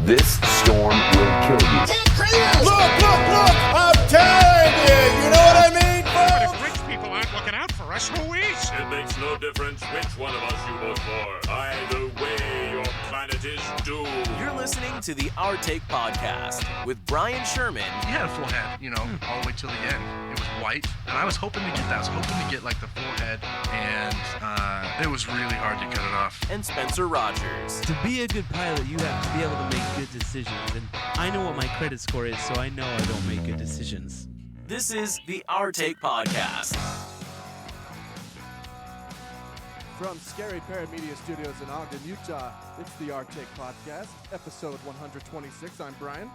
This storm will kill you. Look! I'm telling you! You know what I mean, But folks? if rich people aren't looking out for us, who is? It makes no difference which one of us you vote for. Either way, your planet is doomed. You're listening to the Our Take podcast with Brian Sherman. He had a full head, all the way till the end. It was white, and I was hoping to get that. I was hoping to get like the full head, and it was really hard to cut it off. And Spencer Rogers. To be a good pilot, you have to be able to make good decisions. And I know what my credit score is, so I know I don't make good decisions. This is the Our Take podcast. From Scary Parrot Media Studios in Ogden, Utah, it's the Our Take Podcast, episode 126. I'm Brian.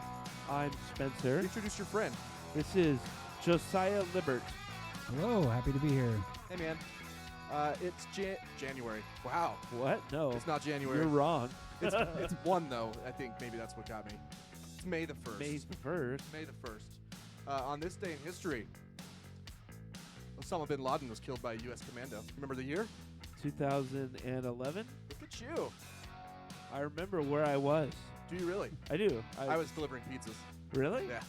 I'm Spencer. Introduce your friend. This is Josiah Libert. Hello, happy to be here. Hey, man. It's January. Wow. What? No. It's not January. You're wrong. It's one, though. I think maybe that's what got me. It's May the 1st. May the 1st. May the 1st. On this day in history, Osama bin Laden was killed by a U.S. commando. Remember the year? 2011. Look at you. I remember where I was. Do you really? I do. I was delivering pizzas. Really? Yeah.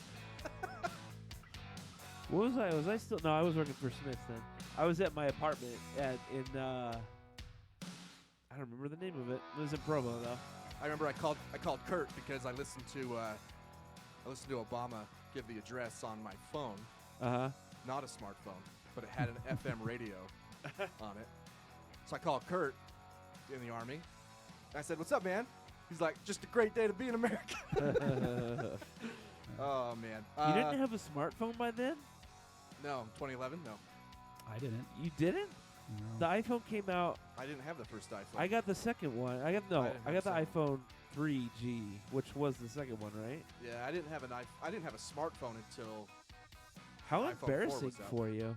What was I? Was I still? No, I was working for Smith's then. I was at my apartment I don't remember the name of it. It was in Provo though. I remember I called Kurt because I listened to Obama give the address on my phone. Not a smartphone, but it had an FM radio on it. So I called Kurt in the Army. I said, "What's up, man?" He's like, "Just a great day to be an American." Oh man. You didn't have a smartphone by then? No, 2011. No, I didn't. You didn't? No. The iPhone came out. I didn't have the first iPhone. I got the second one. I got didn't have the the iPhone 3G, which was the second one, right? Yeah, I didn't have I didn't have a smartphone until. How iPhone 4 embarrassing was out. for you.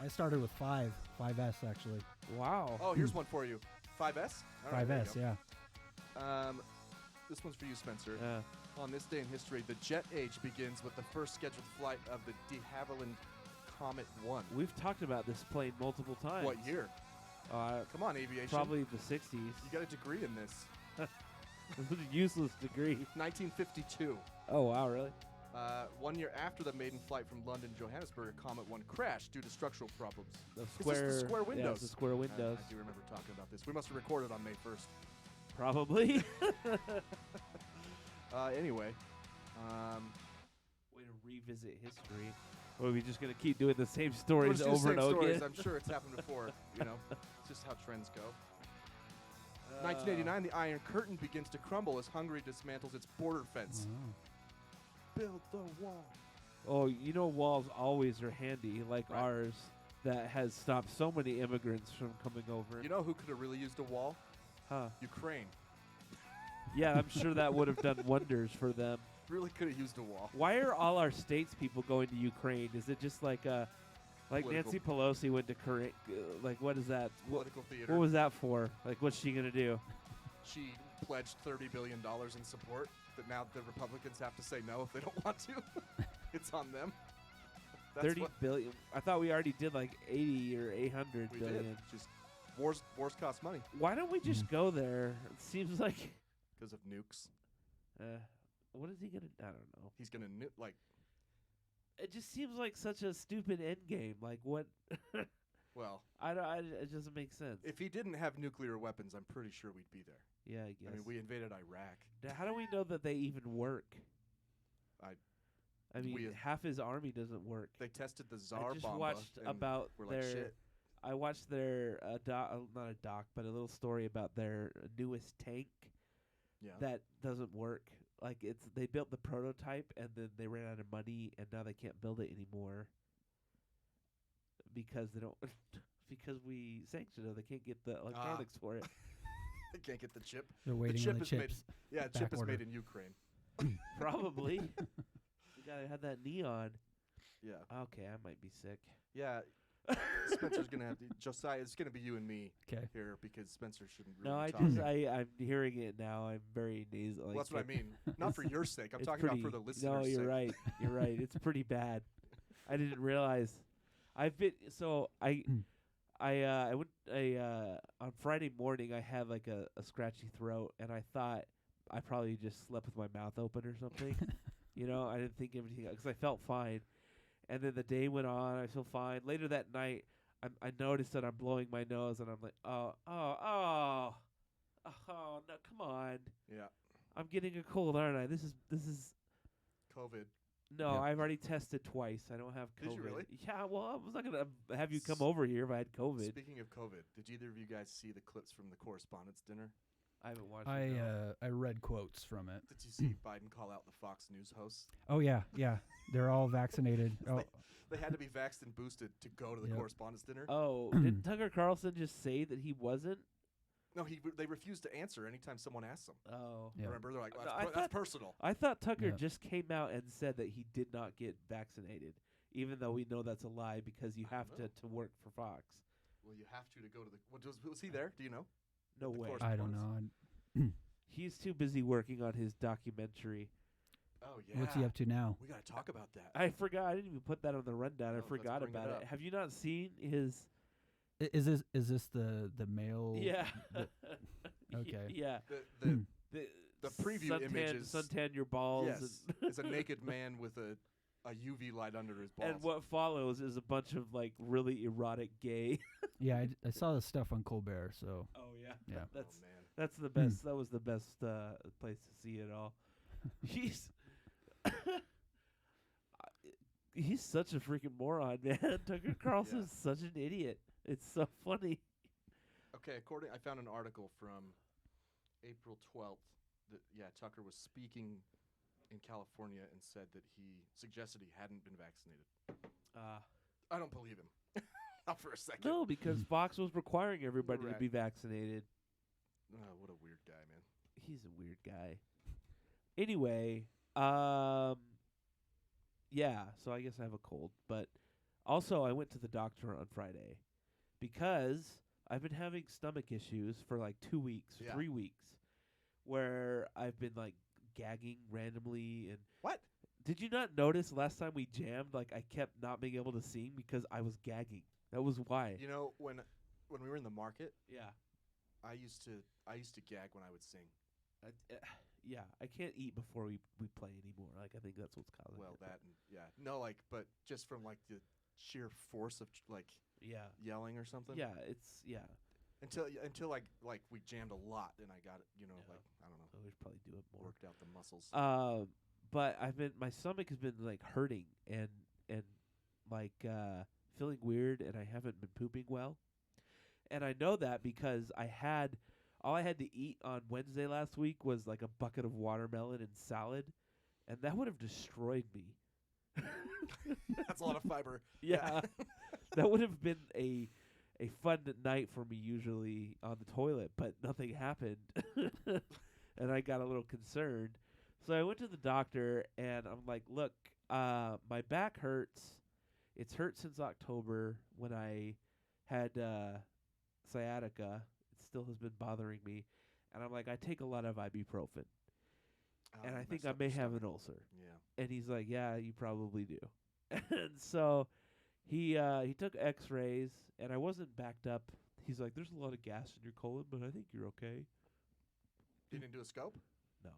I started with 5S actually. Wow. Oh, here's one for you. 5S. All right, there you 5S, go. yeah. This one's for you, Spencer. Yeah. On this day in history, the jet age begins with the first scheduled flight of the de Havilland Comet 1. We've talked about this plane multiple times. What year? Come on, aviation. Probably the 60s. You got a degree in this. It was a useless degree. 1952. Oh, wow, really? 1 year after the maiden flight from London to Johannesburg, Comet 1 crashed due to structural problems. The the square windows. Yeah, it's the square windows. I do remember talking about this. We must have recorded on May 1st. Probably. Anyway. Way to revisit history. Or are we just going to keep doing the same stories We're just over and doing the over same again? stories. I'm sure it's happened before. It's just how trends go. 1989, the Iron Curtain begins to crumble as Hungary dismantles its border fence. Build the wall. Oh, walls always are handy, like ours, that has stopped so many immigrants from coming over. You know who could have really used a wall? Huh. Ukraine. Yeah, I'm sure that would have done wonders for them. Really could have used a wall. Why are all our states people going to Ukraine? Is it just like Nancy Pelosi went to Korea? What is that? Political theater. What was that for? Like, what's she going to do? She pledged $30 billion in support, but now the Republicans have to say no if they don't want to. It's on them. That's 30 billion. I thought we already did like 80 or 800 we billion. did. Just wars cost money. Why don't we just go there? It seems like because of nukes. What is he gonna? I don't know. He's gonna like. It just seems like such a stupid end game. Like what? Well, it doesn't make sense. If he didn't have nuclear weapons, I'm pretty sure we'd be there. Yeah, I guess. I mean, we invaded Iraq. Now, how do we know that they even work? I mean, half his army doesn't work. They tested the Tsar I just bomba watched about their. Like, shit. I watched their not a doc, but a little story about their newest tank. Yeah. That doesn't work. Like they built the prototype and then they ran out of money and now they can't build it anymore because they don't because we sanctioned them. They can't get the electronics for it. They can't get the chip. They're waiting on the chips. Chip is made in Ukraine. Probably. You gotta have that neon. Yeah. Okay, I might be sick. Yeah. Spencer's gonna have to. Josiah, it's gonna be you and me here because Spencer shouldn't really talk. I'm hearing it now. I'm very nasal. Well, that's what I mean. Not for your sake. I'm talking about for the listeners' No, you're sake. right. You're right. It's pretty bad. I didn't realize. I went on Friday morning. I had like a scratchy throat, and I thought I probably just slept with my mouth open or something. You know, I didn't think everything because I felt fine. And then the day went on. I feel fine. Later that night, I noticed that I'm blowing my nose, and I'm like, oh, no, come on. Yeah. I'm getting a cold, aren't I? This is COVID. No, I've already tested twice. I don't have COVID. Did you really? Yeah, well, I was not going to have you come over here if I had COVID. Speaking of COVID, did either of you guys see the clips from the correspondence dinner? I haven't watched it. No. I read quotes from it. Did you see Biden call out the Fox News hosts? Oh, yeah. They're all vaccinated. They had to be vaxxed and boosted to go to the correspondence dinner. Oh, did Tucker Carlson just say that he wasn't? No, they refused to answer anytime someone asked them. Oh. Yeah. Remember? They're like, that's personal. I thought Tucker just came out and said that he did not get vaccinated, even though we know that's a lie because you have to work for Fox. Well, you have to go to the... was he there? Do you know? No way. I don't know. He's too busy working on his documentary. Oh, yeah. What's he up to now? We got to talk about that. I forgot. I didn't even put that on the rundown. I Let's forgot bring about it it. up. Have you not seen his... Is this the male? Yeah. Okay. Yeah. The preview images. Suntan your balls. Yes. It's a naked man with a UV light under his balls. And what follows is a bunch of like really erotic gay. Yeah, I saw the stuff on Colbert. So. Oh yeah. Yeah. That's the best. That was the best place to see it all. He's such a freaking moron, man. Tucker Carlson's such an idiot. It's so funny. Okay, I found an article from April 12th. Tucker was speaking in California and said that he suggested he hadn't been vaccinated. I don't believe him. Not for a second. No, because Fox was requiring everybody to be vaccinated. Oh, what a weird guy, man. He's a weird guy. Anyway, yeah, so I guess I have a cold. But also I went to the doctor on Friday because I've been having stomach issues for like 2 weeks, 3 weeks, where I've been like gagging randomly. And what? Did you not notice last time we jammed, like I kept not being able to sing because I was gagging? That was why. You know, when we were in the market, I used to gag when I would sing. Yeah, I can't eat before we play anymore. Like I think that's what's causing it. That and no, like, but just from like the sheer force of yelling or something. Yeah, it's until like we jammed a lot and I got it. You know, like I don't know. We should probably do it more. Worked out the muscles. But my stomach has been like hurting and like feeling weird, and I haven't been pooping well. And I know that because all I had to eat on Wednesday last week was like a bucket of watermelon and salad, and that would have destroyed me. That's a lot of fiber. Yeah. That would have been a fun night for me usually on the toilet, but nothing happened. And I got a little concerned. So I went to the doctor and I'm like, look, my back hurts. It's hurt since October when I had sciatica. It still has been bothering me. And I'm like, I take a lot of ibuprofen. And I think I may have an ulcer. Yeah. And he's like, yeah, you probably do. And so he took x-rays, and I wasn't backed up. He's like, there's a lot of gas in your colon, but I think you're okay. You didn't do a scope? No.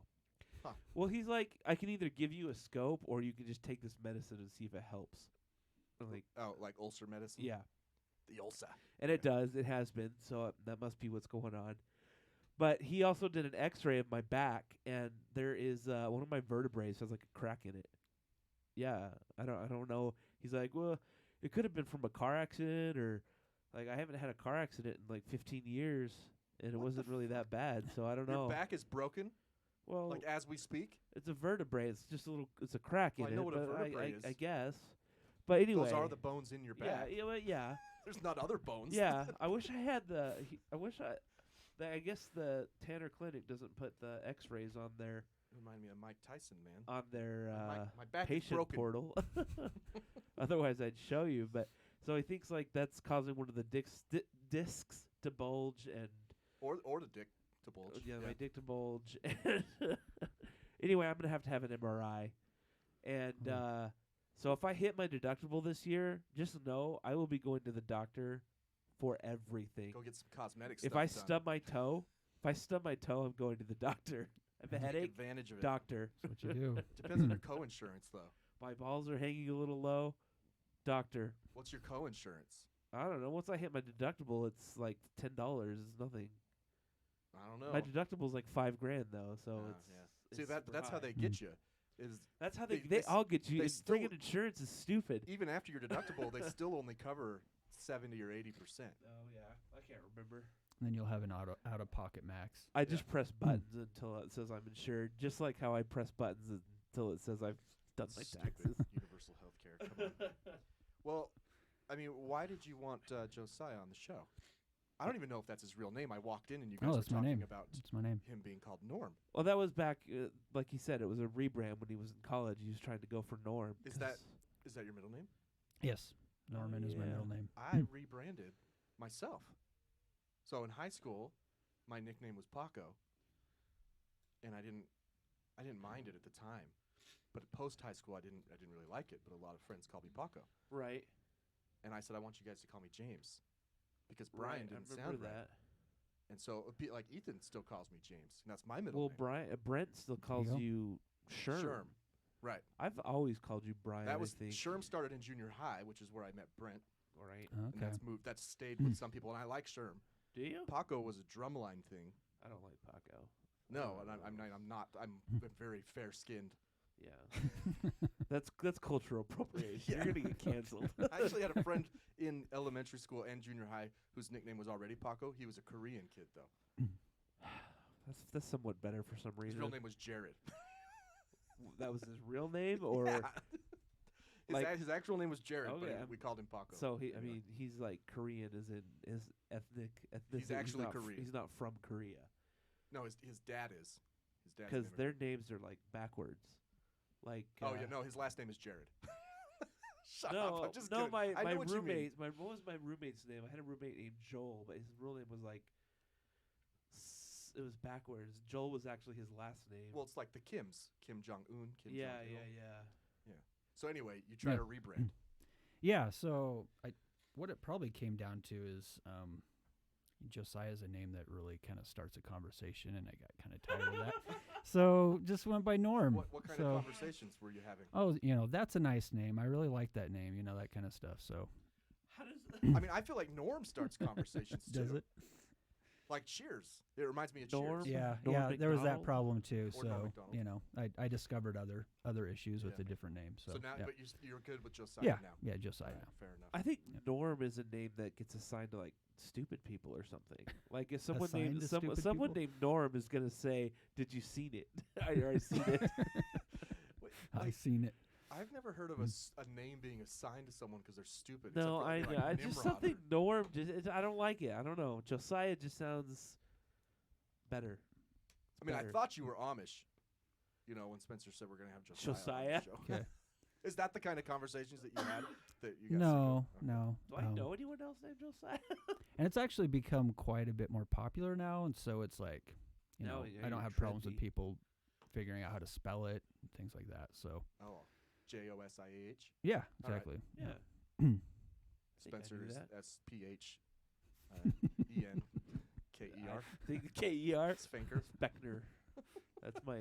Huh. Well, he's like, I can either give you a scope or you can just take this medicine and see if it helps. I'm like, like ulcer medicine? Yeah. The ulcer. And it does. It has been. So that must be what's going on. But he also did an x-ray of my back, and there is one of my vertebrae has like a crack in it. Yeah. I don't know. He's like, well, it could have been from a car accident, or like I haven't had a car accident in like 15 years, and it wasn't really that bad, so I don't know. Your back is broken? Well, like as we speak? It's a vertebrae. It's just it's a crack in it. I know what a vertebrae is. I guess. But anyway. Those are the bones in your back. Yeah. There's not other bones. Yeah. I wish I had I guess the Tanner Clinic doesn't put the x-rays on their. Remind me of Mike Tyson, man. On their my back patient portal. Otherwise, I'd show you. But so he thinks like that's causing one of the discs to bulge or the dick to bulge. Yeah, my dick to bulge. Anyway, I'm gonna have an MRI, and so if I hit my deductible this year, just know I will be going to the doctor for everything. Go get some cosmetics. If I stub my toe, I'm going to the doctor. I have a Take headache. advantage of it. Doctor. That's what you do. Depends on your co-insurance, though. My balls are hanging a little low. Doctor. What's your co-insurance? I don't know. Once I hit my deductible, it's like $10. It's nothing. I don't know. My deductible's like $5,000 though, so Ah, it's. See, it's that's how high. they get you. Is That's how they- they they all get you. they It's still- friggin' insurance is stupid. even after your deductible, they still only cover 70 or 80%. Oh yeah, I can't remember. And then you'll have an out of pocket max. I just press buttons until it says I'm insured, just like how I press buttons until it says I've done my Stupid taxes. universal health care. Come on. Well, I mean, why did you want Josiah on the show? I don't even know if that's his real name. I walked in and you guys Oh, were that's my talking name. about That's my name. him being called Norm. Well, that was back, like he said, it was a rebrand when he was in college. He was trying to go for Norm. Is that your middle name? Yes. Norman is my yeah. middle name. I rebranded myself. So in high school, my nickname was Paco, and I didn't mind it at the time. But post high school, I didn't really like it. But a lot of friends called me Paco, right? and I said I want you guys to call me James, because Right, Brian didn't I sound remember right. that. And so like Ethan still calls me James, and that's my middle Well, name. Brent still calls go. you Sherm. Sherm. Right. I've always called you Brian. That was I think. Sherm started in junior high, which is where I met Brent, Right? and Okay. that's stayed with some people, and I like Sherm. Do you? Paco was a drumline thing. I don't like Paco. No, and I'm not. I'm very fair skinned. Yeah. that's cultural appropriation. Yeah. You're gonna get canceled. I actually had a friend in elementary school and junior high whose nickname was already Paco. He was a Korean kid, though. That's somewhat better for some His reason. real name was Jared. That was his real name, or Yeah. like- His actual name was Jared, but Okay. we called him Paco. so he? I Anyway. mean, he's like Korean, as in his ethnicity. actually not Korean. He's not from Korea, No, his dad is. His dad's because name is- their names are like backwards. Like Oh yeah, no, his last name is Jared. Shut no, up! I'm just no. kidding. My I know what you mean. roommate. What was my roommate's name? I had a roommate named Joel, but his real name was like. It was backwards. Joel was actually his last name. Well, it's like the Kims, Kim Jong Un, Kim yeah, Jong Il. yeah. So anyway, you try Yeah. to rebrand. Yeah, so what it probably came down to is Josiah is a name that really kind of starts a conversation, and I got kind of tired of that. So just went by Norm. What kind so, of conversations were you having? Oh, that's a nice name. I really like that name, that kind of stuff. So How does I mean, I feel like Norm starts conversations does too. it? Like Cheers. It reminds me of Norm? Cheers. Yeah, Norm yeah. There was that McDonald? problem too. Or Norm So McDonald. I discovered other issues with Yeah. the different names. So, So now, yeah. but you're good with Josiah yeah, now. yeah, Josiah Alright, now. fair enough. I think Yep. Norm is a name that gets assigned to like stupid people or something. Like if someone Assigned named to someone stupid people? named Norm is gonna say, "Did you seen it?" I seen it. Wait, I like, seen it. I've never heard of a name being assigned to someone because they're stupid. No, except I for know. like It's just Nimrod something or- Norm. I don't like it. I don't know. Josiah just sounds better. I mean, I better. thought you were Amish. When Spencer said we're gonna have Josiah. on Josiah? the show. Okay. Is that the kind of conversations that you had? That you got No, sick of? Okay. no. Do I know anyone else named Josiah? And it's actually become quite a bit more popular now, and so it's like, Now, yeah, I don't you're have problems with trendy. people figuring out how to spell it and things like that. So Oh, Josiah. yeah, All right. exactly. Yeah. Yeah. Spencer knew is that. SPHENKER. Think K-E-R. Spanker. Speckner. That's my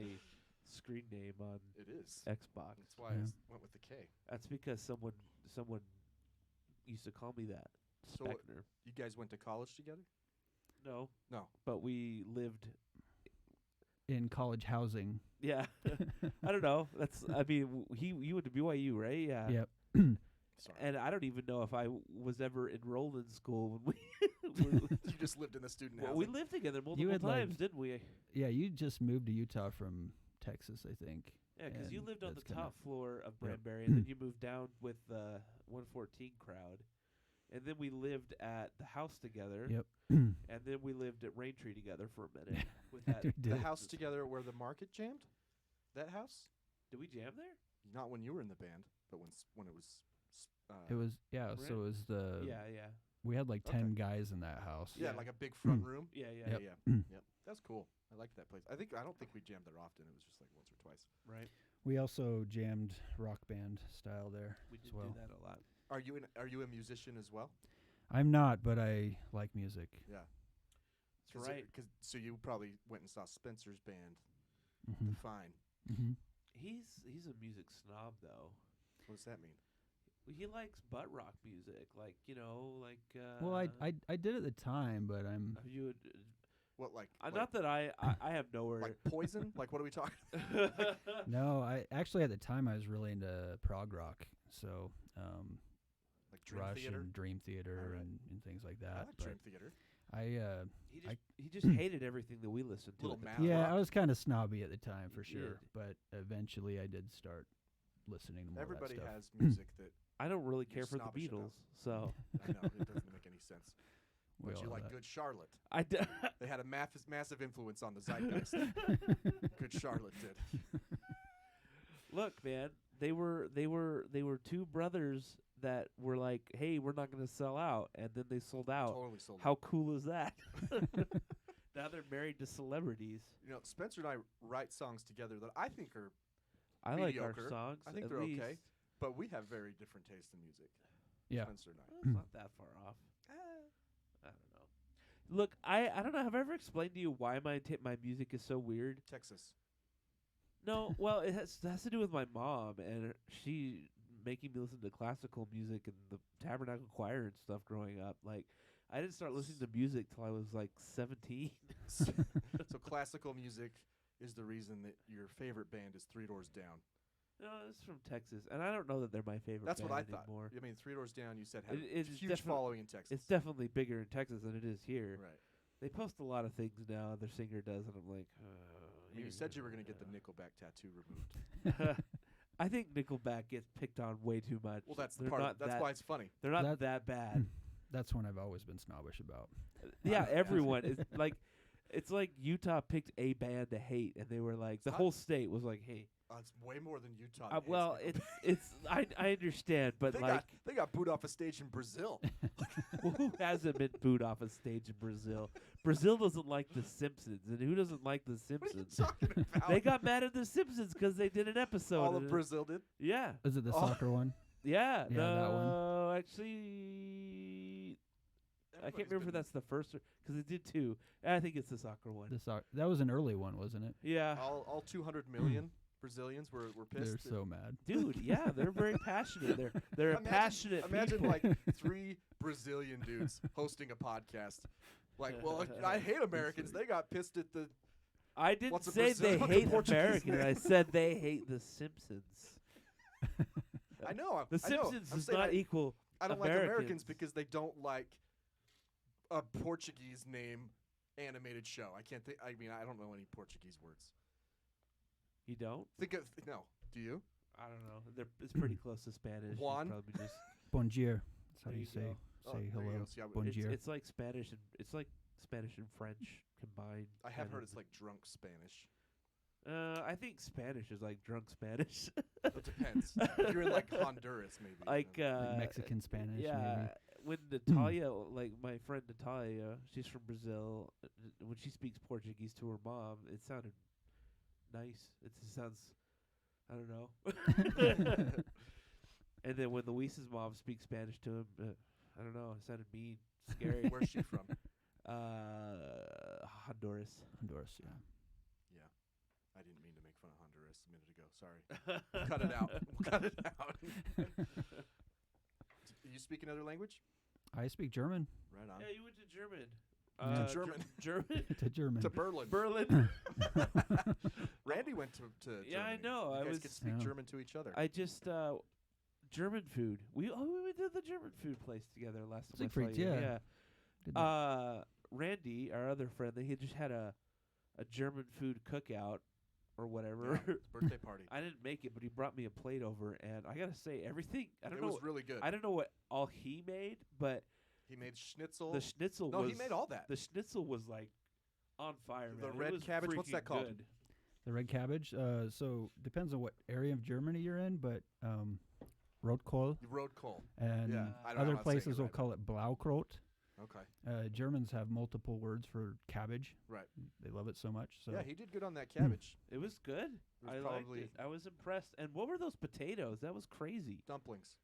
screen name on It is. Xbox. That's why I went with the K. That's because someone used to call me that. So Speckner. you guys went to college together? No, No. but we lived. In college housing. Yeah, I don't know. That's. I mean, you went to BYU, right? Yeah. Yep. Sorry. And I don't even know if I was ever enrolled in school when You just lived in the student housing. we lived together multiple had, like, times, didn't we? Yeah, you just moved to Utah from Texas, I think. Yeah, because you and lived on the that's kinda- top floor of Yep. Branberry, and then you moved down with the 114 crowd, and then we lived at the house together. Yep. And then we lived at Raintree together for a minute. With that, We The did. house together where the market jammed? That house? Did we jam there? Not when you were in the band, but when it was. It was so Right. it was the Yeah. we had like Okay. 10 guys in that house. Yeah, Yeah. like a big front room. Yeah. Yep. Yeah. That's cool. I like that place. I don't think we jammed there often. It was just like once or twice. Right. We also jammed rock band style there We as did well. do that a lot. Are you a musician as well? I'm not, but I like music. Yeah. That's right. So you probably went and saw Spencer's band Define. Mm-hmm. He's a music snob though. What does that mean? He likes butt rock music, like Well, I did at the time, but I'm. you. What like? Not that I have nowhere. Like Poison? Like what are we talking? No, I actually at the time I was really into prog rock, so Like Dream Rush Theater? and Dream Theater All right. and things like I that. like but Dream Theater. He just hated everything that we listened to. Little at the math time. yeah, rock. I was kind of snobby at the time for You sure, did. but eventually I did start listening to more Everybody of that stuff. has music that I don't really You're care for the snobbish about. Beatles, so I know it doesn't make any sense. We But all you have like that. Good Charlotte. I d- They had a massive influence on the zeitgeist. Good Charlotte did. look, man. They were two brothers that were like, "Hey, we're not going to sell out," and then they sold out. Totally sold. How cool is that? Now they're married to celebrities. You know, Spencer and I write songs together that I think are, I like our Mediocre. songs. I think at they're least. okay, but we have very different tastes in music. Yeah. Spencer and I. Well, it's not that far off. I don't know. Look, I don't know. Have I ever explained to you why my music is so weird? Texas. No, well, it has to do with my mom and she making me listen to classical music and the Tabernacle Choir and stuff growing up. Like, I didn't start listening to music till I was like 17. So classical music is the reason that your favorite band is Three Doors Down. No, it's from Texas, and I don't know that they're my favorite. That's band what I thought. anymore. I mean, Three Doors Down, you said had It's a huge following in Texas. It's definitely bigger in Texas than it is here. Right. They post a lot of things now. Their singer does, and I'm like, I mean, you said you were going to get the Nickelback tattoo removed. I think Nickelback gets picked on way too much. Well, that's the They're part. not That's that- why it's funny. They're not That- that bad. That's one I've always been snobbish about. Yeah, everyone is like, it's like Utah picked a band to hate, and they were like, the not- whole state was like, hey. It's way more than Utah. hates Well, Nickelback. I understand, but they like, they got booed off a stage in Brazil. who hasn't been booed off a stage in Brazil? Brazil doesn't like The Simpsons, and who doesn't like The What are you Simpsons? talking about? They got mad at The Simpsons because they did an episode. All and of it- Brazil did. Yeah, Is it the Oh. soccer one? yeah. Yeah, that one. No, actually, I can't remember if that's the first because they did two. I think it's the soccer one. That was an early one, wasn't it? Yeah, All 200 million Brazilians were pissed. They're so mad. dude. Yeah, they're very passionate. They're Imagine- passionate Imagine people. like 3 Brazilian dudes hosting a podcast. Like, well, I hate Americans. They got pissed at the. I didn't What's a say they Brazil- hate Portuguese Americans. name? I said they hate The Simpsons. I know. The I know. Simpsons I'm does saying not equal. I don't like Americans Americans. because they don't like a Portuguese name animated show. I can't think. I mean, I don't know any Portuguese words. You don't? Think of no. Do you? I don't know. It's pretty close to Spanish. It's Juan? probably just Bon dia. That's how There you you say go. Oh, say there you hello. go. See, Bon dia. it's like Spanish and it's like Spanish and French combined. I have kind heard of. it's like drunk Spanish. I think Spanish is like drunk Spanish. It depends. If you're in like Honduras, maybe. like Like Mexican Spanish, Yeah, maybe. when Natalia, like my friend Natalia, she's from Brazil. When she speaks Portuguese to her mom, it sounded nice. It just sounds, I don't know. And then when Luis's mom speaks Spanish to him, I don't know. It sounded mean, scary. Where's she from? Honduras. Honduras, yeah. Yeah. I didn't mean to make fun of Honduras a minute ago. Sorry. Cut it out. Cut it out. You speak another language? I speak German. Right on. Yeah, you went to German. Yeah. To German. German. To German. To Berlin. Berlin. Randy went to Germany. Yeah, I know. You I guys was- could speak Yeah. German to each other. I just German food. We went to the German food place together last time. I saw Siegfried's, you. yeah. Did that. Randy, our other friend, he had just had a German food cookout or whatever. Yeah, it's a birthday party. I didn't make it, but he brought me a plate over, and I gotta say, everything. I don't It know. was really good. I don't know what all he made, but He made schnitzel. the schnitzel no, was. he made all that. The schnitzel was like on fire. The man. It red was cabbage, what's that freaking called? good. The red cabbage. So depends on what area of Germany you're in, but Rotkohl Road coal. and Yeah, I don't know other how to say it places will right. call it Blaukraut. Okay. Germans have multiple words for cabbage. Right. They love it so much. So Yeah, he did good on that cabbage. It was good. It was I liked probably it. I was impressed. And what were those potatoes? That was crazy. dumplings.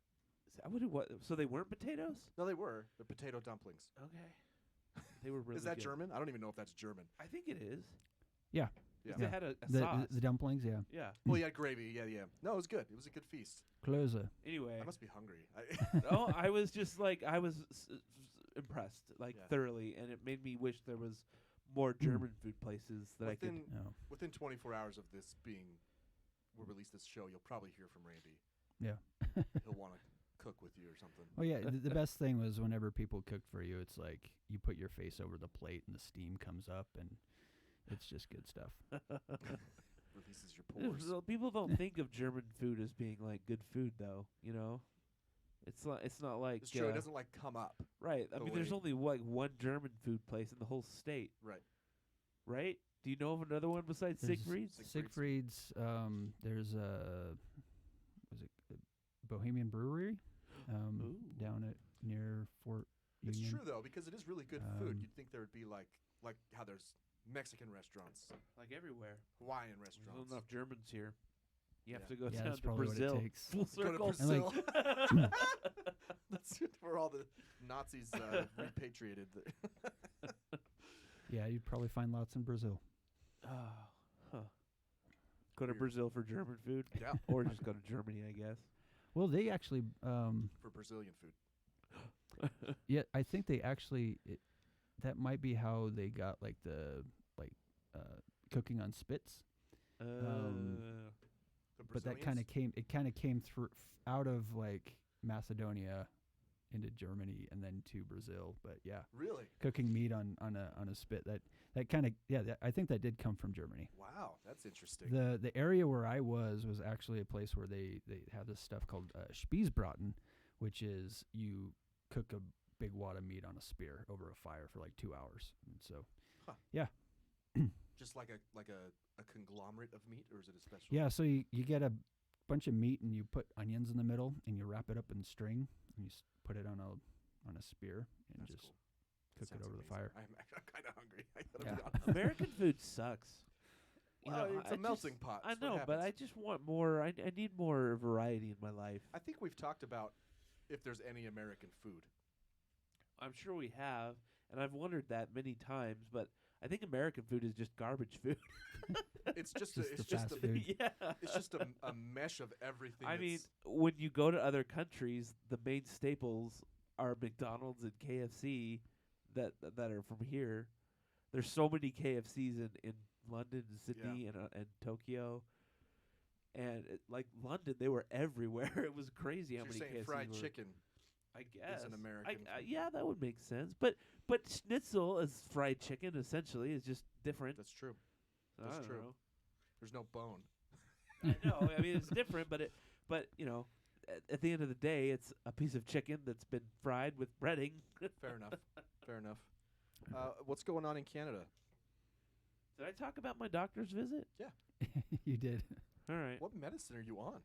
What? So they weren't potatoes? No, they were. They're potato dumplings. Okay. They were really Is that good. German? I don't even know if that's German. I think it is. Yeah. Yeah. They had a The, sauce. the dumplings, yeah. Yeah. Well, yeah, gravy. Yeah, yeah. No, it was good. It was a good feast. Closer. Anyway. I must be hungry. Oh, I was just like impressed, like Yeah. thoroughly, and it made me wish there was more German food places that I could. Within 24 hours of this being, we'll release this show, you'll probably hear from Randy. Yeah. He'll want to cook with you or something. Oh yeah, the best thing was whenever people cooked for you, it's like you put your face over the plate and the steam comes up, and it's just good stuff. Releases your pores. Well, people don't think of German food as being like good food, though. You know, it's not like It's true. It doesn't like come up. Right. I mean, there's only like one German food place in the whole state. Right. Right. Do you know of another one besides There's Siegfried's? Siegfried's. There's was it Bohemian Brewery down at near Fort It's Union. true though, because it is really good food. You'd think there would be like how there's Mexican restaurants, Like everywhere. Hawaiian There's restaurants. not enough Germans here. You have Yeah. to go Yeah, down that's to probably what it Brazil. takes. Full Go to circle. Brazil. That's where all the Nazis repatriated. Yeah, you'd probably find lots in Brazil. Go to Weird. Brazil for German food. Yeah. Or just go to Germany, I guess. Well, they actually, For Brazilian food. yeah, I think they actually, that might be how they got like cooking on spits. The But that Brazilians? kind of came through out of like Macedonia into Germany and then to Brazil. But yeah, Really? cooking meat on a spit, that kind of, I think that did come from Germany. Wow, that's interesting. The area where I was actually a place where they have this stuff called Spießbraten, which is you cook a big wad of meat on a spear over a fire for like 2 hours. And so, Huh. yeah. Just like a conglomerate of meat, or is it a special? Yeah, so you get a bunch of meat and you put onions in the middle and you wrap it up in string and you put it on a spear and That's just cool. cook That it sounds over the amazing. fire. I'm kind of hungry. I gotta Yeah. be honest. American food sucks. You Well, know, it's I a melting just- pot. I That's what know, but I happens. just want more. I need more variety in my life. I think we've talked about if there's any American food. I'm sure we have, and I've wondered that many times. But I think American food is just garbage food. It's just Just a, the it's just fast a, food. Yeah. it's just a mesh of everything. I mean, that's- when you go to other countries, the main staples are McDonald's and KFC that are from here. There's so many KFCs in London and Sydney and Tokyo. And like London, they were everywhere. It was crazy how you're many saying KFCs fried were. chicken. I guess an American food. yeah, that would make sense. But schnitzel is fried chicken essentially. It's just different. That's true. I That's don't true. know. There's no bone. I know. I mean, it's different, but you know, at the end of the day, it's a piece of chicken that's been fried with breading. Fair enough. Fair enough. What's going on in Canada? Did I talk about my doctor's visit? You did. All right. What medicine are you on?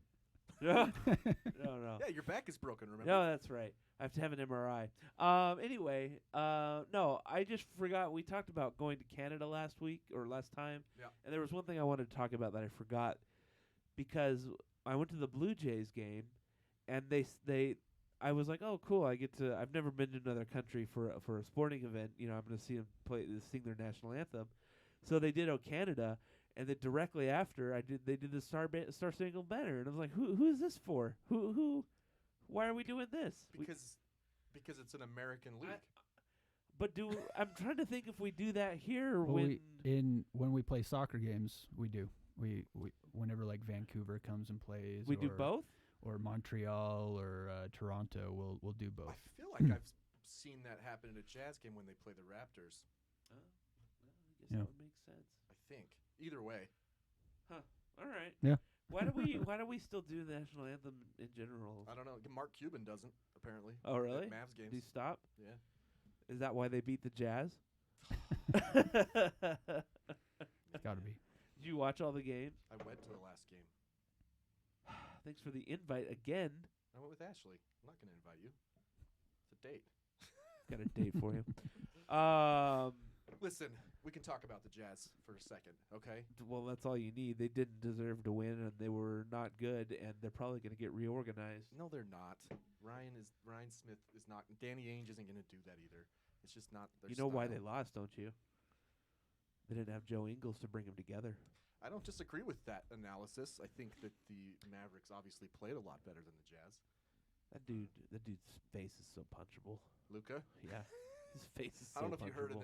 No. Yeah, your back is broken. Remember? No, that's right. I have to have an MRI. Anyway, no, I just forgot. We talked about going to Canada last week or last time. Yeah. And there was one thing I wanted to talk about that I forgot because I went to the Blue Jays game, and I was like, oh, cool. I've never been to another country for a sporting event. You know, I'm going to see them sing their national anthem. So they did "O Canada," and then directly after they did the Star Spangled Banner, and I was like, who is this for? Who? Why are we doing this? Because it's an American league. But I'm trying to think if we do that here or Well, when when we play soccer games, we do. We whenever like Vancouver comes and plays, we do both. or Montreal or Toronto, we'll do both. I feel like I've seen that happen at a Jazz game when they play the Raptors. Oh, well, I guess Yeah. that would make sense. I think. Either way. Huh. All right. Yeah. Why do we still do the national anthem in general? I don't know. Mark Cuban doesn't, apparently. Oh, really? At Mavs games. Do you stop? Yeah. Is that why they beat the Jazz? It's got to be. Did you watch all the games? I went to the last game. Thanks for the invite again. I went with Ashley. I'm not going to invite you. It's a date. Got a date for you. Listen, we can talk about the Jazz for a second, okay? Well, that's all you need. They didn't deserve to win, and they were not good, and they're probably going to get reorganized. No, they're not. Ryan Smith is not. Danny Ainge isn't going to do that either. It's just not their You know why style. they lost, don't you? they didn't have Joe Ingles to bring them together. I don't disagree with that analysis. I think that the Mavericks obviously played a lot better than the Jazz. That dude's face is so punchable. Luka? Yeah, his face is so punchable. I don't know if you heard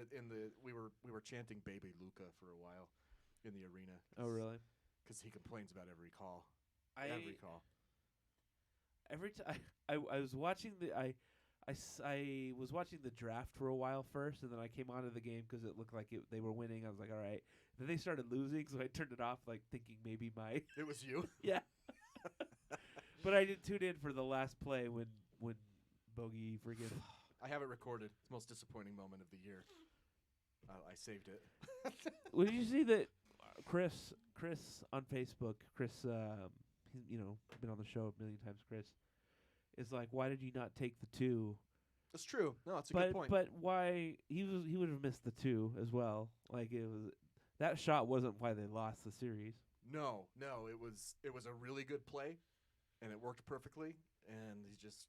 we were chanting "Baby Luka" for a while in the arena. Oh, really? Because he complains about every call. Every time I was watching I was watching the draft for a while first, and then I came onto the game because it looked like they were winning. I was like, all right. Then they started losing, so I turned it off, like thinking maybe it was you. Yeah. But I did tune in for the last play when Bogey friggin' I have it recorded. It's the most disappointing moment of the year. I saved it. Well, did you see that Chris on Facebook? Chris, he's been on the show a million times. Chris is like, why did you not take the 2? That's true. No, that's a good point. But why he would have missed the 2 as well. Like that shot wasn't why they lost the series. No, it was a really good play, and it worked perfectly, and he just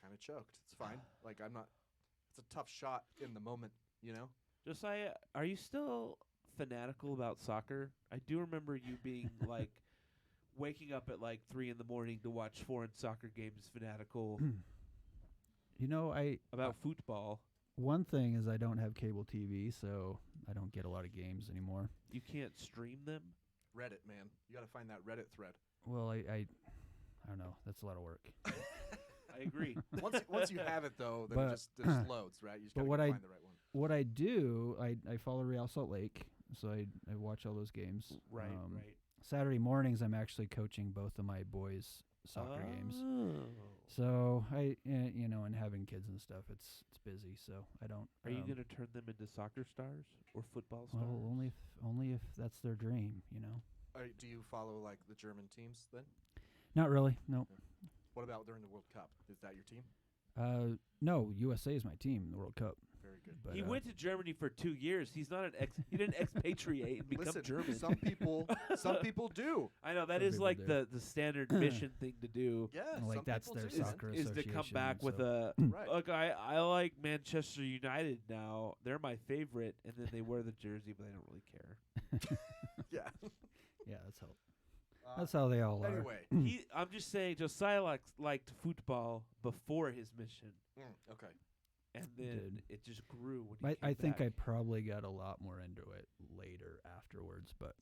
kind of choked. It's fine. Like it's a tough shot in the moment, you know? Josiah, are you still fanatical about soccer? I do remember you being like waking up at like 3 a.m. to watch foreign soccer games, fanatical. About football. One thing is I don't have cable TV, so I don't get a lot of games anymore. You can't stream them? Reddit, man. You got to find that Reddit thread. Well, I don't know. That's a lot of work. I agree. Once you have it, though, then it just loads, right? You just got to find the right one. What I do, I follow Real Salt Lake, so I watch all those games. Right. Saturday mornings, I'm actually coaching both of my boys' soccer games. So and having kids and stuff, it's busy. So I don't. Are you gonna turn them into soccer stars or football stars? Well, only if that's their dream, Do you follow like the German teams then? Not really. No. What about during the World Cup? Is that your team? No. USA is my team in the World Cup. Very good. But, he went to Germany for 2 years. He's not he didn't expatriate and become German. Some people do. I know that is like the standard mission thing to do. Yeah, like that's their soccer is to come back with a right. Look. I like Manchester United now. They're my favorite, and then they wear the jersey, but they don't really care. Yeah. Yeah, that's how they all are. Anyway, I'm just saying Josiah liked football before his mission. Okay. And then it just grew when he came I think back. I probably got a lot more into it later afterwards, but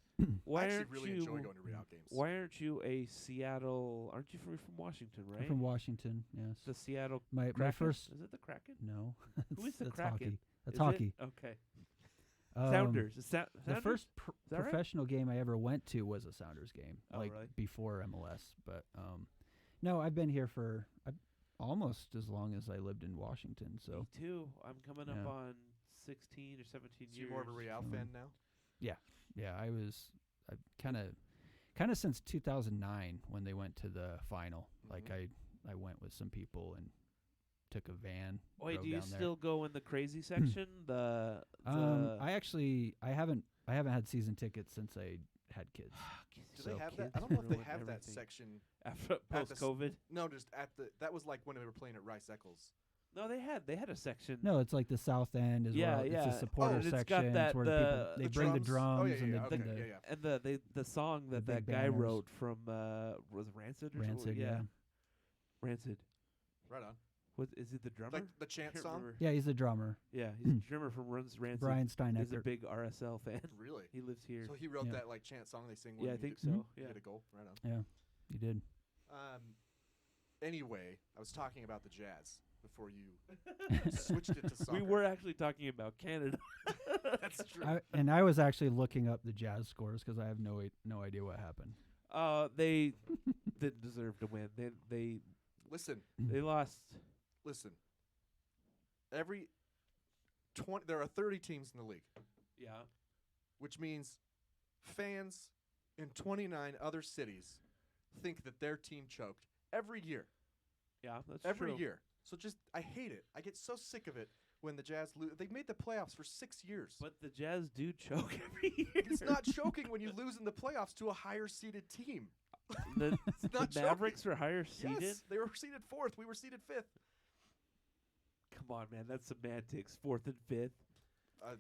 why I actually aren't really you enjoy going to Real games. Why aren't you a Seattle? Aren't you from Washington, right? I'm from Washington, yes. The Seattle my Kraken? first Is it the Kraken? No. Who is the that's Kraken? hockey. That's Is hockey. It? Okay. Sounders. Sounders. The first right? professional game I ever went to was a Sounders game, really? Before MLS. But no, I've been here for almost as long as I lived in Washington. So me too. I'm coming up on 16 or 17 So years. you're more of a Real fan now? Yeah, I kind of since 2009 when they went to the final. Like I went with some people and took a van. Wait, do you down still go in the crazy section? I haven't had season tickets since I had kids. Do they have that? I don't know if they have that section after post-COVID. No, just that was like when they were playing at Rice Eccles. No, they had a section. No, it's like the South End as well. Yeah. It's a supporter it's section. got that, it's where the people bring the drums and the song that big guy banners. wrote from was it Rancid or Rancid, something? yeah. Right on. What is it? The drummer? Like the chant song? Remember. Yeah, he's the drummer. Yeah, he's the drummer from Rancid. Brian Steinecker. He's a big RSL fan. Really? He lives here. So he wrote that like chant song they sing. When I think so. Yeah, hit a goal. Right on. Yeah, he did. Anyway, I was talking about the Jazz before you switched it to soccer. We were actually talking about Canada. That's true. I was actually looking up the Jazz scores because I have no idea what happened. They didn't deserve to win. They listen. They lost. Listen. There are 30 teams in the league. Yeah. Which means fans in 29 other cities think that their team choked every year. Yeah, that's every true. year. So I hate it. I get so sick of it when the Jazz lose. They've made the playoffs for 6 years. But the Jazz do choke every year. It's not choking when you lose in the playoffs to a higher seeded team. The not Mavericks are higher seeded? Yes, they were seeded 4th. We were seeded 5th. Come on, man. That's semantics. 4th and 5th.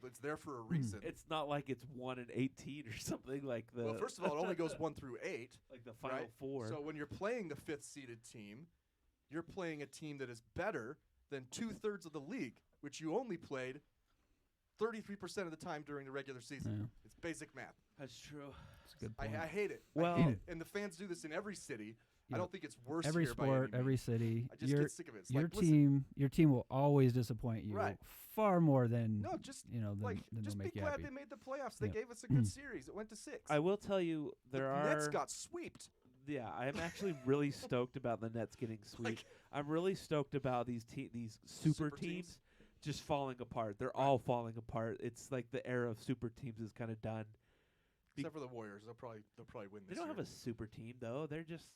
It's there for a reason. It's not like it's 1 and 18 or something like the. Well, first of all, it only goes 1 through 8. Like the final right? 4. So when you're playing the 5th seeded team, you're playing a team that is better than 2/3 of the league, which you only played 33% of the time during the regular season. Yeah. It's basic math. That's true. That's a good I point. hate it. Well- I hate it. And the fans do this in every city. I don't think it's worse Every here sport, by any every means. city. I just get sick of it. It's your like, listen, team will always disappoint you. Right. Far more than no, just than like they'll just be make you glad happy. they made the playoffs. They Yep. gave us a good series. It went to 6. I will tell you, there the are. Nets got sweeped. Yeah, I'm actually really stoked about the Nets getting swept. Like- I'm really stoked about these super teams just falling apart. They're all falling apart. It's like the era of super teams is kind of done. Except for the Warriors, they'll probably win They this don't year. have a super team though. They're just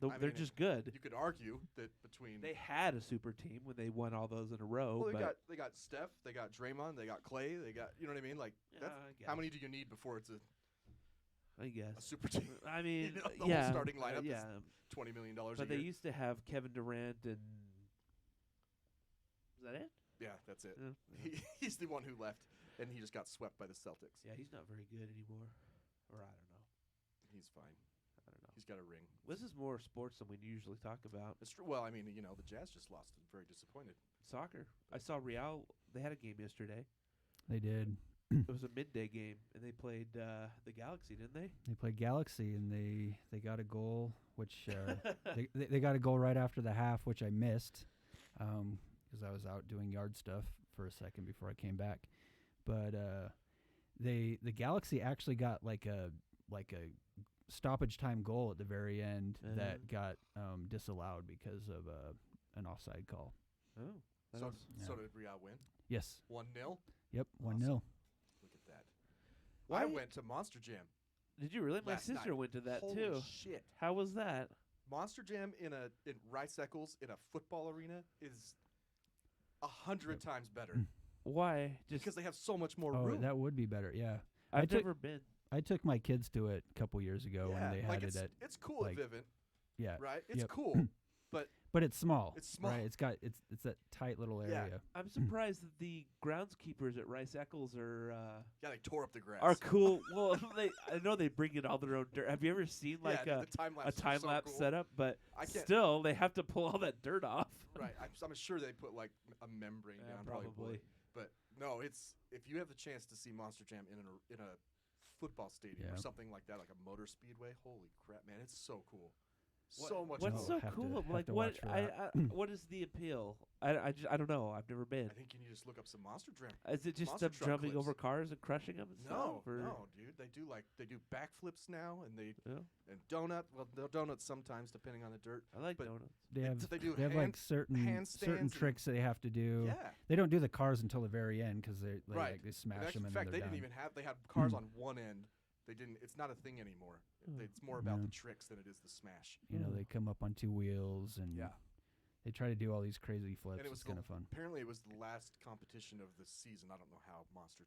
I they're mean, just good. You could argue that between They had a super team when they won all those in a row. well, but they got Steph, they got Draymond, they got Clay, they got you know what I mean. Like Yeah, that's, I how guess. many do you need before it's I guess. a super team? I mean, know, the whole yeah, starting lineup is yeah. $20 million a But they year. used to have Kevin Durant and. Is that it? Yeah, that's it. Yeah. He's the one who left, and he just got swept by the Celtics. Yeah, he's not very good anymore. Or I don't know. He's fine. I don't know. He's got a ring. This is more sports than we usually talk about. It's true. Well, I mean, you know, the Jazz just lost. I'm very disappointed. Soccer. I saw Real. They had a game yesterday. They did. It was a midday game, and they played the Galaxy, didn't they? They played Galaxy, and they got a goal, which they got a goal right after the half, which I missed because I was out doing yard stuff for a second before I came back. But the Galaxy actually got like a stoppage time goal at the very end that got disallowed because of an offside call. Oh. So did Real win? Yes. 1-0? Yep. 1-0. Look at that. Why- I went to Monster Jam. Did you really? My last sister night. went to that Holy too. shit. How was that? Monster Jam in Rice Eccles in a football arena is 100 times better Why? Just because they have so much more Oh, room. that would be better. Yeah. I've took- never been. I took my kids to it a couple years ago yeah, when they like had it's, it at it's cool like- at Vivint, yeah. right? It's Yep. cool, but But it's small. It's small. Right. It's that tight little Yeah. area. I'm surprised that the groundskeepers at Rice Eccles are yeah, they tore up the grass. are cool. Well, I know they bring in all their own dirt. Have you ever seen like yeah, a the time a lapse time lapse cool. setup? But I can't- still, they have to pull all that dirt off. Right, I'm sure they put like a membrane Yeah, down, probably. wood. But no, it's if you have the chance to see Monster Jam in a football stadium or Yeah. something like that, like a motor speedway. Holy crap, man! It's so cool. What- So much What's cool. so Have to- cool? have Like to what? watch for that. What is the appeal? I don't know. I've never been. I think you need to just look up some Monster Jam. Is it just Monster them truck jumping clips. over cars and crushing them and No, stuff? Or no, dude. They do backflips now, and they Yeah. and donut. Well, they'll donuts sometimes depending on the dirt. I like but donuts. They have they do like hand- certain handstands and- tricks they have to do. Yeah, They don't do the cars until the very end because they right. like, they smash Actually, them in and fact, then they they're didn't done. even have. They had cars on one end. They didn't. It's not a thing anymore. Oh. It's more about Yeah. the tricks than it is the smash. You know, they come up on 2 wheels and Yeah. they try to do all these crazy flips. And it was It's kind of fun. Apparently, it was the last competition of the season. I don't know how Monster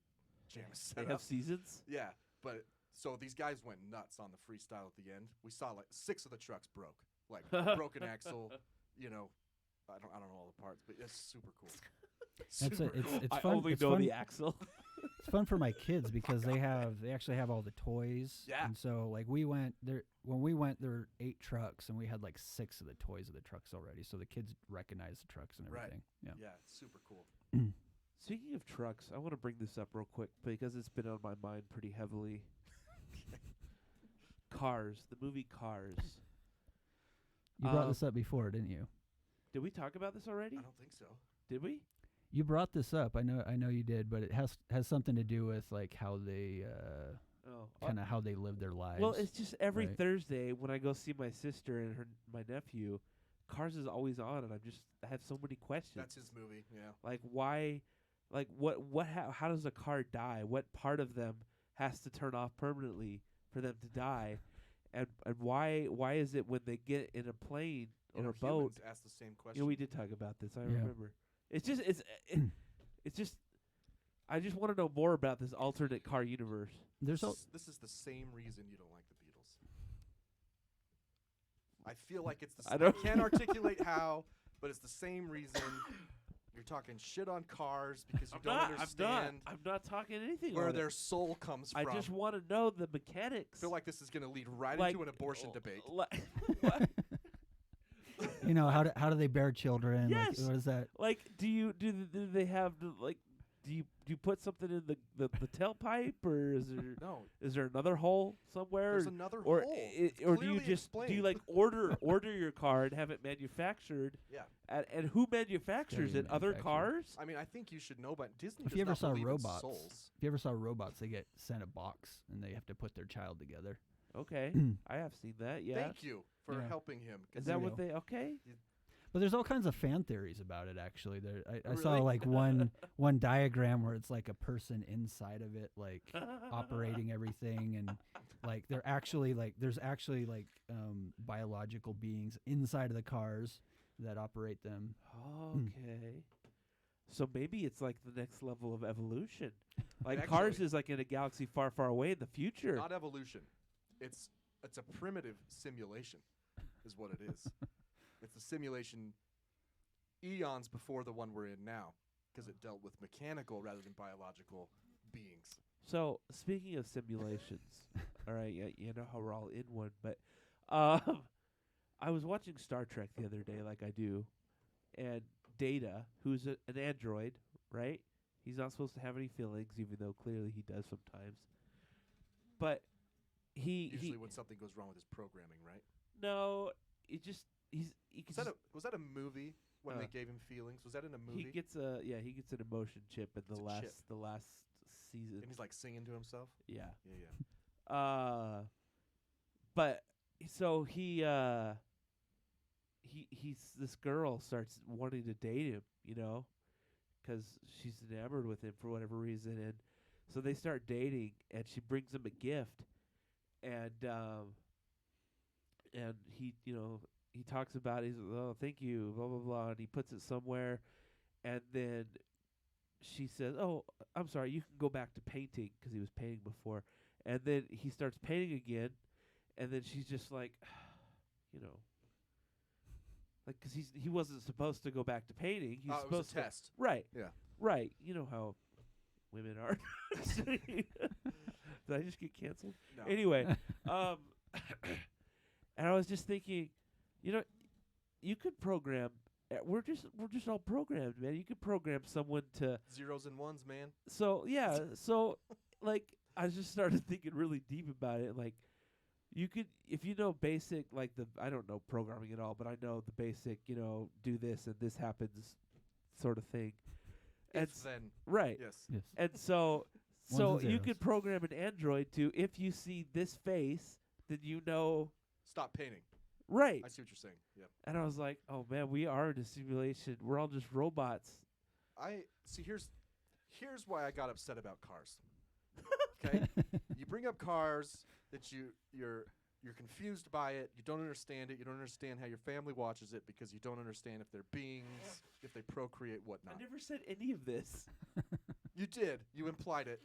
Jam is set They up. have seasons. Yeah, but so these guys went nuts on the freestyle at the end. We saw like 6 of the trucks broke, like broken axle. You know, I don't know all the parts, but it's super cool. It's Super cool. it's I fun. only it's know fun. the axle. It's fun for my kids because they actually have all the toys. Yeah. And so like when we went there were 8 trucks and we had like 6 of the toys of the trucks already. So the kids recognize the trucks and Right. everything. Yeah. Yeah, it's super cool. Speaking of trucks, I want to bring this up real quick because it's been on my mind pretty heavily. Cars, the movie Cars. You brought this up before, didn't you? Did we talk about this already? I don't think so. Did we? You brought this up. I know you did, but it has something to do with like how they Oh, kind of how they live their lives. well, it's just every right. Thursday when I go see my sister and my nephew, Cars is always on, and I have so many questions. That's his movie. Yeah. Like why, like how does a car die? What part of them has to turn off permanently for them to die? And why is it when they get in a plane You or know, a boat? humans ask the same question. You know, we did talk about this. I Yeah. remember. It's just it's just I just want to know more about this alternate car universe. There's This is the same reason you don't like the Beatles. I feel like it's the I I don't- can't articulate how, but it's the same reason You're talking shit on cars because you I'm don't not, understand I'm not talking anything where on it. their soul comes I from. just want to know the mechanics. I feel like this is going to lead right Like, into an abortion debate. What? You know, how do they bear children? Yes. Like, what is that? Like, do they have like? Do you put something in the tailpipe, or is there No. is there another hole somewhere? There's another or hole. or do you Clearly just do you explained. like order your car and have it manufactured? Yeah. And who manufactures be it? Other manufactured. cars? I mean, I think you should know, but Disney If does you ever not saw believe in robots, souls. if you ever saw robots, they get sent a box and they have to put their child together. Okay, I have seen that. Yeah. Thank you for Yeah. helping him. Is that you what go. they? Okay. But there's all kinds of fan theories about it. Actually, I saw Really? like one diagram where it's like a person inside of it, like operating everything, and like there's actually biological beings inside of the cars that operate them. Okay. So maybe it's like the next level of evolution. Like Actually- Cars is like in a galaxy far, far away in the future. Not evolution. It's a primitive simulation, is what it is. It's a simulation eons before the one we're in now, because it dealt with mechanical rather than biological beings. So speaking of simulations, all right, yeah, you know how we're all in one, but I was watching Star Trek the other day, like I do, and Data, who's an android, right? He's not supposed to have any feelings, even though clearly he does sometimes. But Usually when something goes wrong with his programming, right? no, it just he can Was that a movie when they Uh, gave him feelings? Was that in a movie? he gets an emotion chip in the It's a last chip. season. and he's like singing to himself. Yeah. Yeah. But so he's this girl starts wanting to date him, you know, 'cause she's enamored with him for whatever reason, and so they start dating, and she brings him a gift, and he, you know, he talks about it, he's oh thank you, blah blah blah, and he puts it somewhere, and then she says, oh, I'm sorry, you can go back to painting, 'cause he was painting before, and then he starts painting again, and then she's just like, you know, like 'cause he wasn't supposed to go back to painting. He's Oh, it supposed was a test. right? Yeah. Right. You know how women are. Did I just get canceled? No. Anyway, and I was just thinking, you know, you could program. We're just all programmed, man. You could program someone to. Zeros and ones, man. So yeah, so like I just started thinking really deep about it. Like you could, if you know basic, like I don't know programming at all, but I know the basic, you know, do this and this happens, sort of thing. And If then. right. Yes. Yes. And so Ones and you zeros. could program an android to, if you see this face, then you know. Stop painting. Right. I see what you're saying. Yep. And I was like, oh man, we are in a simulation. We're all just robots. I see. Here's why I got upset about cars. Okay, you bring up cars that you're confused by it. You don't understand it. You don't understand how your family watches it because you don't understand if they're beings, if they procreate, whatnot. I never said any of this. You did. You implied it.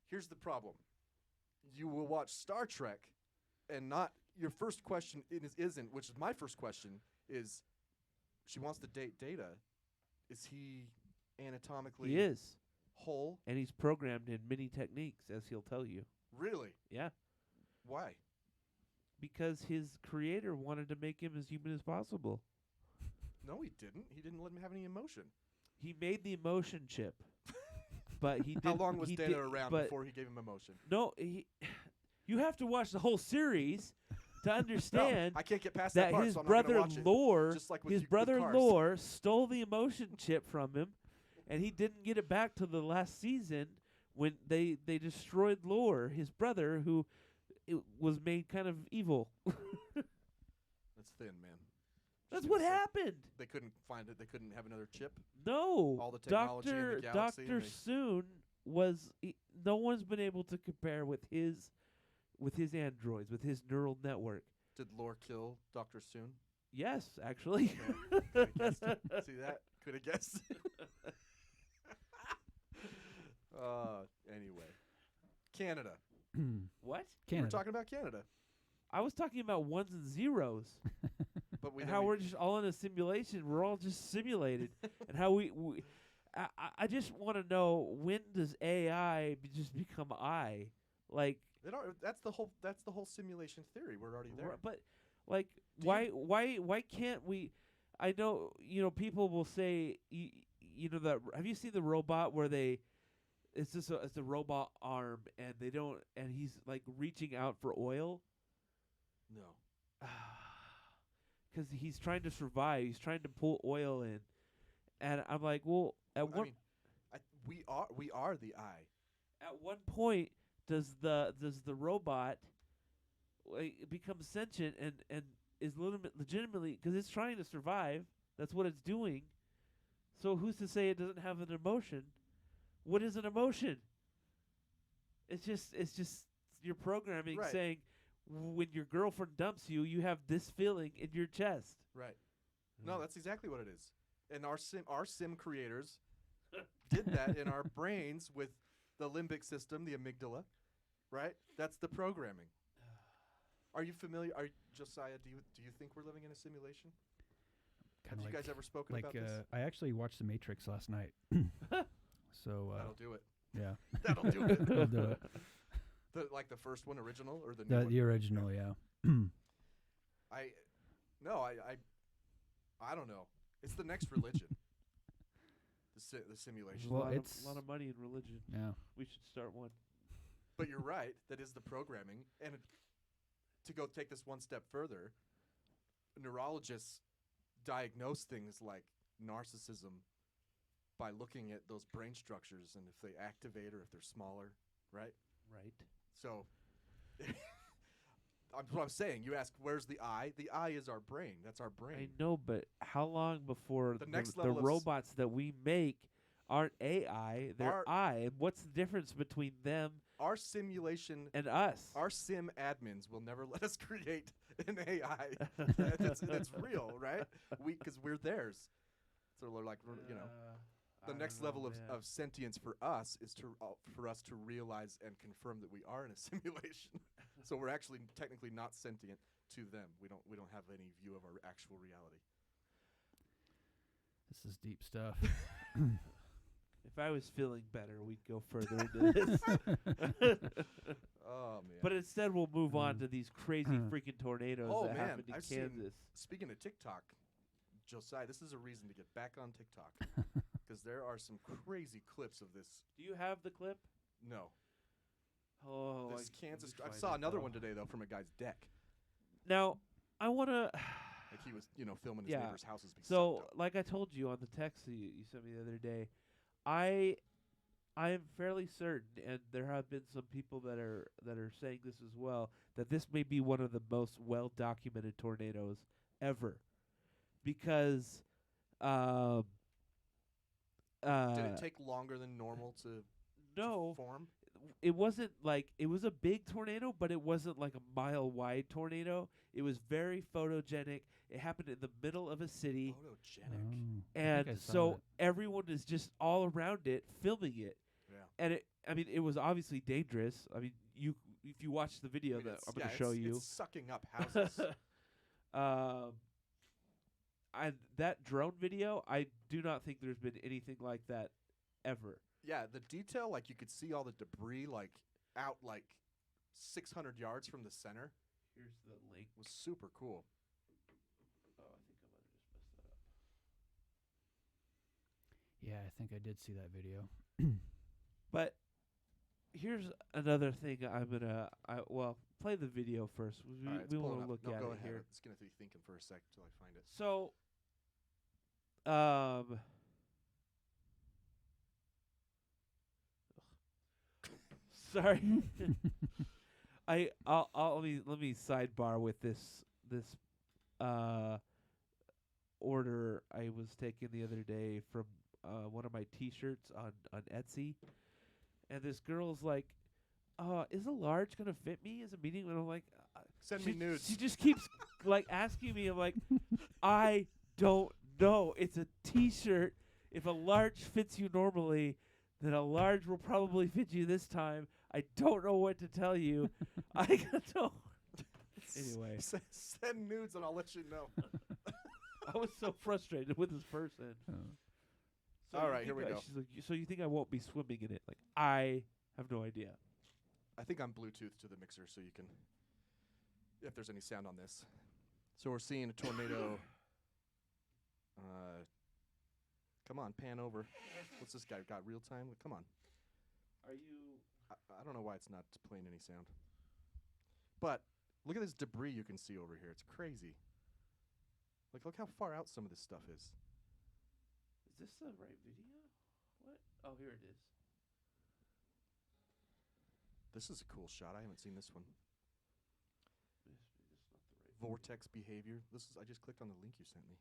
Here's the problem. You will watch Star Trek, and not your first question isn't, which is my first question, is she wants to date Data. Is he anatomically He is. whole? And he's programmed in many techniques, as he'll tell you. Really? Yeah. Why? Because his creator wanted to make him as human as possible. No, he didn't. He didn't let him have any emotion. He made the emotion chip. But he did. How long was he Data did- around but before he gave him emotion? No, you have to watch the whole series to understand I can't get past that that part, his so I'm not gonna brother watch it. Lore, Just like with his with brother Cars. Lore stole the emotion chip from him, and he didn't get it back till the last season when they destroyed Lore, his brother, who was made kind of evil. That's thin, man. That's Just what gonna say, happened. They couldn't find it. They couldn't have another chip. No, All the technology in the galaxy and Dr. they- Soon was no one's been able to compare with his androids, with his neural network. Did Lore kill Dr. Soon? Yes, actually. Coulda guessed it. See that? Could have guessed. Anyway, Canada. What? We were Canada. talking about Canada. I was talking about ones and zeros. but we and how we're just all in a simulation. We're all just simulated, and how I just want to know, when does AI just become I? Like, that's the whole simulation theory. We're already there. But like, why can't we? I know, people will say, that. Have you seen the robot where it's a robot arm, and he's like reaching out for oil? No. Because he's trying to survive. He's trying to pull oil in, and I'm like, well, we are the eye. At one point, does the robot become sentient and is legitimately, because it's trying to survive? That's what it's doing. So who's to say it doesn't have an emotion? What is an emotion? It's just your programming saying, when your girlfriend dumps you, you have this feeling in your chest. Right. No, that's exactly what it is. And our sim creators did that in our brains with the limbic system, the amygdala. Right? That's the programming. Are you familiar? Josiah, do you think we're living in a simulation? Have you guys ever spoken about this? I actually watched The Matrix last night. So that'll do it. Yeah. That'll do it. That'll do it. The first one, original, or the new one? The original, yeah. I don't know. It's the next religion. The simulation. Well, it's a lot of money in religion. Yeah. We should start one. But you're right. That is the programming. And to go take this one step further, neurologists diagnose things like narcissism by looking at those brain structures and if they activate or if they're smaller, right? Right. So, what I'm saying, you ask, where's the eye? The eye is our brain. That's our brain. I know, but how long before next the level robots that we make aren't AI, they're I? And what's the difference between them our simulation and us? Our sim admins will never let us create an AI that's real, right? Because we're theirs. So we're like, the next level of sentience for us is for us to realize and confirm that we are in a simulation. So we're actually technically not sentient to them. We don't have any view of our actual reality. This is deep stuff. If I was feeling better, we'd go further into this. Oh man! But instead, we'll move on to these crazy freaking tornadoes that happened in Kansas. Speaking of TikTok, Josiah, this is a reason to get back on TikTok because there are some crazy clips of this. Do you have the clip? No. Oh, this Kansas. I saw another one today though from a guy's deck. Now, I want to. Like he was, filming his neighbor's houses. So, like I told you on the text you sent me the other day, I am fairly certain, and there have been some people that are saying this as well, that this may be one of the most well documented tornadoes ever, because did it take longer than normal to form? It wasn't like, it was a big tornado, but it wasn't like a mile wide tornado. It was very photogenic. It happened in the middle of a city. Photogenic. And so everyone is just all around it filming it. Yeah. And it was obviously dangerous. I mean, if you watch the video that I'm going to show you, it's sucking up houses. And that drone video, I do not think there's been anything like that ever. Yeah, the detail, like you could see all the debris out 600 yards from the center. Here's the link. Was super cool. Oh, I think I might have just messed that up. Yeah, I think I did see that video. But here's another thing I'm going to play the video first. We want to look at go it ahead. here. It's going to be thinking for a sec till I find it. So sorry. Let me sidebar with this order I was taking the other day from one of my T-shirts on Etsy, and this girl's like, "Is a large gonna fit me as a medium?" And I'm like, "Send me nudes." She just keeps like asking me. I'm like, "I don't know. It's a T-shirt. If a large fits you normally, then a large will probably fit you this time. I don't know what to tell you. I don't." Anyway, send nudes and I'll let you know. I was so frustrated with this person. So All you right, here think we go. She's like, so you think I won't be swimming in it? Like, I have no idea. I think I'm Bluetooth to the mixer so you can, if there's any sound on this. So we're seeing a tornado. Come on, pan over. What's this guy got? Real time? Come on. Are you? I don't know why it's not playing any sound. But look at this debris you can see over here. It's crazy. Like, look how far out some of this stuff is. Is this the right video? What? Oh, here it is. This is a cool shot. I haven't seen this one. This is not the right Vortex behavior. I just clicked on the link you sent me.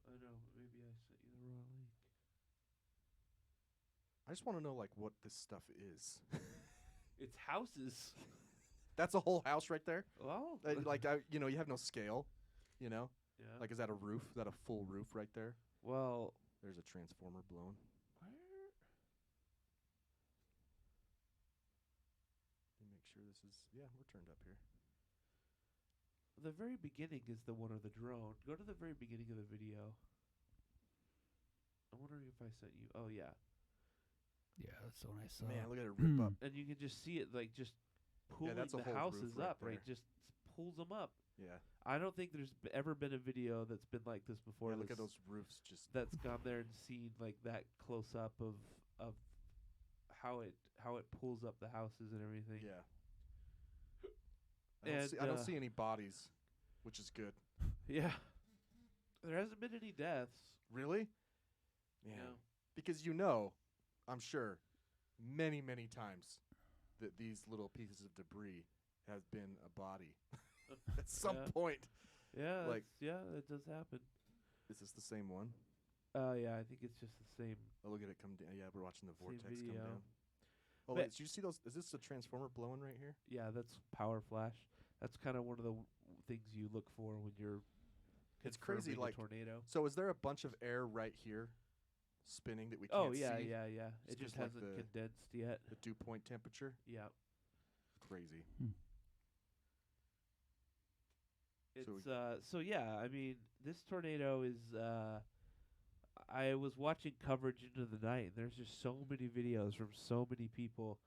I know. Maybe I sent you the wrong link. I just want to know, like, what this stuff is. It's houses. That's a whole house right there? Oh. You have no scale, you know? Yeah. Like, is that a roof? Is that a full roof right there? Well. There's a transformer blown. Where? Let me make sure this is... Yeah, we're turned up here. The very beginning is the one of the drone. Go to the very beginning of the video. I'm wondering if I sent you... Oh, yeah. Yeah, that's the one I saw. Man, look at it rip up. And you can just see it, like, just pulling that's a the whole houses roof right up, right? there. Just pulls them up. Yeah. I don't think there's ever been a video that's been like this before. Yeah, look at those roofs just... That's gone there and seen, like, that close up of how it pulls up the houses and everything. Yeah. And I don't see any bodies, which is good. Yeah. There hasn't been any deaths. Really? Yeah. No. Because I'm sure, many, many times that these little pieces of debris have been a body at some point. Yeah, Like, it does happen. Is this the same one? Yeah, I think it's just the same. Oh, look at it come down. Yeah, we're watching the Same vortex come video. down. Oh, But- wait, did you see those? Is this a transformer blowing right here? Yeah, that's power flash. That's kind of one of the things you look for when you're It's crazy, confirming a like, tornado. So is there a bunch of air right here spinning that we can't see? Oh, yeah. It It's just like hasn't the- condensed yet. The dew point temperature? Yeah. Crazy. It's so yeah, I mean, this tornado is I was watching coverage into the night, and there's just so many videos from so many people,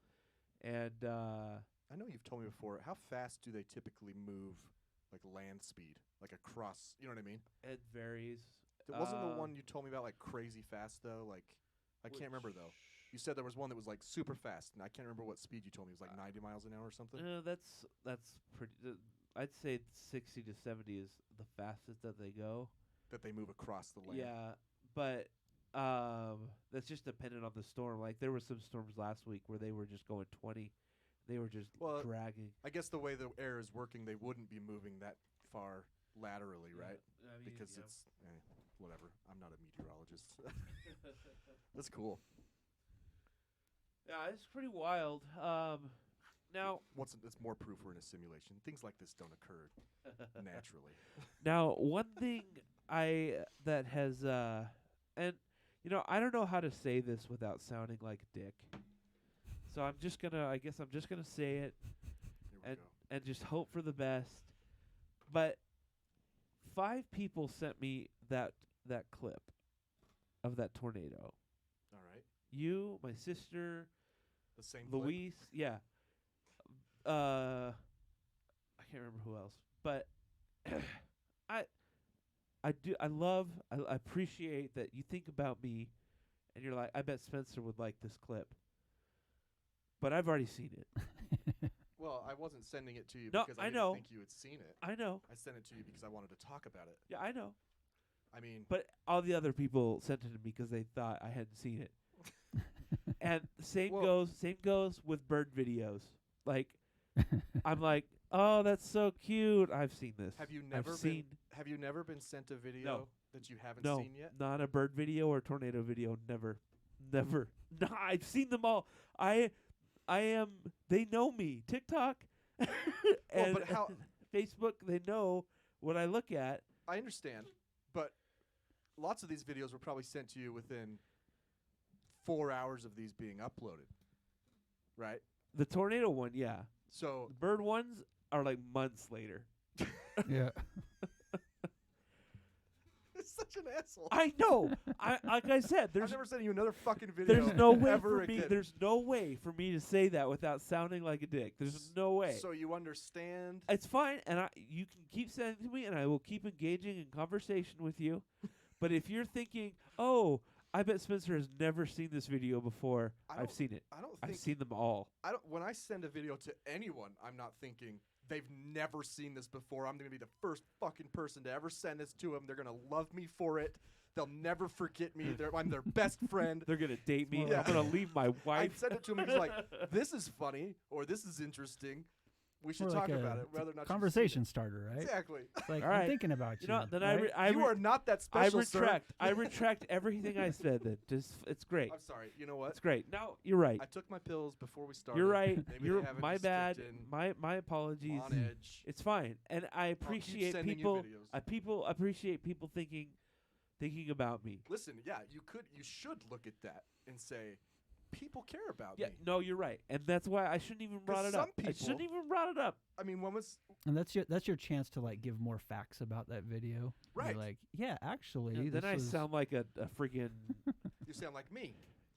and I know you've told me before. How fast do they typically move, like land speed, like across? You know what I mean? it varies. It wasn't the one you told me about like crazy fast though. Like I can't remember though. You said there was one that was like super fast, and I can't remember what speed you told me. It was like 90 miles an hour or something. That's pretty. I'd say 60 to 70 is the fastest that they go. That they move across the land. Yeah, but that's just dependent on the storm. Like there were some storms last week where they were just going 20. They were just dragging. I guess the way the air is working, they wouldn't be moving that far laterally, right? I mean, Because it's whatever. I'm not a meteorologist. That's cool. Yeah, it's pretty wild. Now, It's more proof we're in a simulation. Things like this don't occur naturally. now one thing that has and I don't know how to say this without sounding like a dick. So I guess I'm just gonna say it Here we go. and just hope for the best. But 5 people sent me that clip of that tornado. All right. You, my sister, The same clip? Luis, yeah. I can't remember who else, but I appreciate that you think about me, and you're like, I bet Spencer would like this clip, but I've already seen it. Well, I wasn't sending it to you No, because I I didn't know. think you had seen it. I know. I sent it to you because I wanted to talk about it. Yeah, I know. I mean, But all the other people sent it to me because they thought I hadn't seen it. And same goes with bird videos. Like, I'm like, oh, that's so cute. I've seen this. have you never been sent a video that you haven't No, seen yet? not a bird video or tornado video. Never. No, I've seen them all. I am. They know me. TikTok, and but how- Facebook. They know what I look at. I understand, but lots of these videos were probably sent to you within 4 hours of these being uploaded, right? The tornado one, yeah. So The bird ones are like months later. Yeah. such an asshole. I know. Like I said, I'm there's never sending you another fucking video. there's no way ever for me. again. There's no way for me to say that without sounding like a dick. There's no way. So you understand? It's fine, and you can keep sending it to me, and I will keep engaging in conversation with you. But if you're thinking, oh, I bet Spencer has never seen this video before, I've seen it. I don't I've think seen them all. I don't. When I send a video to anyone, I'm not thinking they've never seen this before. I'm gonna be the first fucking person to ever send this to them. They're gonna love me for it. They'll never forget me. I'm their best friend. They're gonna date me. Yeah. I'm gonna leave my I wife. send it to him. And he's like, "This is funny," or "This is interesting. We should More talk like about a it." Rather not conversation starter, right? Exactly. It's like All I'm right. thinking about you. You know, then right? You are not that I special, sir. retract. I retract everything I said. Then it's great. I'm sorry. You know what? It's great. No, you're right. I took my pills before we started. You're right. Maybe You're they haven't my just bad. kicked in. My apologies. On edge. It's fine, and I appreciate sending you people. videos. Appreciate people thinking about me. Listen, yeah, you should look at that and say, people care about Yeah, me. no, you're right, and that's why I shouldn't even brought it some up. I shouldn't people- even brought it up. I mean, when was And that's your chance to like give more facts about that video. You're Right. like, yeah, actually, And then this I was- sound like a freaking you sound like me?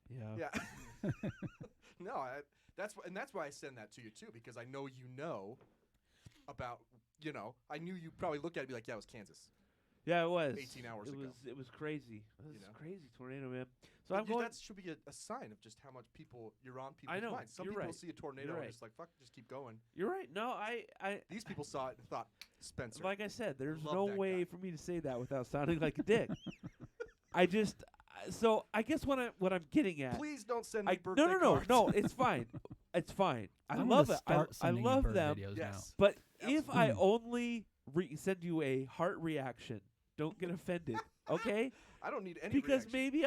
yeah. Yeah. No, that's why I send that to you too, because I know you know about. I knew you probably look at it and be like, yeah, it was Kansas. Yeah, it was 18 hours it ago. It was crazy. It was You know? crazy tornado, man. So But I'm going. That should be a sign of just how much you're on people's I know, minds. Some you're people right. see a tornado You're and right. just like, fuck, just keep going. You're right. No, I These people saw it and thought, Spencer. like I said, there's love no that way guy. for me to say that without sounding like a dick. So I guess what I'm getting at. Please don't send me birthday no, cards. no. It's fine. It's fine. I I'm love gonna it. start I sending you love bird them. videos Yes. But if I Absolutely. only send you a heart reaction, don't get offended, okay? I don't need any Because reaction. maybe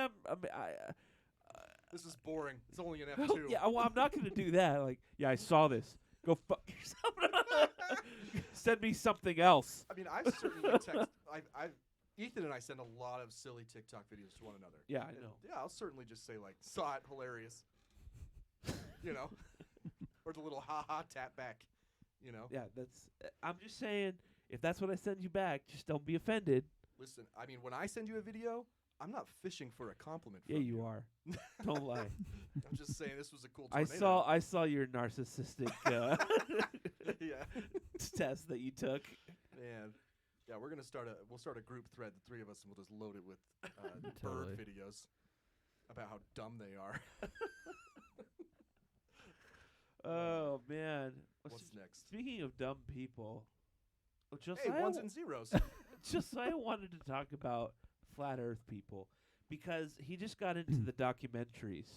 This is boring. It's only an well, F2. yeah. Well, I'm not gonna do that. Like, yeah, I saw this. Go fuck yourself. Send me something else. I mean, I've certainly I've Ethan and I send a lot of silly TikTok videos to one another. Yeah, I And, know. Yeah, I'll certainly just say like, saw it, hilarious. Or the little ha-ha tap back, Yeah, that's. I'm just saying, if that's what I send you back, just don't be offended. Listen, I mean, when I send you a video, I'm not fishing for a compliment Yeah, from you are. Don't lie. I'm just saying this was a cool I tornado. saw your narcissistic Yeah. test that you took. Man. Yeah, we'll start a group thread, the three of us, and we'll just load it with Totally. bird videos about how dumb they are. Oh man. What's next? Speaking of dumb people, Hey, ones and zeros. Josiah wanted to talk about flat Earth people because he just got into the documentaries,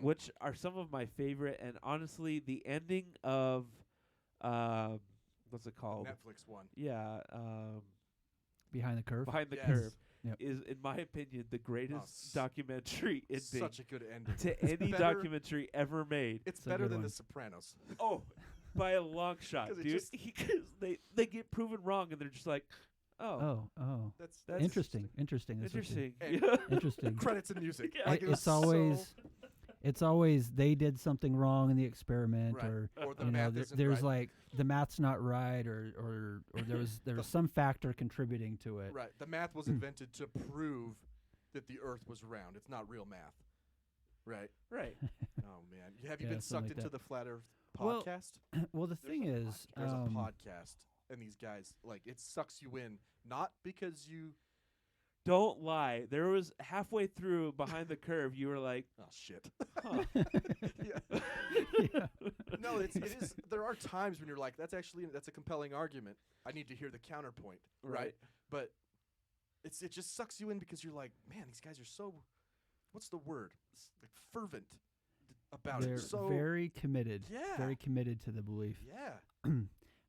which are some of my favorite. And honestly, the ending of what's it called? Netflix one. Yeah, Behind the curve. Behind the Yes. Curve Yep. is, in my opinion, the greatest s- documentary Such a good ending. to any better- documentary ever made. It's It's a better good than one. The Sopranos. Oh, by a long shot, 'Cause it dude. just- Because they get proven wrong, and they're just like, Oh. That's Interesting. Interesting. interesting. And- Yeah. Interesting. Credits and music. Yeah. Like, it was It's always they did something wrong in the experiment, Right. or Or the you know, math there- isn't there's right. like the math's not right, or there was some factor contributing to it. Right. The math was invented to prove that the Earth was round. It's not real math. Right. Right. Oh man, have you Yeah, been something sucked like into that. the flat Earth Well, podcast? Well, the thing is, There's a podcast, and these guys like it sucks you in, not because you. Don't lie. There was halfway through Behind the Curve, you were like, Oh shit. huh. Yeah. yeah. No, it is. There are times when you're like, that's a compelling argument. I need to hear the counterpoint, right? Right. But it just sucks you in because you're like, man, these guys are so. What's the word? Like fervent about They're it. So very committed. Yeah. Very committed to the belief. yeah.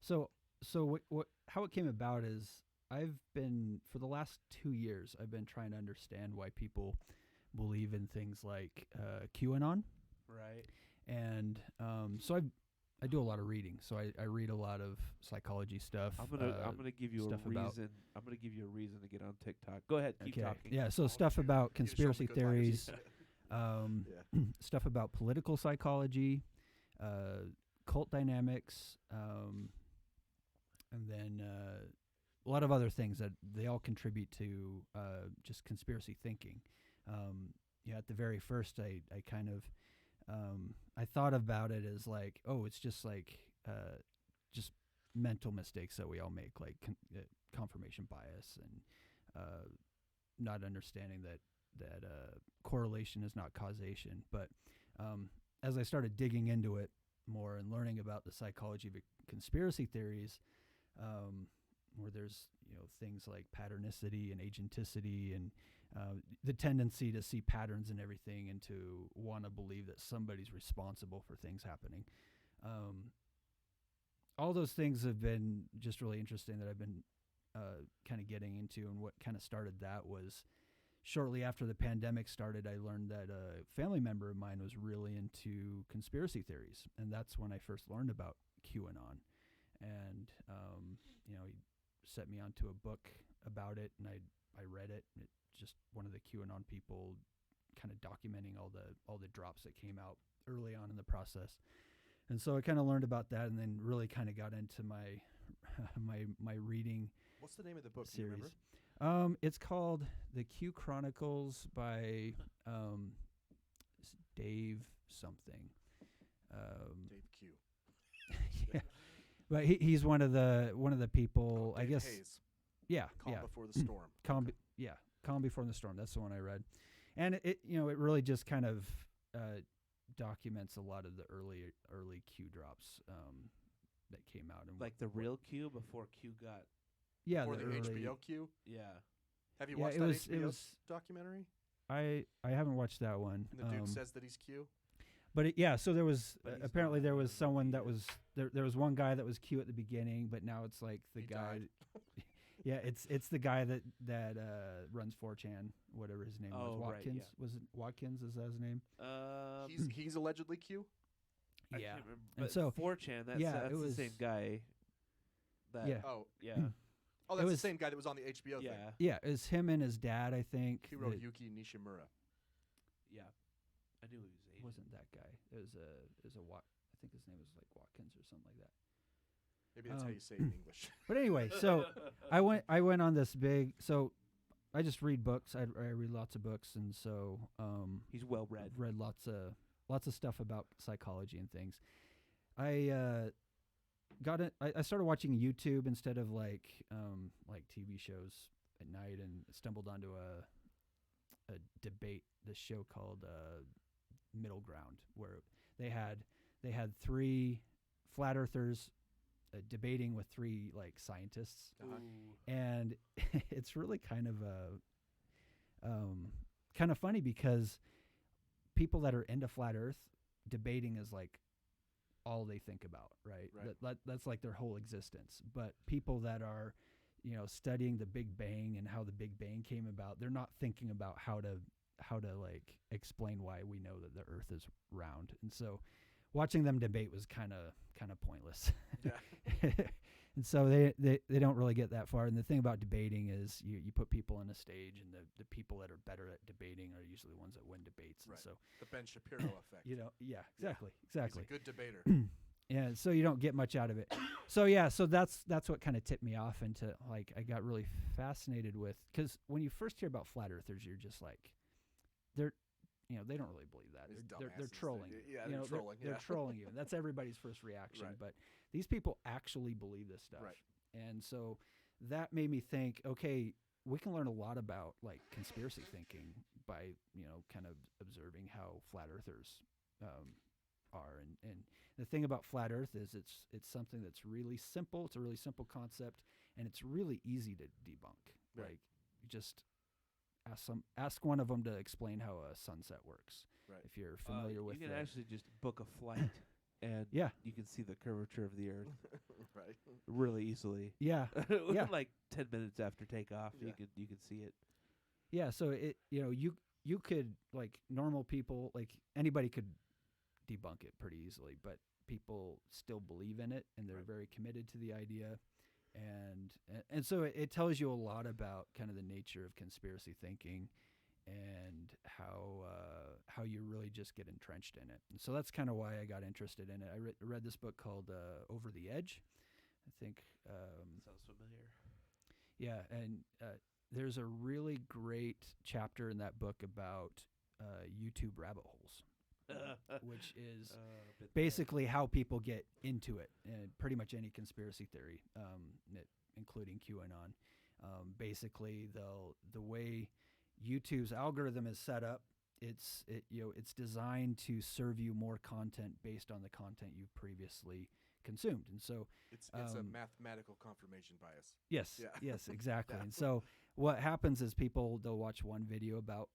So what how it came about is I've been for the last 2 years I've been trying to understand why people believe in things like QAnon, Right. and so I do a lot of reading. So I read a lot of psychology stuff. I'm gonna give you a stuff about- reason. I'm gonna give you a reason to get on TikTok. Go ahead, keep talking. Yeah, so stuff about You just show 'em the conspiracy good liars. theories, Yeah. stuff about political psychology, cult dynamics, and then a lot of other things that they all contribute to just conspiracy thinking. At the very first, I kind of I thought about it as like, oh, it's just like just mental mistakes that we all make, like confirmation bias and not understanding that correlation is not causation. But as I started digging into it more and learning about the psychology of conspiracy theories, where there's things like patternicity and agenticity and the tendency to see patterns in everything and to want to believe that somebody's responsible for things happening. All those things have been just really interesting that I've been kind of getting into. And what kind of started that was shortly after the pandemic started, I learned that a family member of mine was really into conspiracy theories. And that's when I first learned about QAnon. And, he set me onto a book about it, and I read it. Just one of the QAnon people kind of documenting all the drops that came out early on in the process. And so I kind of learned about that, and then really kind of got into my my reading. What's the name of the book? Series. Do you remember? It's called The Q Chronicles by Dave something. Dave Q. Yeah. But he's one of the people, I guess. Hayes. Yeah. Calm Before the Storm. Calm Before the Storm. That's the one I read, and it really just kind of documents a lot of the early Q drops that came out, and Like the real Q before Q got. Yeah, Before the early, HBO Q. Yeah. Have you Yeah, watched it that was- HBO it was- documentary? I haven't watched that one. And the dude says that he's Q. But so there was But he's apparently not there in was the someone movie that yet. was there was one guy that was Q at the beginning, but now it's like the He guy. died. Yeah, it's the guy that runs 4chan, whatever his name was. Oh, right, Watkins. yeah. Was it Watkins? Is that his name? He's allegedly Q. I Yeah. can't remember. And But so 4chan, that's, yeah, that's it the was- same guy. That, Yeah. Oh, Yeah. oh, that's was- the same guy that was on the HBO thing. Yeah. Yeah, it was him and his dad, I think. He wrote that- Yuki Nishimura. Yeah. I knew he was Asian. wasn't that guy. It was a I think his name was like Watkins or something like that. Maybe that's how you say it in English. But anyway, so I went on this big. So I just read books. I read lots of books, and so He's well read. I've read lots of stuff about psychology and things. I got it. I started watching YouTube instead of like TV shows at night, and stumbled onto a debate. This show called Middle Ground, where they had three flat earthers debating with three like scientists, and it's really kind of funny because people that are into flat Earth, debating is like all they think about, right? That's like their whole existence. But people that are studying the Big Bang and how the Big Bang came about, they're not thinking about how to like explain why we know that the Earth is round. And so watching them debate was kind of pointless. Yeah. And so they don't really get that far. And the thing about debating is you put people on a stage, and the people that are better at debating are usually the ones that win debates. Right. And so The Ben Shapiro effect. yeah, exactly. He's a good debater. Yeah, so you don't get much out of it. So that's what kind of tipped me off into, like, I got really fascinated with, because when you first hear about flat earthers, you're just like, they don't really believe that. These They're dumbasses. trolling. Yeah, You they're know, trolling. They're yeah. trolling you. And that's everybody's first reaction. Right. But these people actually believe this stuff. Right. And so that made me think, okay, we can learn a lot about like conspiracy thinking by, kind of observing how flat earthers are. And the thing about flat earth is it's something that's really simple. It's a really simple concept, and it's really easy to debunk. Right. Like, you just ask one of them to explain how a sunset works. Right. If you're familiar with You can the- actually just book a flight, and Yeah. you can see the curvature of the Earth Right. really easily. Yeah. Within Yeah. like 10 minutes after takeoff, Yeah. you can see it. Yeah, so you could, like, normal people, like anybody could debunk it pretty easily, but people still believe in it, and they're Right. very committed to the idea. And so it tells you a lot about kind of the nature of conspiracy thinking and how you really just get entrenched in it. And so that's kind of why I got interested in it. I read this book called Over the Edge. I think Sounds familiar. Yeah, and there's a really great chapter in that book about YouTube rabbit holes, which is basically how people get into it, and pretty much any conspiracy theory, including QAnon. Basically, the way YouTube's algorithm is set up, it's designed to serve you more content based on the content you've previously consumed, and so it's a mathematical confirmation bias. Yes, Yeah. yes, exactly. And so what happens is they'll watch one video about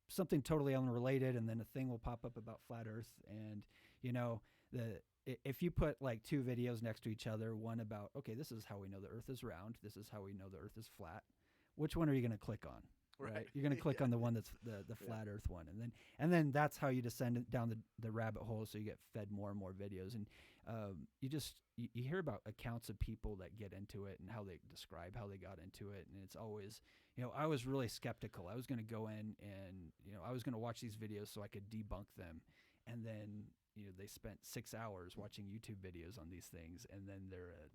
something totally unrelated, and then a thing will pop up about flat Earth, and if you put like two videos next to each other, one about, okay, this is how we know the Earth is round, this is how we know the Earth is flat, which one are you going to click on? Right. You're going to click on the one that's the flat Earth one, and then that's how you descend down the rabbit hole. So you get fed more and more videos, and you hear about accounts of people that get into it and how they describe how they got into it, and it's always, I was really skeptical. I was going to go in and I was going to watch these videos so I could debunk them, and then they spent 6 hours watching YouTube videos on these things, and then they're a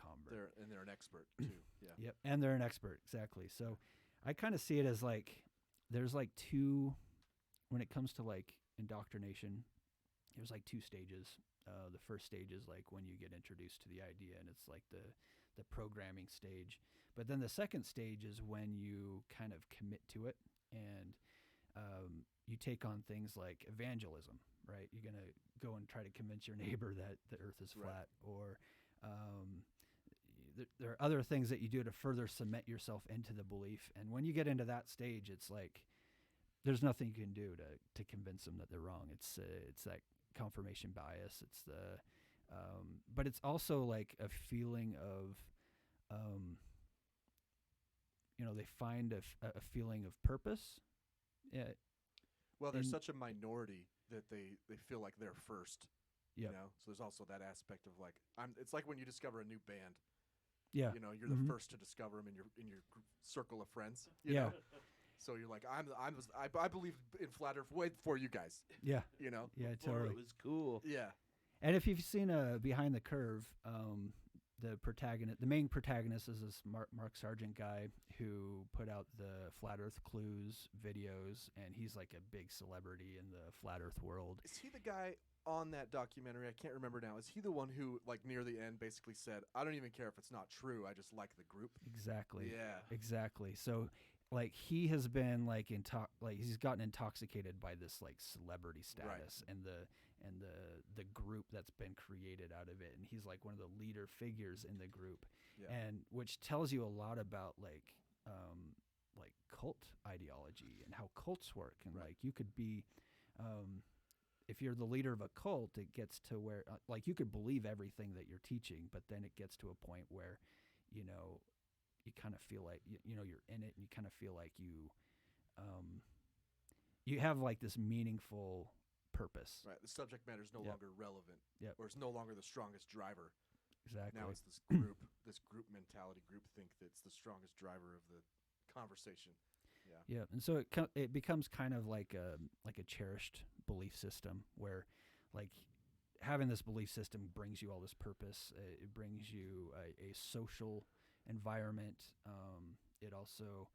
convert. They're an expert too. Yeah. Yep, and they're an expert, exactly. So I kind of see it as like there's like two, when it comes to like indoctrination, there's like two stages. The first stage is like when you get introduced to the idea, and it's like the programming stage. But then the second stage is when you kind of commit to it, and you take on things like evangelism, right? You're going to go and try to convince your neighbor that the Earth is flat, or there are other things that you do to further cement yourself into the belief. And when you get into that stage, it's like there's nothing you can do to convince them that they're wrong. It's that confirmation bias. It's but it's also like a feeling of, they find a feeling of purpose. Yeah. Well, there's such a minority that they feel like they're first. Yep. So there's also that aspect of like it's like when you discover a new band. Yeah. You're the first to discover them in your circle of friends. You know? So you're like, I believe in flat Earth way before you guys. Yeah. Yeah, totally. It was cool. Yeah. And if you've seen Behind the Curve, the main protagonist is this Mark Sargent guy who put out the Flat Earth Clues videos, and he's like a big celebrity in the flat Earth world. Is he the guy on that documentary? I can't remember now. Is he the one who, like, near the end basically said, I don't even care if it's not true, I just like the group? Exactly. Yeah. Exactly. So, like, he has been like he's gotten intoxicated by this like celebrity status, and the group that's been created out of it, and he's like one of the leader figures in the group, and which tells you a lot about like cult ideology and how cults work, and like you could be if you're the leader of a cult, it gets to where like you could believe everything that you're teaching, but then it gets to a point where you kind of feel like you're in it, and you kind of feel like you have like this meaningful purpose. Right. The subject matter is no longer relevant. Yep. Or it's no longer the strongest driver. Exactly. Now it's this group mentality, group think that's the strongest driver of the conversation. Yeah. Yeah, and so it becomes kind of like a cherished belief system where, like, having this belief system brings you all this purpose. It brings you a social environment. It also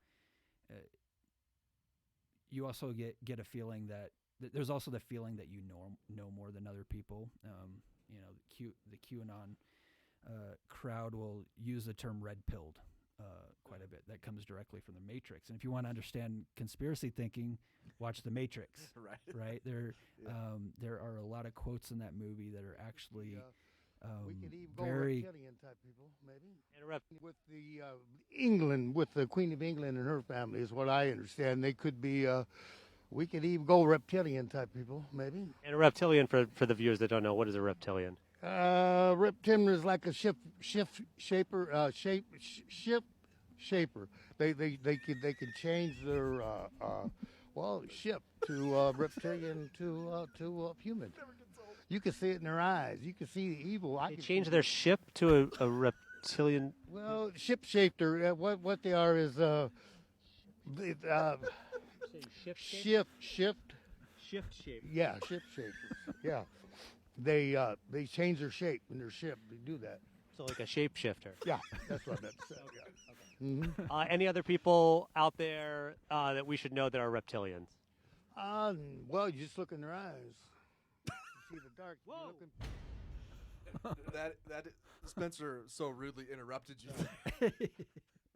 you also get a feeling that there's also the feeling that you know more than other people. The QAnon crowd will use the term red pilled quite a bit. That comes directly from the Matrix. And if you want to understand conspiracy thinking, watch the Matrix. Right? There are a lot of quotes in that movie that are actually we could even go very reptilian type people, maybe. Interrupt with the England, with the Queen of England and her family, is what I understand. They could be. We could even go reptilian type people, maybe. And a reptilian, for the viewers that don't know, what is a reptilian? Reptilian is like a ship shaper. They could change their ship to reptilian to human. You can see it in their eyes. You can see the evil. They change their ship to a reptilian. Well, ship shaped. What they are is shift shape. Yeah, shift shapers. Yeah, they change their shape in their ship. They do that. So like a shapeshifter. Yeah, that's what I meant to say. Any other people out there that we should know that are reptilians? Well, you just look in their eyes. You see the dark. You're looking. that Spencer so rudely interrupted you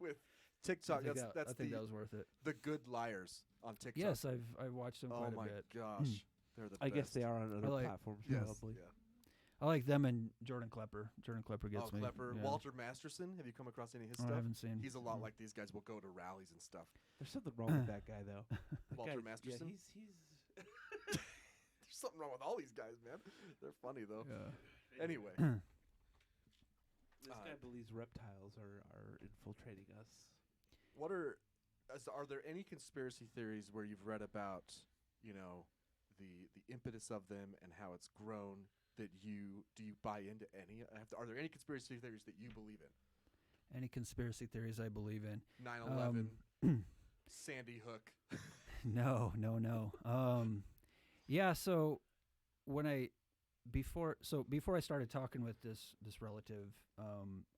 with TikTok. I think That's that was worth it. The Good Liars on TikTok. Yes, I've watched them quite a bit. Oh my gosh, they're the I best. guess they are on other platforms Yes, probably. yeah. I like them and Jordan Klepper. Jordan Klepper gets me. Klepper. Yeah. Walter Masterson. Have you come across any of his Oh, I stuff? haven't seen. He's a lot like these guys. Will go to rallies and stuff. There's something wrong with that guy though. That Walter guy- Masterson? Yeah, he's There's something wrong with all these guys, man. They're funny though. Yeah. Anyway, this guy believes reptiles are infiltrating us. what are there any conspiracy theories where you've read about, you know, the impetus of them and how it's grown that do you buy into any? Are there any conspiracy theories that you believe in? Any conspiracy theories I believe in? 9/11, Sandy Hook. No. Yeah. So before I started talking with this relative,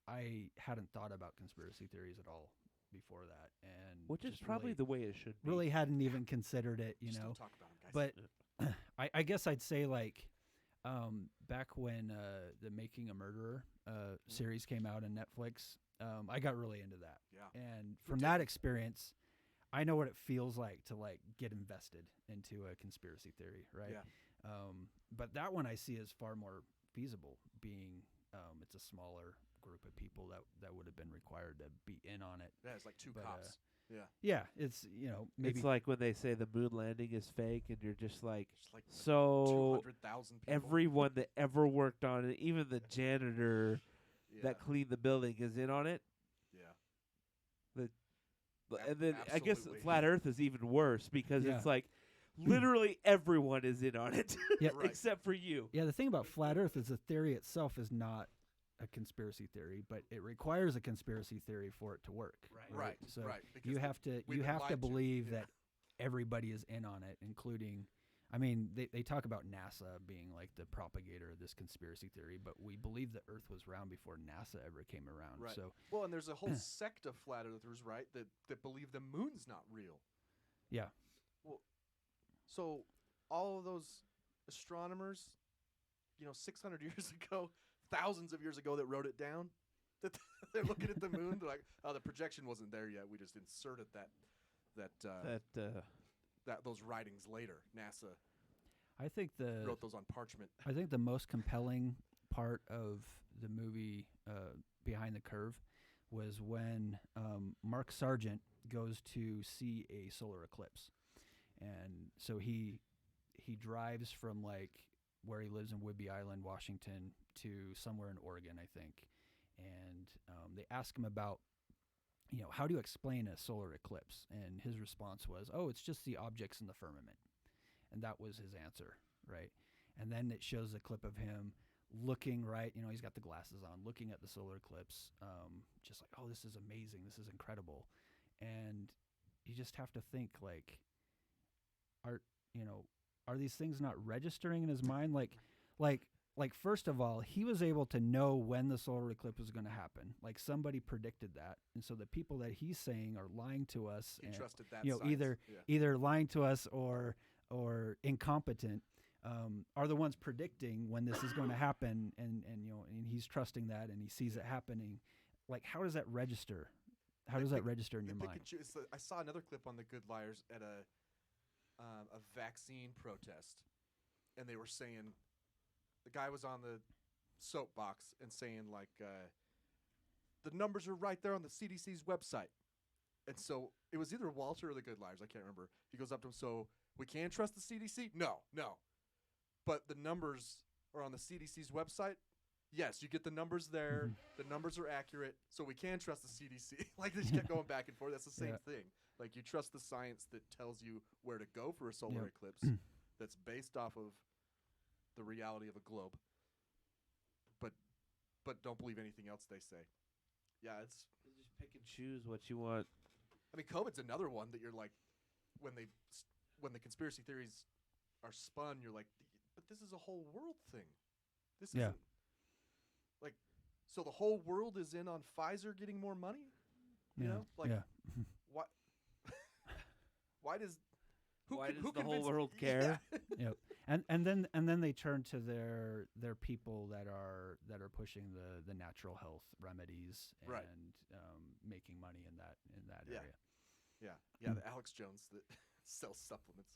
I hadn't thought about conspiracy theories at all before that, and Which is just probably really, the way it should be. really hadn't even considered it, you Just know. don't talk about 'em, guys. But I guess I'd say like back when the Making a Murderer series came out on Netflix, I got really into that. Yeah. And from that experience, I know what it feels like to like get invested into a conspiracy theory, right? Yeah. But that one I see as far more feasible, being it's a smaller group of people that would have been required to be in on it. Yeah, it's like two But, cops. Yeah. Yeah, it's maybe It's like when they say the moon landing is fake, and you're just like, Just like so 200,000 people. everyone that ever worked on it, even the janitor Yeah. that cleaned the building, is in on it. Yeah. And then I guess Absolutely. flat Earth is even worse because Yeah. it's like literally everyone is in on it, Yeah. Right. except for you. Yeah, the thing about flat Earth is the theory itself is not a conspiracy theory, but it requires a conspiracy theory for it to work. Right. So right. Because you have to we've been have to lied believe Yeah. that everybody is in on it, including. I mean, they talk about NASA being like the propagator of this conspiracy theory, but we believe the Earth was round before NASA ever came around. Right. So Well, and there's a whole sect of flat earthers, right, that believe the moon's not real. yeah, So all of those astronomers, 600 years ago, thousands of years ago that wrote it down, that they're looking at the moon, they're like, oh, the projection wasn't there yet. We just inserted those writings later. NASA I think wrote those on parchment. I think the most compelling part of the movie Behind the Curve was when Mark Sargent goes to see a solar eclipse, and so he drives from like where he lives in Whidbey Island, Washington, to somewhere in Oregon, I think, and they ask him about, how do you explain a solar eclipse? And his response was, oh, it's just the objects in the firmament. And that was his answer, right? And then it shows a clip of him looking, right? He's got the glasses on, looking at the solar eclipse, just like, oh, this is amazing. This is incredible. And you just have to think, like, are these things not registering in his mind? Like first of all, he was able to know when the solar eclipse was going to happen. Like somebody predicted that, and so the people that he's saying are lying to us. He and, trusted that either science. either lying to us or incompetent, are the ones predicting when this is going to happen, and he's trusting that, and he sees it happening. Like, how does that register? How does that register in your mind? I saw another clip on the Good Liars at a vaccine protest, and they were saying, the guy was on the soapbox and saying, like, the numbers are right there on the CDC's website. And so it was either Walter or the Good Liars, I can't remember. He goes up to him, so we can trust the CDC? No. But the numbers are on the CDC's website? Yes, you get the numbers there. The numbers are accurate, so we can trust the CDC. Like, they just kept going back and forth. That's the same thing. Like, you trust the science that tells you where to go for a solar eclipse that's based off of the reality of a globe, but don't believe anything else they say. Yeah, it's Just pick and choose what you want. I mean, COVID's another one that you're like, when the conspiracy theories are spun, you're like, but this is a whole world thing. This isn't like, So the whole world is in on Pfizer getting more money? You know? Like, what? Why does... Why does the whole convinced- world care? Yep. And then they turn to their people that are pushing the natural health remedies and Right. making money in that Yeah. area. Yeah, the Alex Jones that sells supplements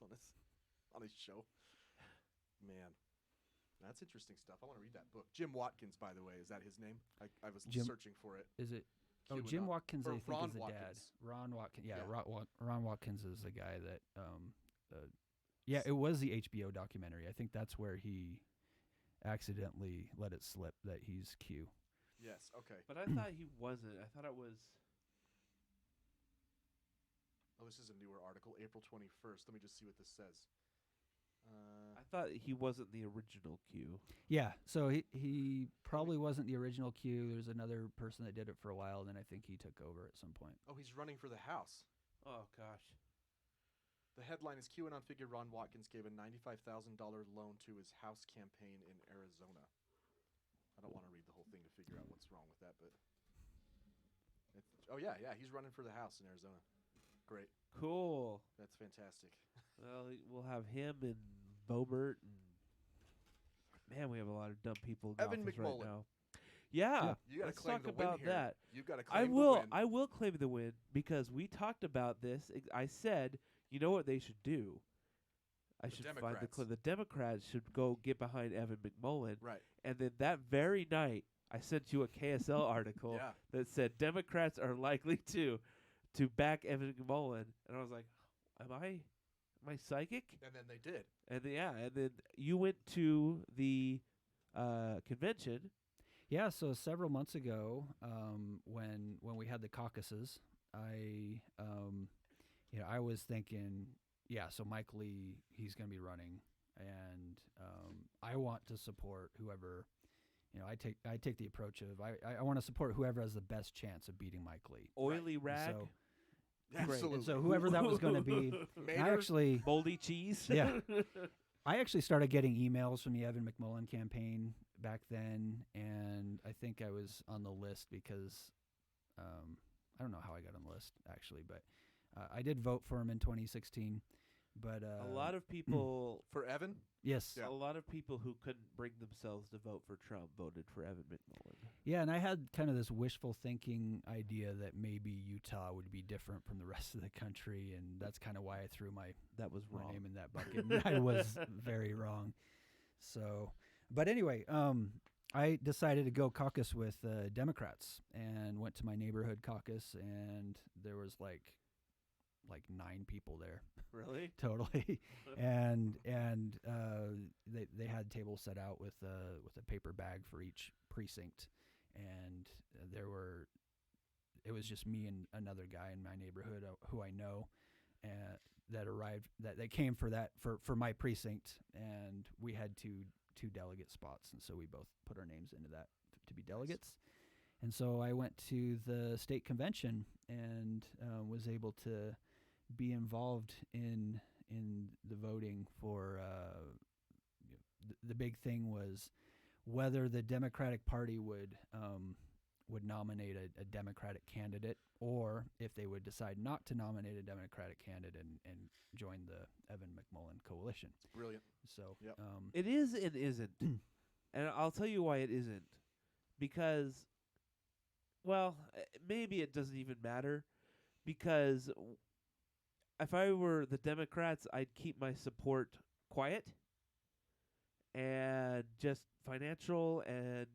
on his show. Man, that's interesting stuff. I want to read that book. Jim Watkins, by the way, is that his name? I was searching for it. Is it? QAnon. Jim Watkins, Or I think, Ron is the dad. Watkins. Ron Watkins. Yeah, Yeah. Ron Watkins is the guy that. Yeah, it was the HBO documentary. I think that's where he accidentally let it slip that he's Q. Yes, okay. But I thought he wasn't. I thought it was. Oh, this is a newer article, April 21st. Let me just see what this says. I thought he wasn't the original Q. Yeah, so he probably wasn't the original Q. There's another person that did it for a while, and then I think he took over at some point. Oh, he's running for the House. Oh gosh. The headline is QAnon figure Ron Watkins gave a $95,000 loan to his House campaign in Arizona. I don't want to read the whole thing to figure out what's wrong with that, but... yeah, he's running for the House in Arizona. Great. Cool. That's fantastic. Well, we'll have him and Bobert and man, we have a lot of dumb people in Evan office McMullen. right now. Yeah, You got to let's claim talk the win about here. that. You've got to I claim will. the win. I will claim the win because we talked about this. I said, you know what they should do? I should find the Democrats should go get behind Evan McMullen. Right. And then that very night, I sent you a KSL article Yeah. that said Democrats are likely to back Evan McMullen, and I was like, am I psychic? And then they did. And then you went to the convention. Yeah, so several months ago, when we had the caucuses, I was thinking, so Mike Lee, he's going to be running, and I want to support whoever. I take the approach of I want to support whoever has the best chance of beating Mike Lee. Oily rag. So, Absolutely. and so whoever that was going to be, I actually moldy cheese. Yeah. I actually started getting emails from the Evan McMullen campaign back then, and I think I was on the list because I don't know how I got on the list actually, but I did vote for him in 2016. But a lot of people for Evan. Yes, a lot of people who couldn't bring themselves to vote for Trump voted for Evan McMullen. Yeah, and I had kind of this wishful thinking idea that maybe Utah would be different from the rest of the country, and that's kind of why I threw my name in that bucket. And I was very wrong. So, but anyway, I decided to go caucus with Democrats and went to my neighborhood caucus, and there was like 9 people there. Really? Totally. and they had tables set out with a paper bag for each precinct, and it was just me and another guy in my neighborhood who I know that arrived that they came for my precinct, and we had two delegate spots, and so we both put our names into that to be delegates. And so I went to the state convention and was able to be involved in the voting for the big thing was whether the Democratic Party would nominate a Democratic candidate, or if they would decide not to nominate a Democratic candidate and join the Evan McMullen coalition. Brilliant. So it is and isn't. And I'll tell you why it isn't. Because, well, maybe it doesn't even matter. Because if I were the Democrats, I'd keep my support quiet and just financial and...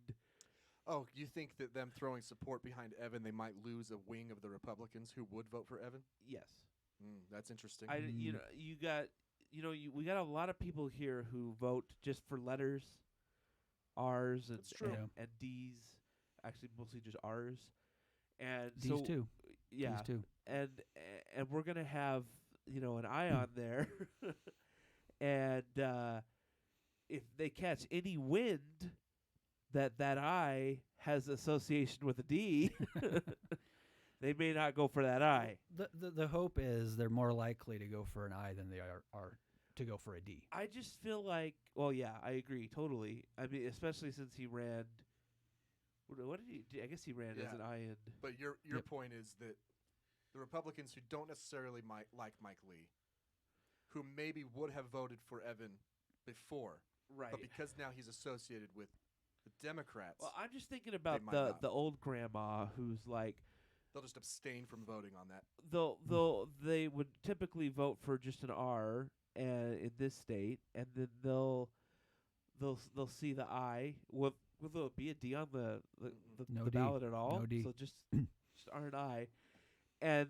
Oh, you think that them throwing support behind Evan, they might lose a wing of the Republicans who would vote for Evan? Yes. That's interesting. We got a lot of people here who vote just for letters, R's and D's. Actually, mostly just R's. And D's too. Yeah. D's too. And we're gonna have an eye on there, and if they catch any wind that eye has association with a D, they may not go for that eye. The hope is they're more likely to go for an I than they are to go for a D. I just feel like, well, yeah, I agree totally. I mean, especially since he ran What did he? I guess he ran as Yeah. an I-end. But your point is that the Republicans who don't necessarily like Mike Lee, who maybe would have voted for Evan before, Right. but because now he's associated with the Democrats, Well, I'm just thinking about might not. the old grandma who's like they'll just abstain from voting on that. they would typically vote for just an R in this state, and then they'll see the I. Will there be a D on the No the D. ballot at all? No D. So just R and I, and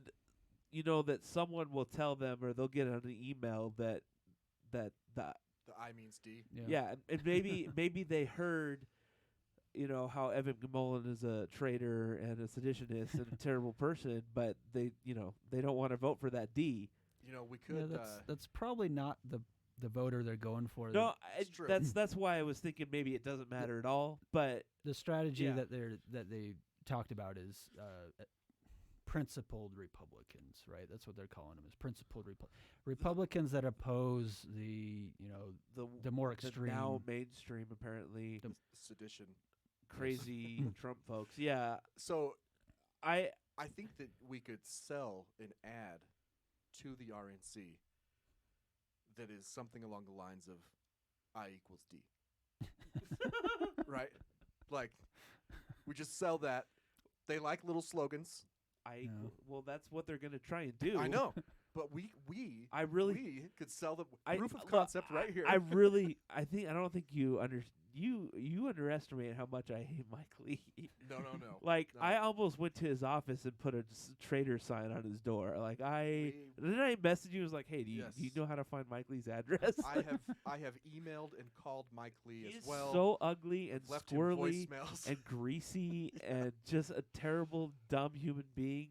you know that someone will tell them, or they'll get an email that the The I means D. and maybe they heard, you know, how Evan Mullen is a traitor and a seditionist and a terrible person, but they don't want to vote for that D. You know, we could. That's probably not the voter they're going for. No, It's true. that's why I was thinking maybe it doesn't matter at all. But The strategy Yeah. that they talked about is principled Republicans, right? That's what they're calling them, is principled Republicans that oppose the the more extreme now mainstream apparently sedition. crazy Trump folks. Yeah. So I think that we could sell an ad to the RNC that is something along the lines of I equals D. Right? Like, we just sell that. They like little slogans. Well, that's what they're going to try and do. I know. But we could sell the proof of concept right here. I don't think you underestimate how much I hate Mike Lee. No. Like, No. I almost went to his office and put a traitor sign on his door. Like, didn't I message you? I was like, hey, do you know how to find Mike Lee's address? I have emailed and called Mike Lee He's as well. so ugly and left him squirrely voicemails. and greasy and just a terrible, dumb human being.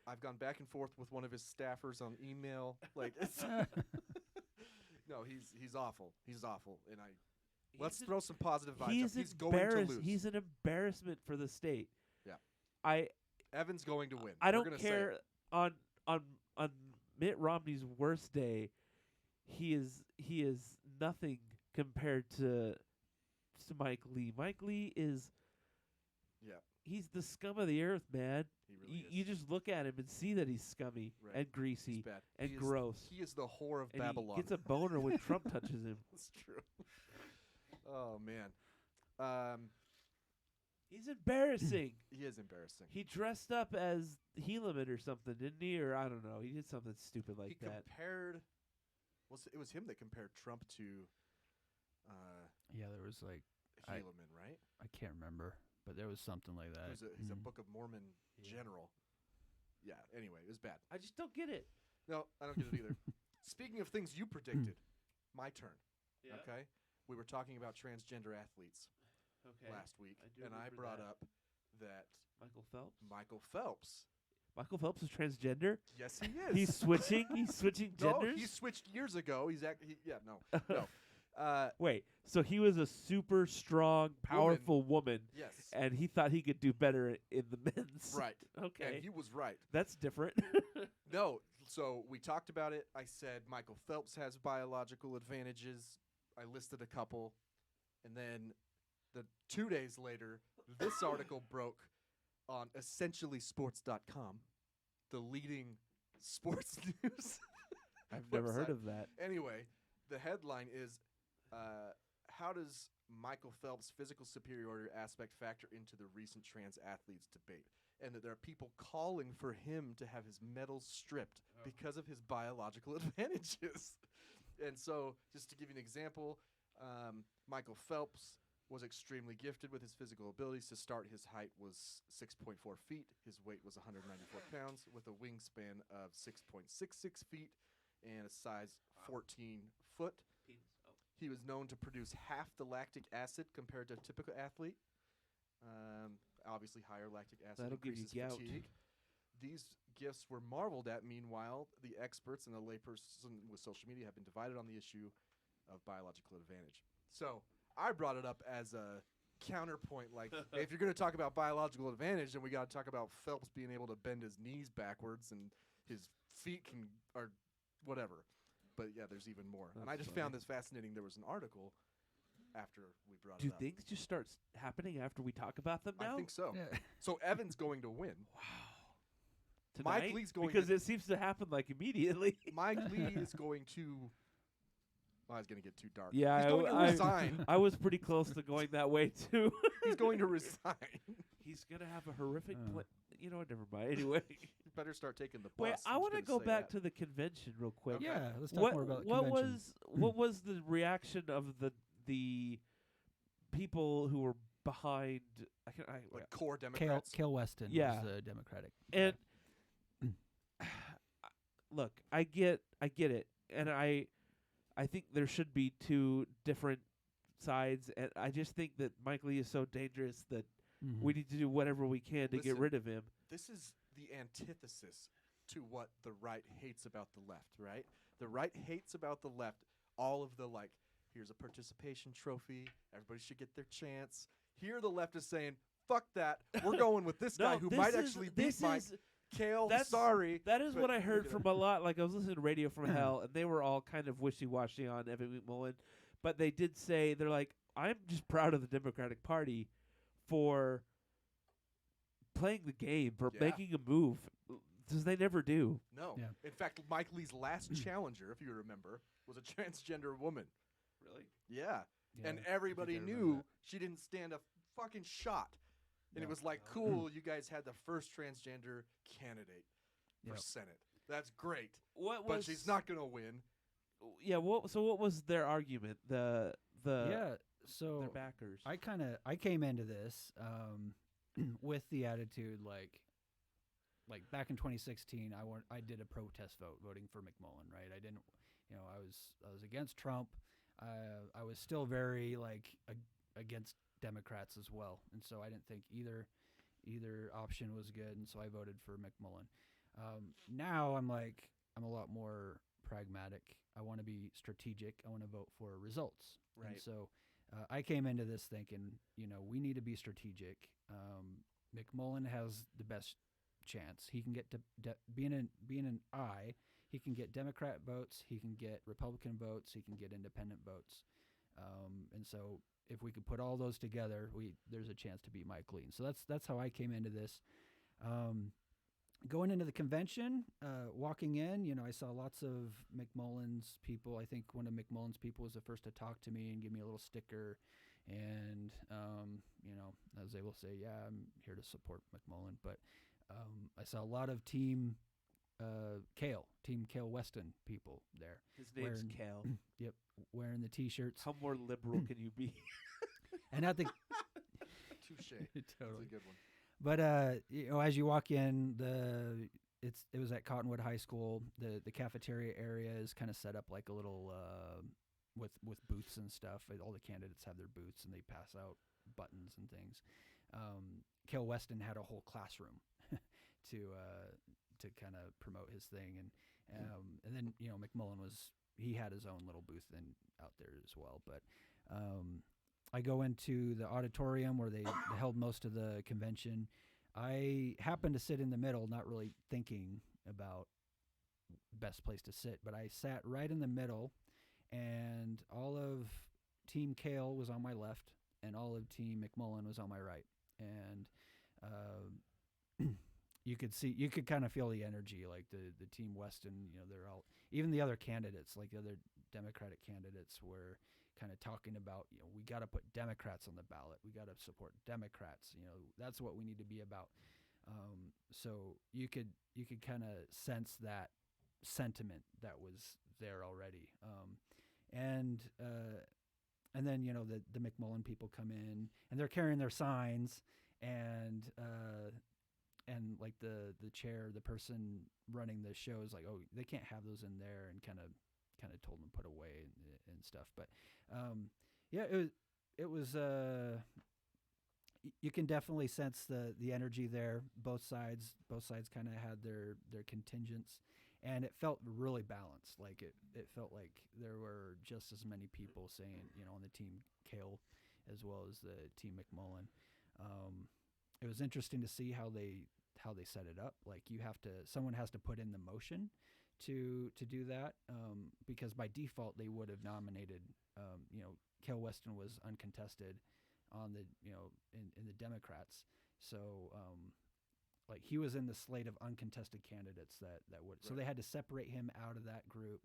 I've gone back and forth with one of his staffers on email. Like, it's no, he's awful. He's awful, and let's throw some positive vibes. He's going to lose. He's an embarrassment for the state. Yeah. Evan's going to win. I We're don't gonna care. say it. On Mitt Romney's worst day, he is nothing compared to Mike Lee. Mike Lee is. Yeah. He's the scum of the earth, man. He really is. You just look at him and see that he's scummy Right. and greasy He's bad. and He is- gross. He is the whore of and Babylon. He gets a boner when Trump touches him. That's true. Oh man. He's embarrassing. He is embarrassing. He dressed up as Helaman or something, didn't he? Or I don't know. He did something stupid like He that. compared. It was him that compared Trump to Yeah, there was like Helaman, right? I can't remember, but there was something like that. He's a Book of Mormon general. Yeah. Anyway, it was bad. I just don't get it. No, I don't get it either. Speaking of things you predicted, my turn. Yeah. Okay. We were talking about transgender athletes Okay. last week, I do and I remember brought that. up that Michael Phelps. Michael Phelps. is transgender. Yes, he is. He's switching. He's switching No, genders. he switched years ago. No. Wait, so he was a super strong, powerful woman. Yes. And he thought he could do better in the men's. Right. Okay. And he was right. That's different. No. So we talked about it. I said Michael Phelps has biological advantages. I listed a couple. And then 2 days later, this article broke on essentiallysports.com, the leading sports news. I've never heard website. of that. Anyway, the headline is, how does Michael Phelps' physical superiority aspect factor into the recent trans athletes debate? And that there are people calling for him to have his medals stripped because of his biological advantages. And so, just to give you an example, Michael Phelps was extremely gifted with his physical abilities. To start, his height was 6.4 feet. His weight was 194 pounds, with a wingspan of 6.66 feet and a size 14 foot. He was known to produce half the lactic acid compared to a typical athlete. Obviously, higher lactic acid That'll give you increases gout. fatigue. These gifts were marveled at. Meanwhile, the experts and the layperson with social media have been divided on the issue of biological advantage. So I brought it up as a counterpoint. Like, hey, if you're going to talk about biological advantage, then we got to talk about Phelps being able to bend his knees backwards and his feet or whatever. But yeah, there's even more. And I just found this fascinating. There was an article after we brought Do it up. things just start happening after we talk about them now? I think so. Yeah. So Evan's going to win. Tonight? Mike Lee's going because to, it seems to happen like immediately. Mike Lee is going to. Well, I was going to get too dark. Yeah, He's going to resign. I was pretty close to going that way too. He's going to resign. He's gonna have a horrific. You know what? Never mind. Anyway, You better start taking the bus. wait. I want to go back to the convention real quick. Yeah, let's talk more about the convention. What was the reaction of the people who were behind? like core Democrats. Cale Weston Yeah. was Democratic. And look, I get it, and I think there should be two different sides, and I just think that Mike Lee is so dangerous that we need to do whatever we can to get Listen, rid of him. This is the antithesis to what the right hates about the left, right? The right hates about the left all of the, like, here's a participation trophy, everybody should get their chance. Here the left is saying, fuck that, we're going with this guy who might actually beat Mike. Kale, sorry. That is but what I heard look at from it. a lot. Like, I was listening to Radio from Hell, and they were all kind of wishy-washy on Evan McMullen. But they did say, they're like, I'm just proud of the Democratic Party for playing the game, for making a move, because they never do. No. Yeah. In fact, Mike Lee's last challenger, if you remember, was a transgender woman. Really? Yeah. Yeah, And I everybody think I remember knew that. she didn't stand a fucking shot. And it Yeah. was like, cool, you guys had the first transgender candidate for Yep. Senate. That's great. What But was she's not going to win. Yeah. So what was their argument? The Yeah, so their backers. I came into this with the attitude like back in 2016 I did a protest vote voting for McMullen, right? I didn't, I was against Trump. I was still very against Democrats as well, and so I didn't think either option was good, and so I voted for McMullen. Now I'm a lot more pragmatic. I want to be strategic. I want to vote for results. Right. And so I came into this thinking, we need to be strategic. McMullen has the best chance. He can get being an I. He can get Democrat votes. He can get Republican votes. He can get independent votes. And so if we could put all those together, there's a chance to beat Mike Lee. So that's how I came into this. Going into the convention, walking in, I saw lots of McMullen's people. I think one of McMullen's people was the first to talk to me and give me a little sticker. And, I was able to say, yeah, I'm here to support McMullen. But I saw a lot of Team Cale Weston people there. His name's wearing, Cale. Yep, wearing the T-shirts. How more liberal can you be? And at the Touche. Totally. That's a good one. But as you walk in, it was at Cottonwood High School. The cafeteria area is kind of set up like a little with booths and stuff. All the candidates have their booths and they pass out buttons and things. Cale Weston had a whole classroom to kind of promote his thing, and then McMullen he had his own little booth out there as well. But I go into the auditorium where they held most of the convention. I happened to sit in the middle, not really thinking about best place to sit, but I sat right in the middle, and all of Team Cale was on my left, and all of Team McMullen was on my right. And you could kind of feel the energy, like the Team Weston, they're all, even the other candidates, like the other Democratic candidates were kind of talking about, we got to put Democrats on the ballot. We got to support Democrats. That's what we need to be about. So you could kind of sense that sentiment that was there already. And then, the McMullen people come in and they're carrying their signs, and like the chair, the person running the show is like, oh, they can't have those in there, and kind of told them to put away and stuff. But it was you can definitely sense the energy there. Both sides kind of had their contingents, and it felt really balanced. Like it felt like there were just as many people saying, on the Team Cale as well as the Team McMullen. It was interesting to see how they set it up. Like someone has to put in the motion to do that because by default they would have nominated, Cale Weston was uncontested on the, in the Democrats. So, like he was in the slate of uncontested candidates that would, so they had to separate him out of that group,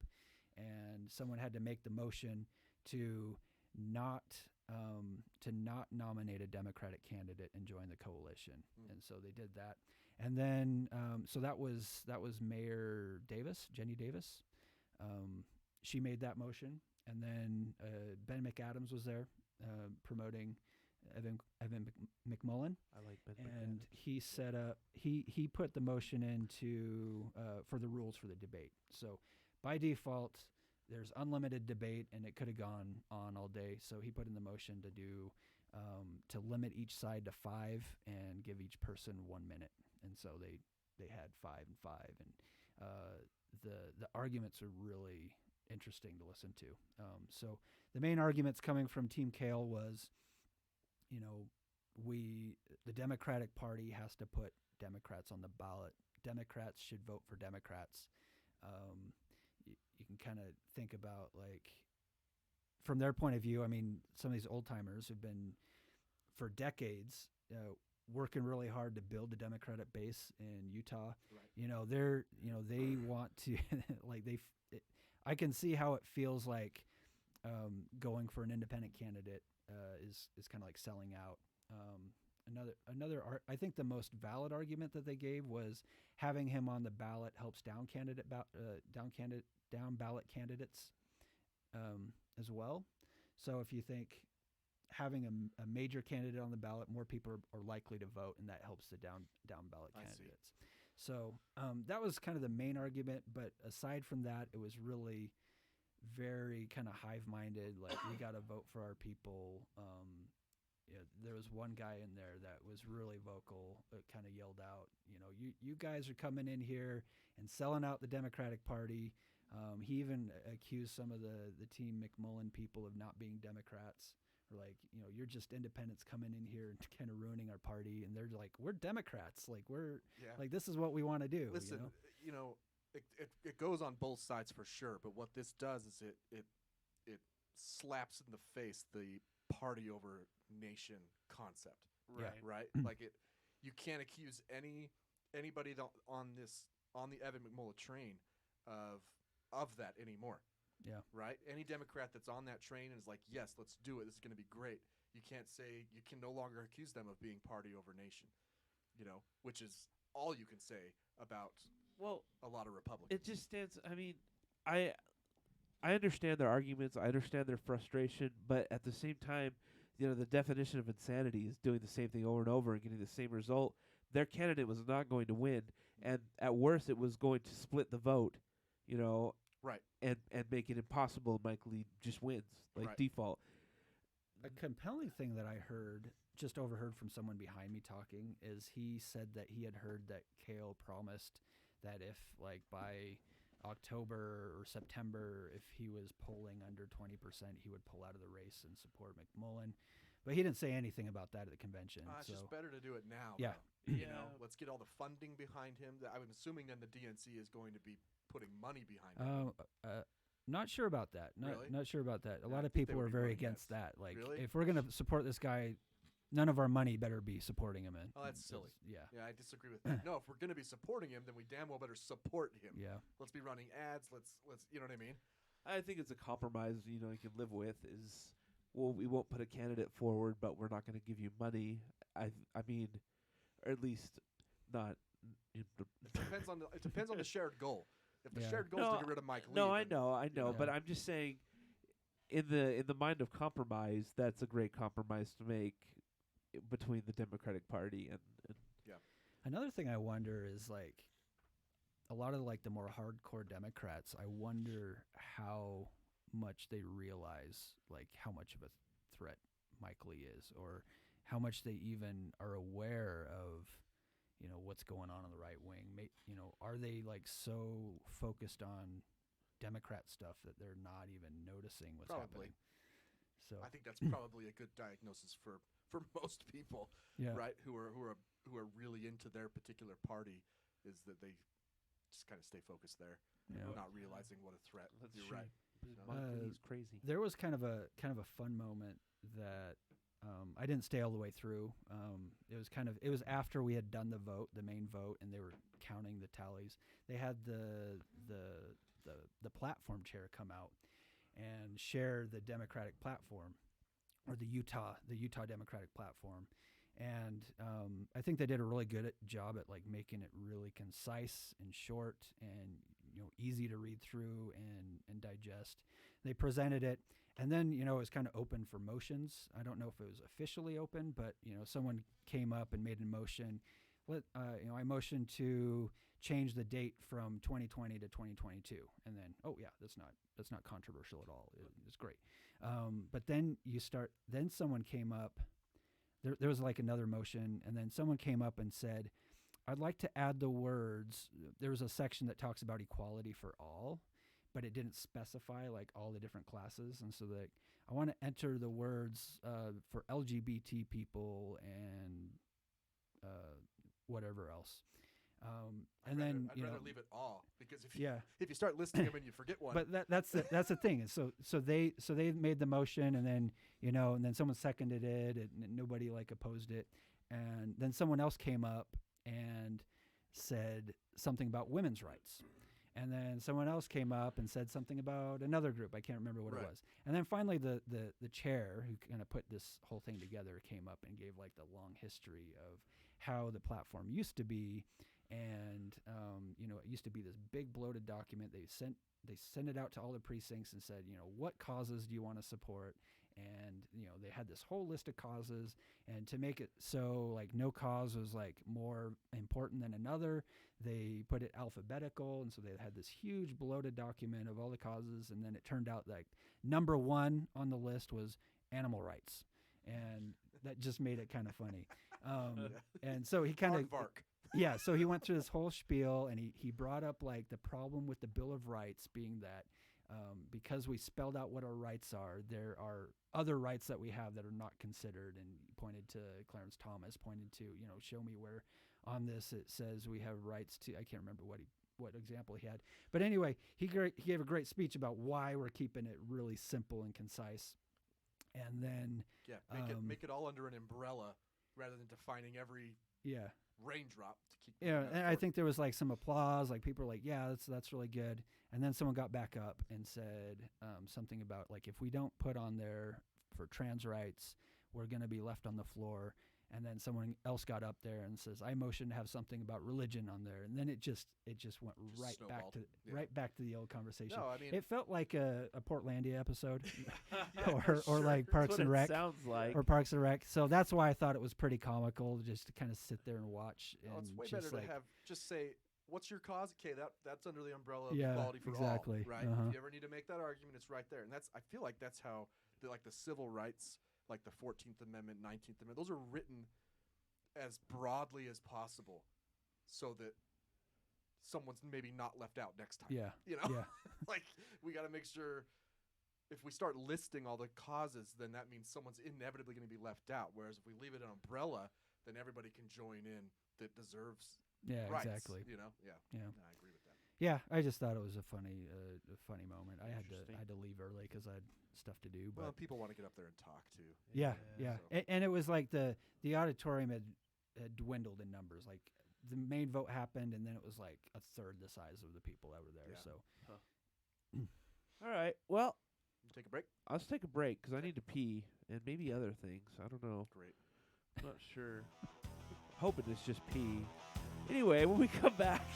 and someone had to make the motion to not nominate a Democratic candidate and join the coalition. And so they did that. And then, so that was Mayor Davis, Jenny Davis. She made that motion. And then Ben McAdams was there promoting Evan McMullen. I like Ben and McAdams. he set up, he put the motion into for the rules for the debate. So by default, there's unlimited debate, and it could have gone on all day. So he put in the motion to do to limit each side to 5 and give each person 1 minute. And so they had 5 and 5, and the arguments are really interesting to listen to. So the main arguments coming from Team Cale was, the Democratic Party has to put Democrats on the ballot. Democrats should vote for Democrats. You can kind of think about, like, from their point of view, I mean, some of these old timers have been for decades working really hard to build a Democratic base in Utah. Right. They want to like I can see how it feels like going for an independent candidate is kind of like selling out. I think the most valid argument that they gave was having him on the ballot helps down ballot candidates as well. So if you think having a major candidate on the ballot, more people are likely to vote, and that helps the down ballot candidates. So that was kind of the main argument. But aside from that, it was really very kind of hive-minded. Like, we got to vote for our people. There was one guy in there that was really vocal, kind of yelled out, you guys are coming in here and selling out the Democratic Party. He even accused some of the Team McMullen people of not being Democrats, or like, you're just independents coming in here and kind of ruining our party. And they're like, we're Democrats. Like, like, this is what we want to do. Listen, it goes on both sides for sure. But what this does is it slaps in the face the party over nation concept. Right. Like, you can't accuse anybody on the Evan McMullen train of that anymore. Yeah. Right? Any Democrat that's on that train and is like, yes, let's do it, this is going to be great. You can no longer accuse them of being party over nation, which is all you can say about a lot of Republicans. It just stands, I mean, I understand their arguments, I understand their frustration, but at the same time, the definition of insanity is doing the same thing over and over and getting the same result. Their candidate was not going to win, and at worst, it was going to split the vote, right, and make it impossible. Mike Lee just wins, default. A compelling thing that I just overheard from someone behind me talking, is he said that he had heard that Cale promised that if, like, by October or September, if he was polling under 20%, he would pull out of the race and support McMullen. But he didn't say anything about that at the convention. It's just better to do it now. Yeah. Let's get all the funding behind him. I'm assuming then the DNC is going to be putting money behind him. Not sure about that. Not sure about that. A lot of think they people would are be very running against that. Like, Really? if we're going to support this guy, none of our money better be supporting him. Oh, that's silly. Yeah. Yeah, I disagree with that. No, if we're going to be supporting him, then we damn well better support him. Yeah. Let's be running ads. Let's you know what I mean? I think it's a compromise, you can live with is, well, we won't put a candidate forward, but we're not going to give you money. I mean, or at least not. It depends on the shared goal. If the shared goal is to get rid of Mike Lee. No, I know, but I'm just saying, in the mind of compromise, that's a great compromise to make between the Democratic Party and yeah. Another thing I wonder is, like, a lot of, like, the more hardcore Democrats, I wonder how much they realize, like, how much of a threat Mike Lee is, or how much they even are aware of, what's going on the right wing. Are they, like, so focused on Democrat stuff that they're not even noticing what's happening? So I think that's probably a good diagnosis for most people, right? Who are really into their particular party, is that they just kind of stay focused there, Yeah. not realizing what a threat. That's You're true. right. He's crazy. There was kind of a fun moment that I didn't stay all the way through. It was after we had done the main vote, and they were counting the tallies. They had the platform chair come out and share the Democratic platform, or the Utah Democratic platform. And I think they did a really good job at like making it really concise and short and easy to read through and digest. They presented it, and then it was kind of open for motions. I don't know if it was officially open, but someone came up and made a motion. I motioned to change the date from 2020 to 2022, and then that's not controversial at all. It's great. But then then someone came up. There was like another motion, and then someone came up and said, I'd like to add the words. There was a section that talks about equality for all, but it didn't specify like all the different classes. And so I want to enter the words for LGBT people and whatever else. I'd rather leave it all, because if you start listing them and you forget one. But that's the thing. So they made the motion, and then and then someone seconded it, and nobody like opposed it, and then someone else came up and said something about women's rights, and then someone else came up and said something about another group. I can't remember what it was. And then finally the chair who kind of put this whole thing together came up and gave like the long history of how the platform used to be. And it used to be this big bloated document. They sent it out to all the precincts and said, what causes do you want to support? And they had this whole list of causes, and to make it so like no cause was like more important than another, they put it alphabetical. And so they had this huge bloated document of all the causes, and then it turned out like number 1 on the list was animal rights, and that just made it kind of funny. And so he kind of yeah, so he went through this whole spiel, and he brought up like the problem with the Bill of Rights being that because we spelled out what our rights are, there are other rights that we have that are not considered. And he pointed to Clarence Thomas, pointed to, show me where on this it says we have rights to, I can't remember what example he had. But anyway, he gave a great speech about why we're keeping it really simple and concise. And then make it all under an umbrella rather than defining every raindrop to keep. Yeah, and I think there was like some applause, like people were like, "Yeah, that's really good." And then someone got back up and said something about like, if we don't put on there for trans rights, we're going to be left on the floor. And then someone else got up there and says, "I motion to have something about religion on there." And then it just went right back to the old conversation. No, I mean, it felt like a Portlandia episode, or like Parks and Rec. Sounds like or Parks and Rec. So that's why I thought it was pretty comical just to kind of sit there and watch. No, and it's way just better to have just say, "What's your cause?" Okay, that's under the umbrella of equality for exactly. all, right? If you ever need to make that argument, it's right there. And I feel like that's how the civil rights, like the 14th Amendment, 19th Amendment, those are written as broadly as possible so that someone's maybe not left out next time. Yeah. Like, we got to make sure if we start listing all the causes, then that means someone's inevitably going to be left out. Whereas if we leave it an umbrella, then everybody can join in that deserves rights. Exactly. Yeah. Yeah. No, I agree with that. Yeah, I just thought it was a funny moment. I had to leave early because I had stuff to do. But people want to get up there and talk too. Yeah. So. And it was like the auditorium had dwindled in numbers. Like the main vote happened, and then it was like a third the size of the people that were there. Yeah. So, all right. Well, take a break. Let's take a break because I need to pee and maybe other things. I don't know. Great. I'm not sure. Hoping it's just pee. Anyway, when we come back,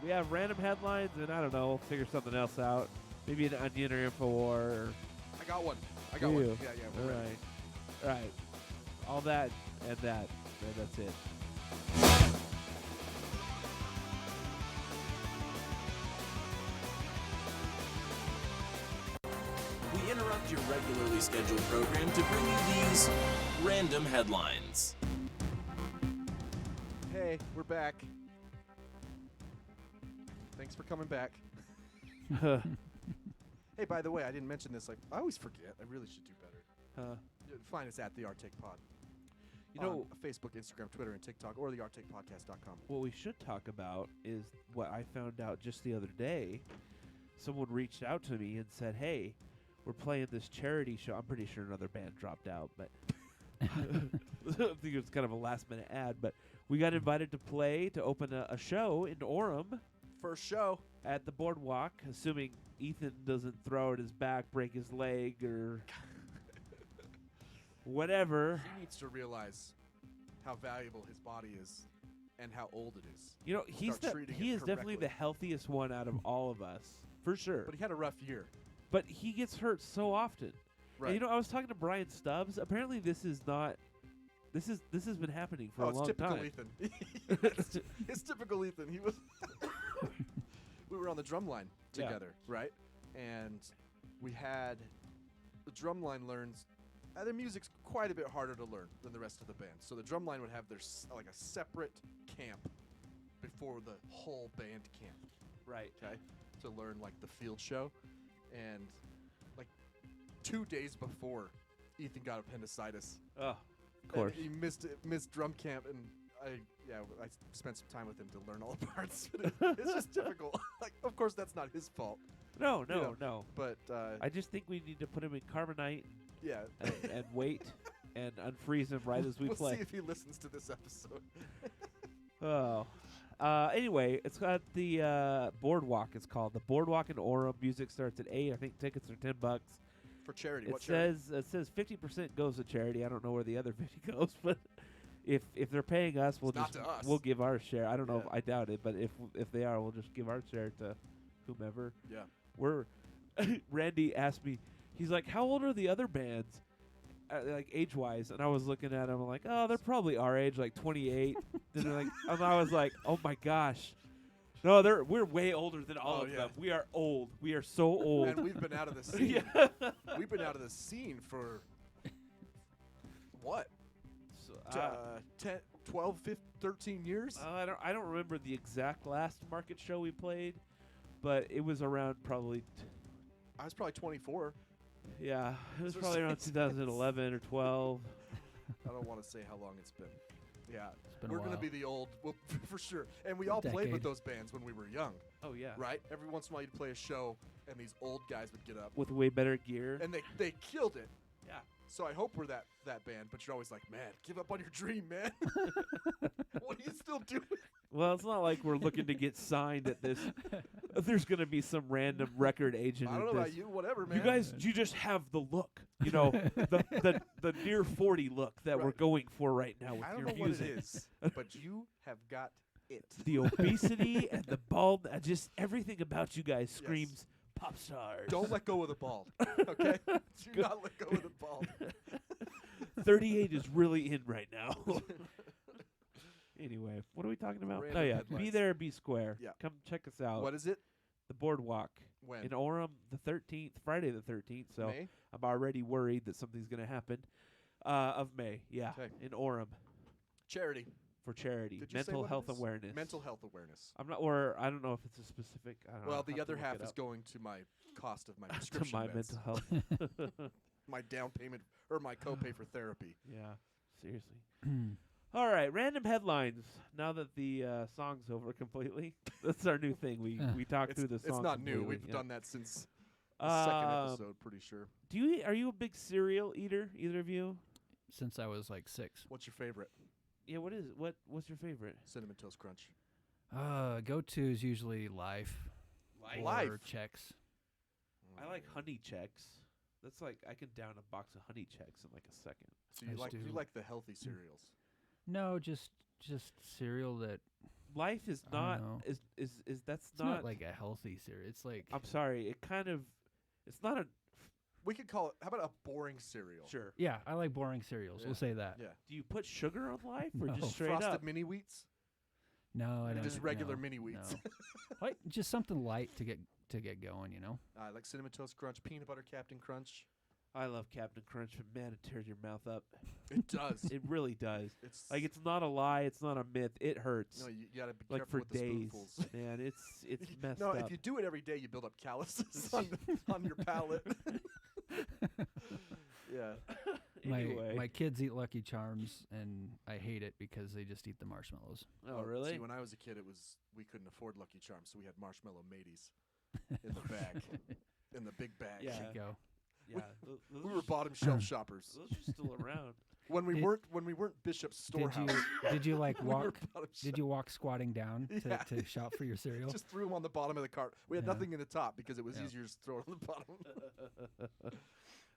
we have random headlines, and I don't know, we'll figure something else out. Maybe an Onion or InfoWar. I got one. Yeah. All right. All that and that. And that's it. We interrupt your regularly scheduled program to bring you these random headlines. Hey, we're back. Thanks for coming back. Hey, by the way, I didn't mention this. Like, I always forget. I really should do better. Find us at the Our Take Pod. You know, on Facebook, Instagram, Twitter, and TikTok, or thearctakepodcast.com. what we should talk about is what I found out just the other day. Someone reached out to me and said, "Hey, we're playing this charity show." I'm pretty sure another band dropped out, but I think it was kind of a last-minute ad. But we got invited to open a show in Orem. First show at the Boardwalk, assuming Ethan doesn't throw at his back, break his leg, or whatever. He needs to realize how valuable his body is and how old it is. You know, he is definitely the healthiest one out of all of us, for sure. But he had a rough year. But he gets hurt so often. Right. And, you know, I was talking to Brian Stubbs. Apparently, this is not. This has been happening for a long time. It's typical Ethan. It's typical Ethan. He was. We were on the drum line together, right? And we had the drum line learns. Their music's quite a bit harder to learn than the rest of the band. So the drum line would have their like a separate camp before the whole band camp. Right. Okay. To learn like the field show, and like 2 days before, Ethan got appendicitis. Oh, of course. And he missed drum camp, and I spent some time with him to learn all the parts. It's just typical. Like, of course, that's not his fault. No. But I just think we need to put him in carbonite. Yeah. and wait and unfreeze him right as we play. We'll see if he listens to this episode. Oh. Anyway, it's got the Boardwalk. It's called the Boardwalk in Orem. Music starts at 8. I think tickets are $10 for charity. It says 50% goes to charity. I don't know where the other 50 goes, but if they're paying us, we'll give our share. I don't know. I doubt it, but if they are, we'll just give our share to whomever. Yeah. Randy asked me. He's like, "How old are the other bands, like age-wise?" And I was looking at him. I'm like, "Oh, they're probably our age, like 28." Then they're like, and I was like, "Oh my gosh, no, we're way older than all of them. We are old. We are so old." And we've been out of the scene. We've been out of the scene for what? 10, 12, 15, 13 years? I don't remember the exact last market show we played, but it was around probably. I was probably 24. Yeah, it was probably around 2011 or 12. I don't want to say how long it's been. Yeah, we're going to be the old, for sure. And we all played with those bands when we were young. Oh, yeah. Right? Every once in a while you'd play a show, and these old guys would get up. With way better gear. And they killed it. Yeah. So I hope we're that band, but you're always like, man, give up on your dream, man. What are you still doing? Well, it's not like we're looking to get signed at this. There's going to be some random record agent. I don't know about you, whatever, man. You guys, you just have the look, you know, the near 40 look that we're going for right now with your music. I don't know what it is, but you have got it. The obesity and the bald, just everything about you guys screams pop stars. Don't let go of the bald, okay? Do not let go of the bald. 38 is really in right now. Anyway, what are we talking about? Random headlines. Be there, be square. Yeah. Come check us out. What is it? The Boardwalk. When? In Orem, the 13th, Friday the 13th. So May? I'm already worried that something's going to happen. Of May, yeah. Okay. In Orem. Charity. For charity. Did you say Mental what health it is? awareness. Mental health awareness. I'm not, or I don't know if it's a specific. I don't know. Well, I'll the have other to half look it is up. going to my cost of my To prescription my meds. mental health. My down payment or my copay for therapy. Yeah, seriously. All right, random headlines. Now that the song's over completely, that's our new thing. We talk through the song. It's not new. completely, We've done that since the second episode, pretty sure. Are you a big cereal eater? Either of you? Since I was like 6. What's your favorite? Yeah, what is it? What's your favorite? Cinnamon Toast Crunch. Go-to is usually Life. Life? Or Chex. I like Honey Chex. That's like I can down a box of Honey Chex in like a second. So you like the healthy cereals? No, just cereal that. Life is not is that's it's not like a healthy cereal. It's like I'm sorry. It's not a. We could call it. How about a boring cereal? Sure. Yeah, I like boring cereals. Yeah. We'll say that. Yeah. Do you put sugar on Life or just straight Frosted up? Mini Wheats? No, I don't. Just regular no, Mini Wheats. No. Like just something light to get going, you know. I like Cinnamon Toast Crunch, Peanut Butter Captain Crunch. I love Captain Crunch, but man, it tears your mouth up. It does. It really does. It's like it's not a lie. It's not a myth. It hurts. No, you gotta be like careful for with the days, spoonfuls. man. It's messed no, up. if you do it every day, you build up calluses on your palate. Yeah. My kids eat Lucky Charms, and I hate it because they just eat the marshmallows. Oh, really? See, when I was a kid, we couldn't afford Lucky Charms, so we had marshmallow mateys in the bag, in the big bag. Yeah. There you go. Yeah. We were bottom shelf shoppers. Those are still around. When we weren't Bishop's Storehouse. Did you like we were walk? bottom Did you walk squatting down Yeah. to shop for your cereal? Just threw them on the bottom of the cart. We had Yeah. nothing in the top because it was Yeah. easier to throw it on the bottom.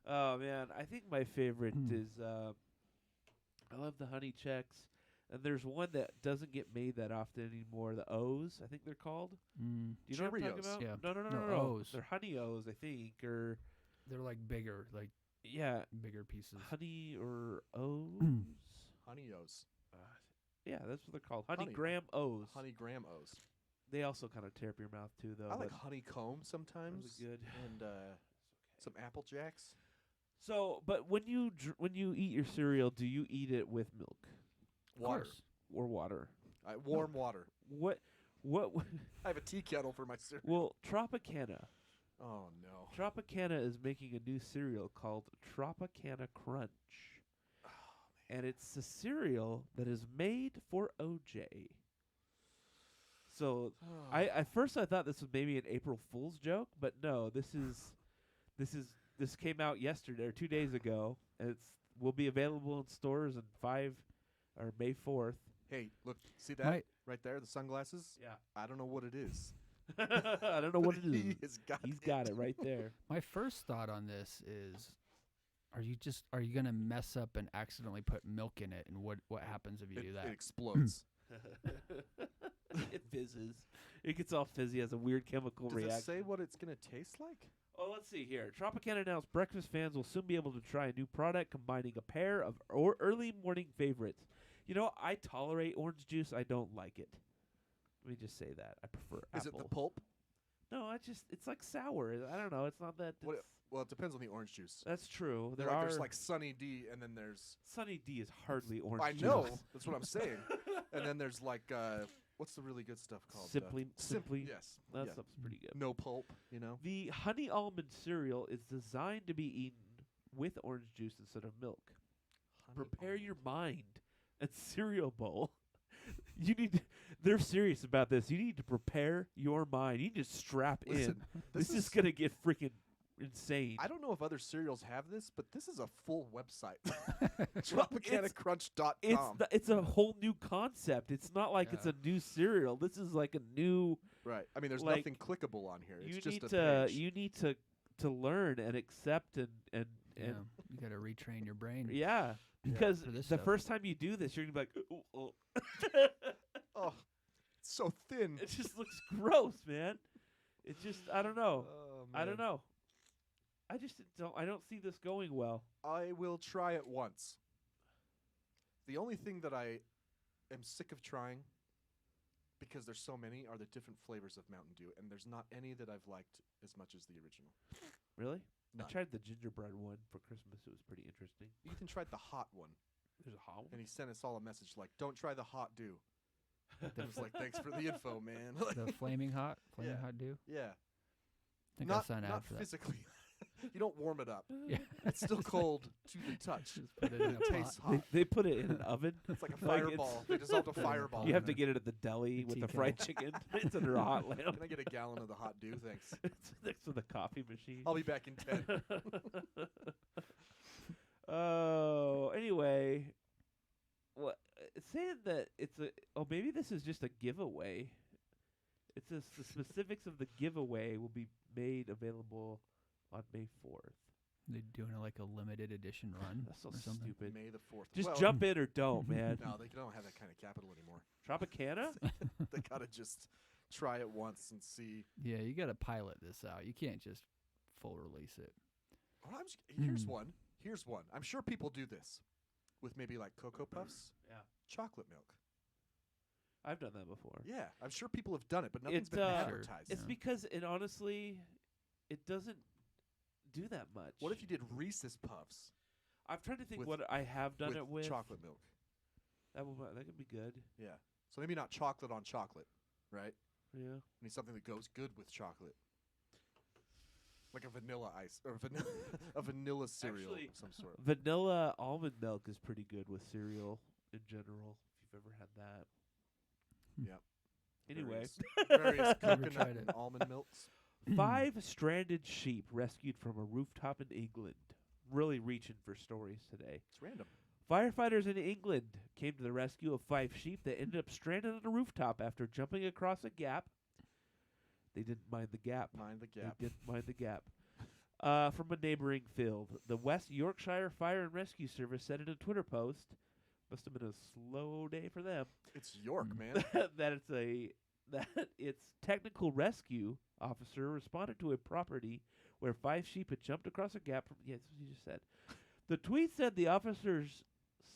Oh man, I think my favorite is I love the honey checks, and there's one that doesn't get made that often anymore. The O's, I think they're called. Mm. Do you know what I'm talking Cheerios. about? Yeah. No. O's. They're honey O's, I think, or They're like bigger, like yeah, bigger pieces. honey or O's. Honey O's. Yeah, that's what they're called. Honey Honey. Graham O's. Honey Graham O's. They also kind of tear up your mouth too, though. I like but honeycomb sometimes. those are good. And some Apple Jacks. So, but when you eat your cereal, do you eat it with milk Water. or water? Warm water. What? I have a tea kettle for my cereal. Well, Tropicana. Oh, no. Tropicana is making a new cereal called Tropicana Crunch. And it's a cereal that is made for OJ. So I at first I thought this was maybe an April Fool's joke, but no, this came out yesterday or 2 days ago, and will be available in stores on May 4th. Hey, look, see that right there, the sunglasses? Yeah. I don't know what it is. I don't know what it is. He's got it right there. My first thought on this is, are you gonna mess up and accidentally put milk in it, and what happens if you do that? It explodes. It fizzes. It gets all fizzy, has a weird chemical Does reaction. it say what it's going to taste like? Oh, let's see here. Tropicana announced breakfast fans will soon be able to try a new product combining a pair of early morning favorites. You know, I tolerate orange juice. I don't like it. Let me just say that. I prefer apple. Is it the pulp? No, it's like sour. I don't know. It's not that. Well, it depends on the orange juice. That's true. There's like Sunny D, and then there's Sunny D is hardly orange I juice. know. That's what I'm saying. And then there's like what's the really good stuff called? Simply. Yes. That yeah. stuff's pretty good. No pulp, you know. The honey almond cereal is designed to be eaten with orange juice instead of milk. Prepare your mind and cereal bowl. They're serious about this. You need to prepare your mind. You need to strap in. This is going to get freaking insane. I don't know if other cereals have this, but this is a full website. TropicanaCrunch.com. It's a whole new concept. It's not like it's a new cereal. This is like a new. Right. I mean, there's like, nothing clickable on here. It's just a page. You need to learn and accept and you got to retrain your brain. Yeah. Because for this the stuff. first time you do this, you're gonna be like, oh. Oh, it's so thin. It just looks gross, man. It just, I don't know. Oh, I don't know. I just don't see this going well. I will try it once. The only thing that I am sick of trying, because there's so many, are the different flavors of Mountain Dew, and there's not any that I've liked as much as the original. Really? None. I tried the gingerbread one for Christmas. It was pretty interesting. Ethan tried the hot one. There's a hot one? And he sent us all a message like, don't try the hot Dew. I was like, thanks for the info, man. The flaming hot dew. Yeah. I think not I signed not out for that. physically. You don't warm it up. Yeah. It's still cold to the touch. Just put it in a It tastes pot. hot. They put it in an oven. It's like a Like fireball. They dissolved a fireball. You have to in get it at the deli with tea the kettle. fried chicken. It's under a hot lamp. Can I get a gallon of the hot Dew? Thanks. It's next to the coffee machine. I'll be back in 10. Oh, anyway, what? It's saying that maybe this is just a giveaway. It says the specifics of the giveaway will be made available on May 4th. They're doing like a limited edition run. That's so or something. stupid. May the 4th. Just Well, jump in or don't, man. No, they don't have that kind of capital anymore. Tropicana? They gotta just try it once and see. Yeah, you got to pilot this out. You can't just full release it. Well, here's one. Here's one. I'm sure people do this with maybe like Cocoa Puffs. Yeah. Chocolate milk. I've done that before. Yeah, I'm sure people have done it, but nothing's been Sure. advertised. It's because it honestly, it doesn't do that much. What if you did Reese's Puffs? I'm trying to think with- what I have done it with. chocolate milk? That could be good. Yeah. So maybe not chocolate on chocolate, right? Yeah. We need something that goes good with chocolate. Like a vanilla ice or a vanilla cereal Actually, of some sort. Vanilla almond milk is pretty good with cereal in general. If you've ever had that. Yep. Anyway, various Never coconut tried it. and almond milks. 5 stranded sheep rescued from a rooftop in England. Really reaching for stories today. It's random. Firefighters in England came to the rescue of 5 sheep that ended up stranded on a rooftop after jumping across a gap. They didn't mind the gap. Mind the gap. They didn't mind the gap. From a neighboring field. The West Yorkshire Fire and Rescue Service said in a Twitter post, must have been a slow day for them, It's York, man. that its technical rescue officer responded to a property where 5 sheep had jumped across a gap from. Yes, what you just said. The tweet said the officer's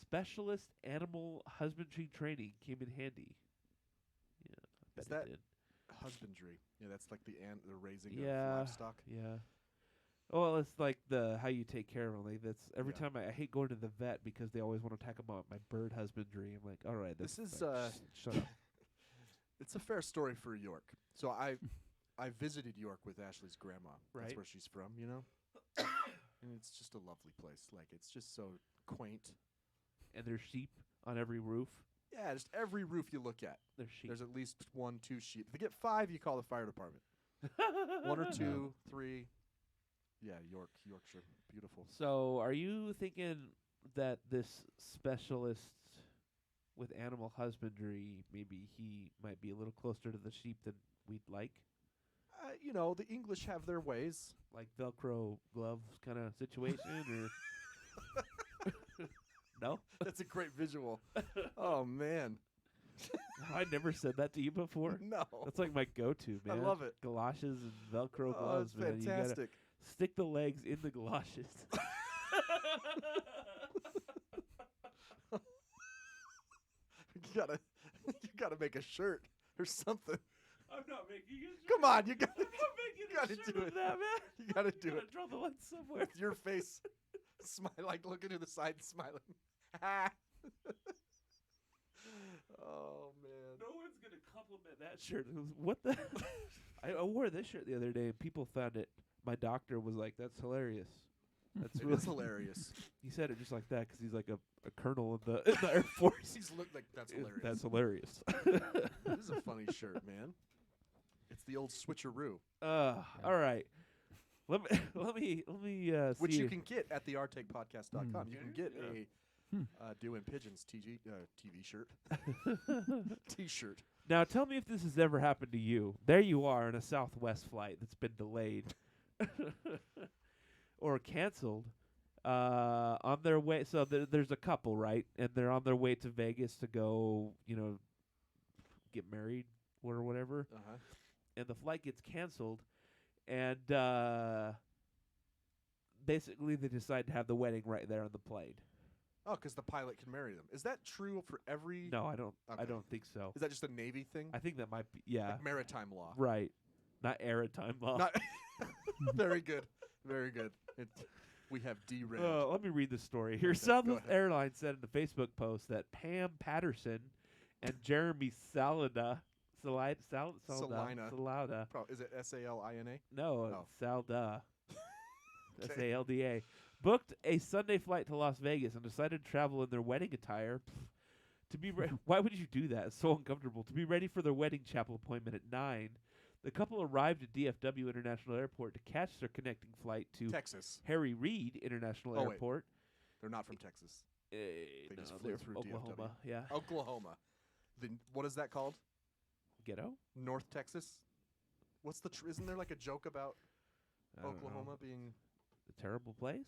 specialist animal husbandry training came in handy. Yeah, I bet Is that it did. husbandry? Yeah, that's like the raising Yeah, of livestock. yeah. Well, it's like the how you take care of them. Like that's every Yeah. time I hate going to the vet because they always want to talk about my bird husbandry. I'm like, all right, This that's is fine. Shut up. It's a fair story for York. So I visited York with Ashley's grandma. That's Right. where she's from, you know? And it's just a lovely place. Like, it's just so quaint. And there's sheep on every roof. Yeah, just every roof you look at, There's sheep. there's at least 1, 2 sheep. If you get 5, you call the fire department. 1 or 2, 3. Yeah, Yorkshire. Beautiful. So, are you thinking that this specialist with animal husbandry, maybe he might be a little closer to the sheep than we'd like? You know, the English have their ways. Like Velcro gloves kind of situation, or no? That's a great visual. Oh, man. I never said that to you before. No. That's like my go-to, I man. love it. Galoshes and Velcro Oh, gloves, it's man. You gotta fantastic. stick the legs in the galoshes. You gotta make a shirt or something. I'm not making it. Come on, you gotta, I'm not making you gotta a shirt do of it. that, man. You gotta do Gotta it draw the line somewhere. with your face, smile, like looking to the side, smiling. Oh man. No one's gonna compliment that shirt. It was, what the? I wore this shirt the other day, and people found it. My doctor was like, "That's hilarious." That's It really is hilarious. He said it just like that because he's like a colonel in the Air Force. He's looked like that's hilarious. That's hilarious. This is a funny shirt, man. It's the old switcheroo, All right. Let me which see you if- can get at thearctakepodcast.com. You can get a Doing Pigeons TV shirt. T-shirt. Now tell me if this has ever happened to you. There you are in a Southwest flight that's been delayed or canceled on their way. So there's a couple, right? And they're on their way to Vegas to go, get married or whatever. Uh-huh. And the flight gets canceled, and basically they decide to have the wedding right there on the plane. Oh, because the pilot can marry them. Is that true for every? No, I don't. I Okay. don't think so. Is that just a Navy thing? I think that might be. Yeah. Like maritime law. Right. Not airtime law. Not very good. Very good. We have derailed. Let me read the story here. Okay, go Southwest ahead. Airlines said in a Facebook post that Pam Patterson and Jeremy Salida, Salida. Is it Salina? No, Oh. Salda. Okay. Salda. Booked a Sunday flight to Las Vegas and decided to travel in their wedding attire. To be why would you do that? It's so uncomfortable. To be ready for their wedding chapel appointment at 9. The couple arrived at DFW International Airport to catch their connecting flight to Texas. Harry Reid International Oh, wait. Airport. They're not from Texas. They just no, flew they're through from Oklahoma. DFW. Yeah. Oklahoma. What is that called? Ghetto? North Texas? What's the isn't there like a joke about I don't Oklahoma know. being A terrible place?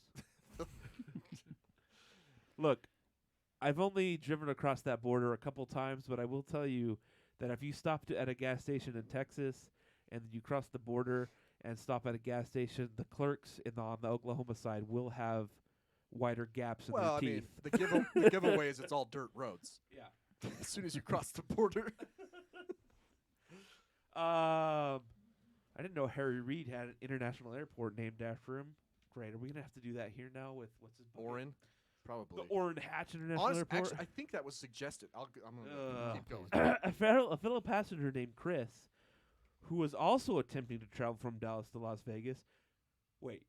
Look, I've only driven across that border a couple times, but I will tell you that if you stop at a gas station in Texas and you cross the border and stop at a gas station, the clerks on the Oklahoma side will have wider gaps in well, I their mean, teeth. the giveaway is it's all dirt roads. Yeah. As soon as you cross the border. I didn't know Harry Reid had an international airport named after him. Great. Are we gonna have to do that here now with what's his book? Orin, probably. The Orrin Hatch International Airport. Actually, I think that was suggested. I'm gonna keep going. a fellow passenger named Chris, who was also attempting to travel from Dallas to Las Vegas, Wait,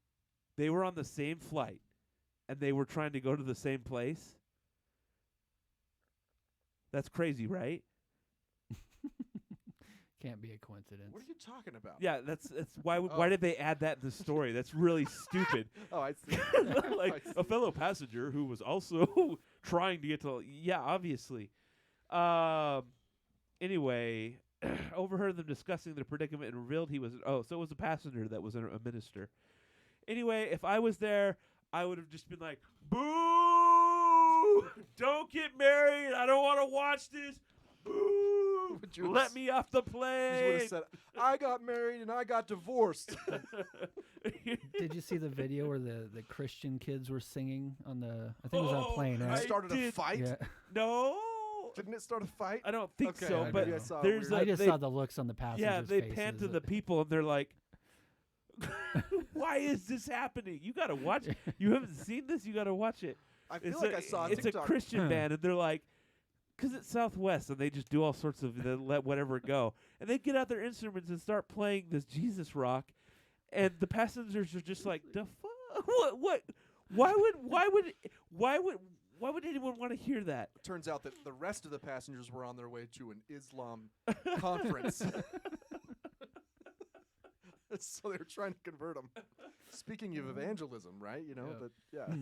they were on the same flight, and they were trying to go to the same place? That's crazy, right? Can't be a coincidence. What are you talking about? Yeah, that's why did they add that in the story? That's really stupid. Oh, I see. Like I see. a fellow passenger who was also trying to get to obviously. Anyway, overheard them discussing their predicament and revealed he was so it was a passenger that was a minister. Anyway, if I was there, I would have just been like, "Boo! Don't get married. I don't want to watch this. Boo! Let me off the You would plane." have said, "I got married and I got divorced." Did you see the video where the Christian kids were singing on the? I think it was on a plane, It right? started a fight. Yeah. No. Didn't it start a fight? I don't think Okay, so, maybe but I saw a there's weird- I just they- saw the looks on the passengers' Yeah, they faces. pan to the people and they're like, "Why is this happening? You gotta watch. You haven't seen this. You gotta watch it." I feel like I saw a It's a TikTok. Christian band, and they're like, because it's Southwest, and they just do all sorts of they let whatever go, and they get out their instruments and start playing this Jesus rock, and the passengers are just like, "The fuck? What? Why would anyone want to hear that?" Turns out that the rest of the passengers were on their way to an Islam conference. So they were trying to convert them. Speaking of evangelism, right? You know, Yeah. that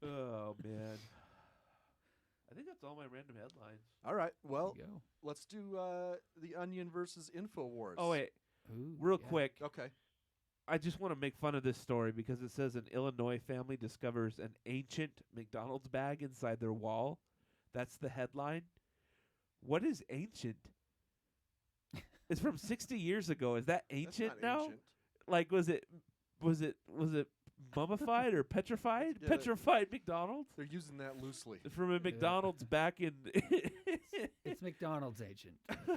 yeah. Oh man, I think that's all my random headlines. All right. Well, There you go. let's do the Onion versus InfoWars. Oh wait, Ooh, real yeah. quick. Okay. I just want to make fun of this story because it says an Illinois family discovers an ancient McDonald's bag inside their wall. That's the headline. What is ancient? It's from 60 years ago. Is that That's ancient not now? ancient. Like was it mummified or petrified? Yeah. Petrified McDonald's? They're using that loosely. From a McDonald's back in It's McDonald's agent.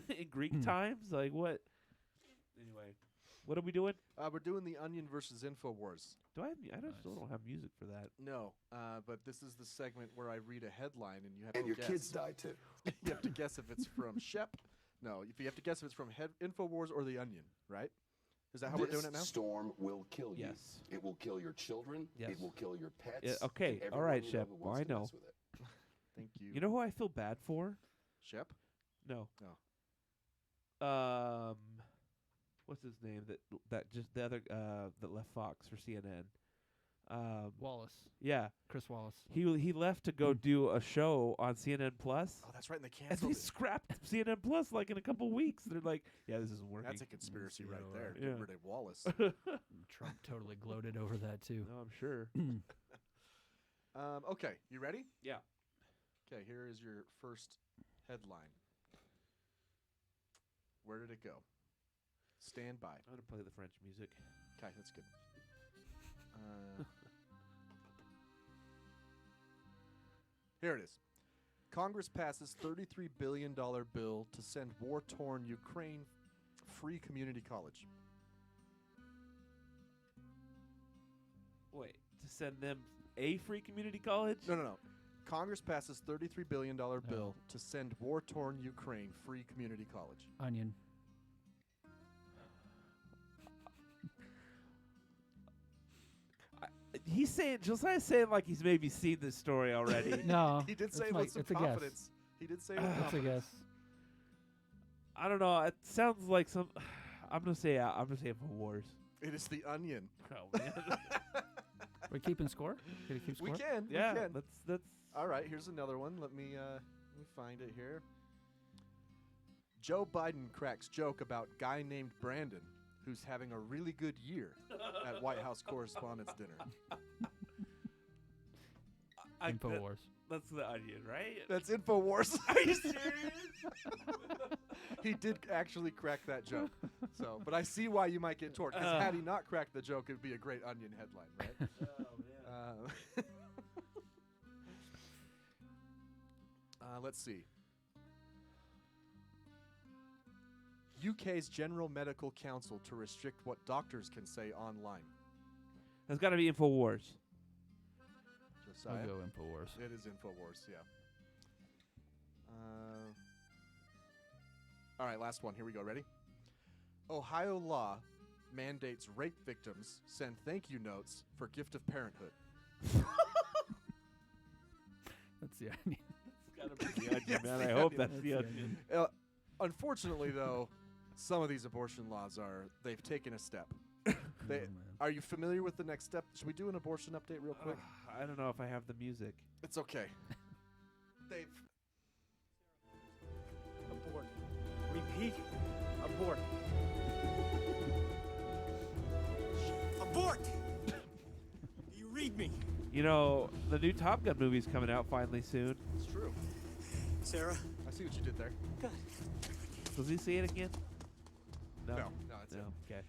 in Greek times? Like what? Anyway, what are we doing? We're doing the Onion versus InfoWars. Do I have still don't have music for that. No, but this is the segment where I read a headline and you have And to your guess. kids die too. You have to guess if it's from Shep. No, if you have to guess if it's from InfoWars or The Onion, right? Is that how we're doing it now? This storm will kill you. Yes. It will kill your children. Yes. It will kill your pets. Yeah, okay, and all right, everyone you know Shep. who Well, wants I to know. mess with it. Thank you. You know who I feel bad for? Shep? No. No. What's his name? That just the other that left Fox for CNN. Wallace. Yeah, Chris Wallace. he left to go do a show on CNN Plus, Oh, that's right. And they and canceled they it. scrapped CNN Plus like in a couple weeks. They're like, "Yeah, this isn't working." That's a conspiracy right Yeah, there. right. Get Yeah. rid of Wallace. Trump totally gloated over that too. No, I'm sure. Okay, you ready? Yeah. Okay, here is your first headline. Where did it go? Stand by. I'm gonna play the French music. Okay, that's good. Here it is. Congress passes $33 billion bill to send war-torn Ukraine free community college. Wait, to send them a free community college? No. Congress passes $33 billion bill to send war-torn Ukraine free community college. Onion. He's saying Josiah's saying like he's maybe seen this story already. No. He did it's say my- with some it's a confidence. He did say with Guess. It's a confidence. guess. I don't know. It sounds like some. I'm gonna say InfoWars. It is the Onion. Oh man. We're keeping score? Can we keep score? We can. Yeah, We can. that's. All right, here's another one. Let me find it here. Joe Biden cracks joke about guy named Brandon who's having a really good year at White House Correspondents' Dinner. InfoWars. That's the Onion, right? That's InfoWars. Are you serious? He did actually crack that joke. So, but I see why you might get torqued. Because had he not cracked the joke, it'd be a great Onion headline, right? Oh man. Let's see. UK's General Medical Council to restrict what doctors can say online. That's got to be InfoWars. Josiah? I'll go InfoWars. It is InfoWars, yeah. All right, last one. Here we go. Ready? Ohio law mandates rape victims send thank you notes for gift of parenthood. That's the onion. It's gotta be the onion, man. I hope that's the onion. Unfortunately, though, some of these abortion laws they've taken a step. Are you familiar with the next step? Should we do an abortion update real quick? I don't know if I have the music. It's okay. They've Abort. Repeat. Abort. Abort! You read me. You know, the new Top Gun movie's coming out finally soon. It's true. Sarah? I see what you did there. Good. Does he see it again? No, that's no. it. Okay.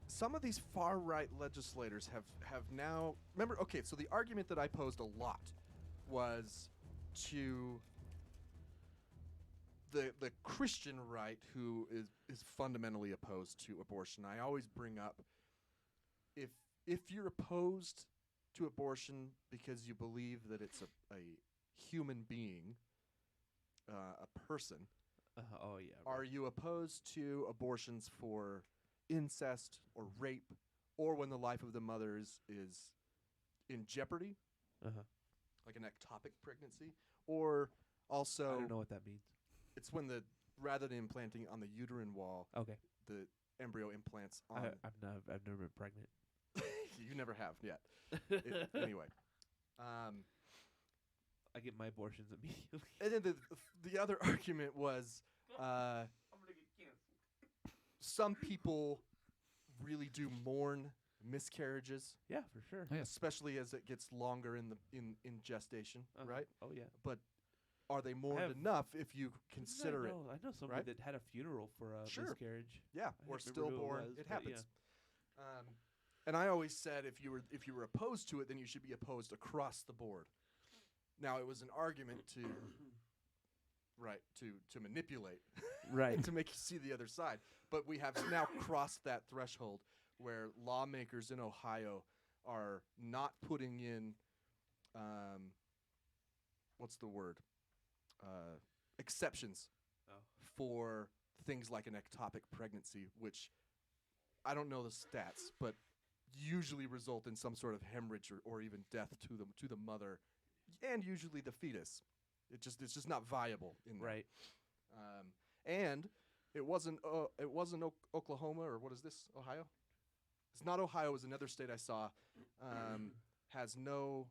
Some of these far right legislators have now remember. Okay, so the argument that I posed a lot was to the Christian right, who is fundamentally opposed to abortion. I always bring up if you're opposed to abortion because you believe that it's a human being, a person. Oh yeah. Are you opposed to abortions for incest or rape, or when the life of the mother is in jeopardy, like an ectopic pregnancy, or also I don't know what that means. It's when rather than implanting on the uterine wall, okay, the embryo implants on. I've never been pregnant. You never have yet. Anyway, I get my abortions immediately. And then the other argument was, I'm gonna get canceled. Some people really do mourn miscarriages. Yeah, for sure. Oh, yeah. Especially as it gets longer in gestation, right? Oh yeah. But are they mourned enough if you consider it? I know somebody right? that had a funeral for a miscarriage. Yeah, I or can't remember who stillborn. was, It but happens. yeah. And I always said if you were opposed to it, then you should be opposed across the board. Now it was an argument to manipulate, right, to make you see the other side. But we have now crossed that threshold where lawmakers in Ohio are not putting in, what's the word, exceptions for things like an ectopic pregnancy, which I don't know the stats, but usually result in some sort of hemorrhage or even death to the mother, and usually the fetus. It's just not viable in there. Right. And it wasn't Oklahoma, or what is this, Ohio? It's not Ohio. It was another state I saw. Has no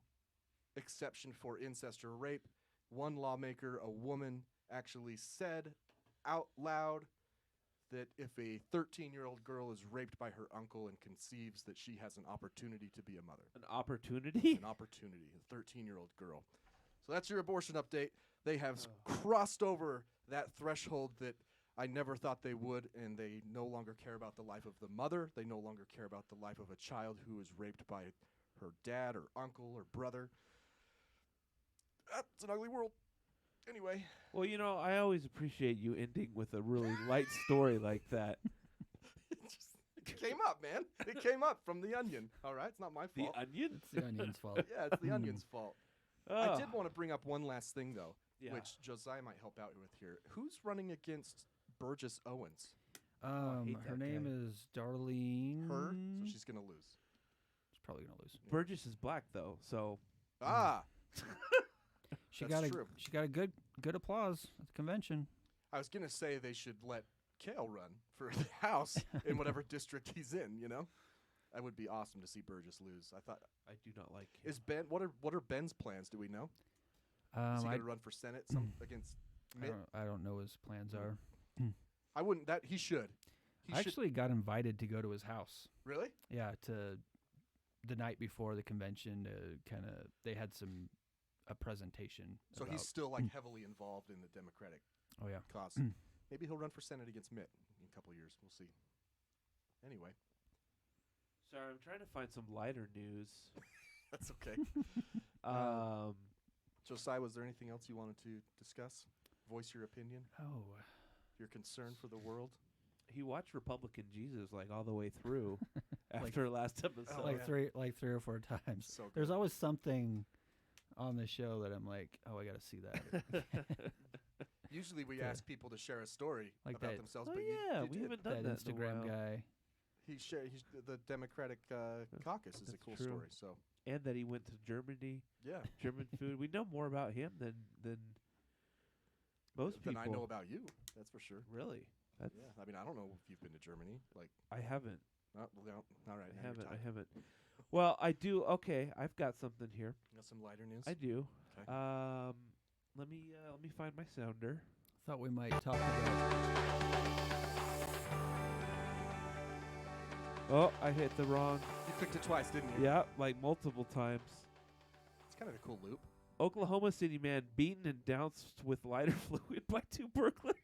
exception for incest or rape. One lawmaker, a woman, actually said out loud that if a 13-year-old girl is raped by her uncle and conceives, that she has an opportunity to be a mother. An opportunity? An opportunity. A 13-year-old girl. So that's your abortion update. They have crossed over that threshold that I never thought they would, and they no longer care about the life of the mother. They no longer care about the life of a child who is raped by her dad or uncle or brother. That's an ugly world. Anyway. Well, you know, I always appreciate you ending with a really light story like that. It came up, man. It came up from The Onion. All right? It's not my fault. The Onion? It's the Onion's fault. Yeah, it's The Onion's fault. I did want to bring up one last thing, though, which Josiah might help out with here. Who's running against Burgess Owens? Her name is Darlene. Her? So she's going to lose. She's probably going to lose. Burgess is black, though, so... She got a good applause at the convention. I was gonna say they should let Kale run for the House in whatever district he's in. You know, that would be awesome to see Burgess lose. I thought. I do not like Kale. Is Ben? What are Ben's plans? Do we know? Is he gonna run for Senate against Mitt? I don't know what his plans are. I wouldn't. That he should. I actually got invited to go to his house. Really? Yeah, to the night before the convention. They had a presentation. So he's still like heavily involved in the Democratic cause. Maybe he'll run for Senate against Mitt in a couple of years. We'll see. Anyway. Sorry, I'm trying to find some lighter news. That's okay. Josiah, was there anything else you wanted to discuss? Voice your opinion? Oh. Your concern for the world? He watched Republican Jesus like all the way through after last episode. Like three or four times. So there's always something on the show that I'm like, oh, I got to see that. Usually we ask people to share a story Like about that- themselves, Oh, but yeah, you we did. haven't done that that in a Instagram while. guy. He's the Democratic caucus is a That's cool true. story. So And that he went to Germany. yeah, German food. We know more about him than most than people. I know about you. That's for sure. Really? That's Yeah, I mean, I don't know if you've been to Germany. Like, I haven't. no, all right, I haven't. Well, I do. Okay, I've got something here. Got some lighter news. I do. Okay. Let me find my sounder. Thought we might talk about. Oh, I hit the wrong. You clicked it twice, didn't you? Yeah, like multiple times. It's kind of a cool loop. Oklahoma City man beaten and doused with lighter fluid by 2 burglars.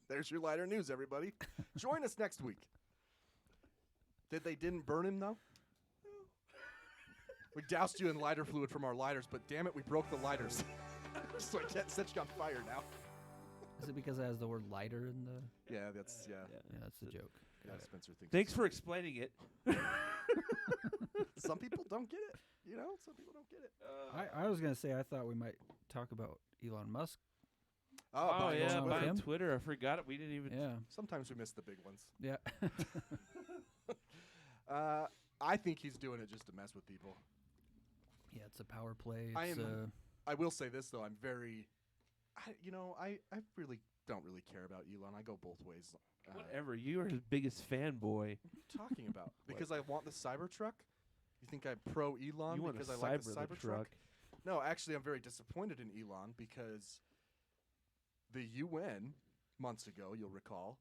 There's your lighter news, everybody. Join us next week. They didn't burn him, though? We doused you in lighter fluid from our lighters, but damn it, we broke the lighters. So I can't set you on fire now. Is it because it has the word lighter in the? Yeah, that's, yeah. Yeah, that's the joke. Yeah, Got it. Spencer thinks. Thanks for explaining it. Some people don't get it. You know, some people don't get it. I was gonna say I thought we might talk about Elon Musk. Oh, Oh, buying yeah, Twitter. buying him? Twitter. I forgot it. We didn't even. Yeah, Sometimes we miss the big ones. yeah. I think he's doing it just to mess with people. Yeah, it's a power play. I It's, am. I will say this though, I really don't really care about Elon. I go both ways. Whatever. You are his biggest fanboy. What are you talking about? Because I want the Cybertruck? You think I'm pro Elon You want because to I like the cyber Cybertruck? No, actually, I'm very disappointed in Elon because the UN months ago, you'll recall,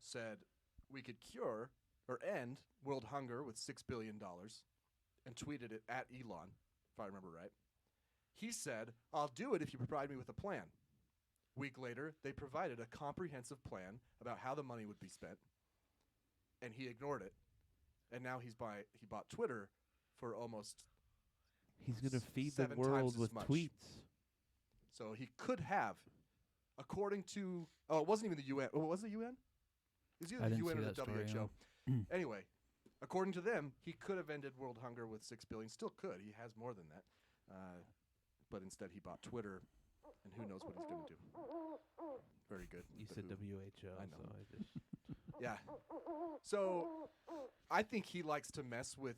said we could cure or end world hunger with $6 billion and tweeted it at Elon, if I remember right. He said, I'll do it if you provide me with a plan. Week later, they provided a comprehensive plan about how the money would be spent, and he ignored it. And now he bought Twitter for almost He's going to feed the 7 world times as with much. tweets. So he could have, according to, it wasn't even the UN. Oh, was it the UN? It was I either the didn't UN see or that the story, WHO. no. Anyway, according to them, he could have ended world hunger with $6 billion. Still could. He has more than that. But instead he bought Twitter, and who knows what he's going to do. Very good. You The said who. WHO. I know. So I just. Yeah. So I think he likes to mess with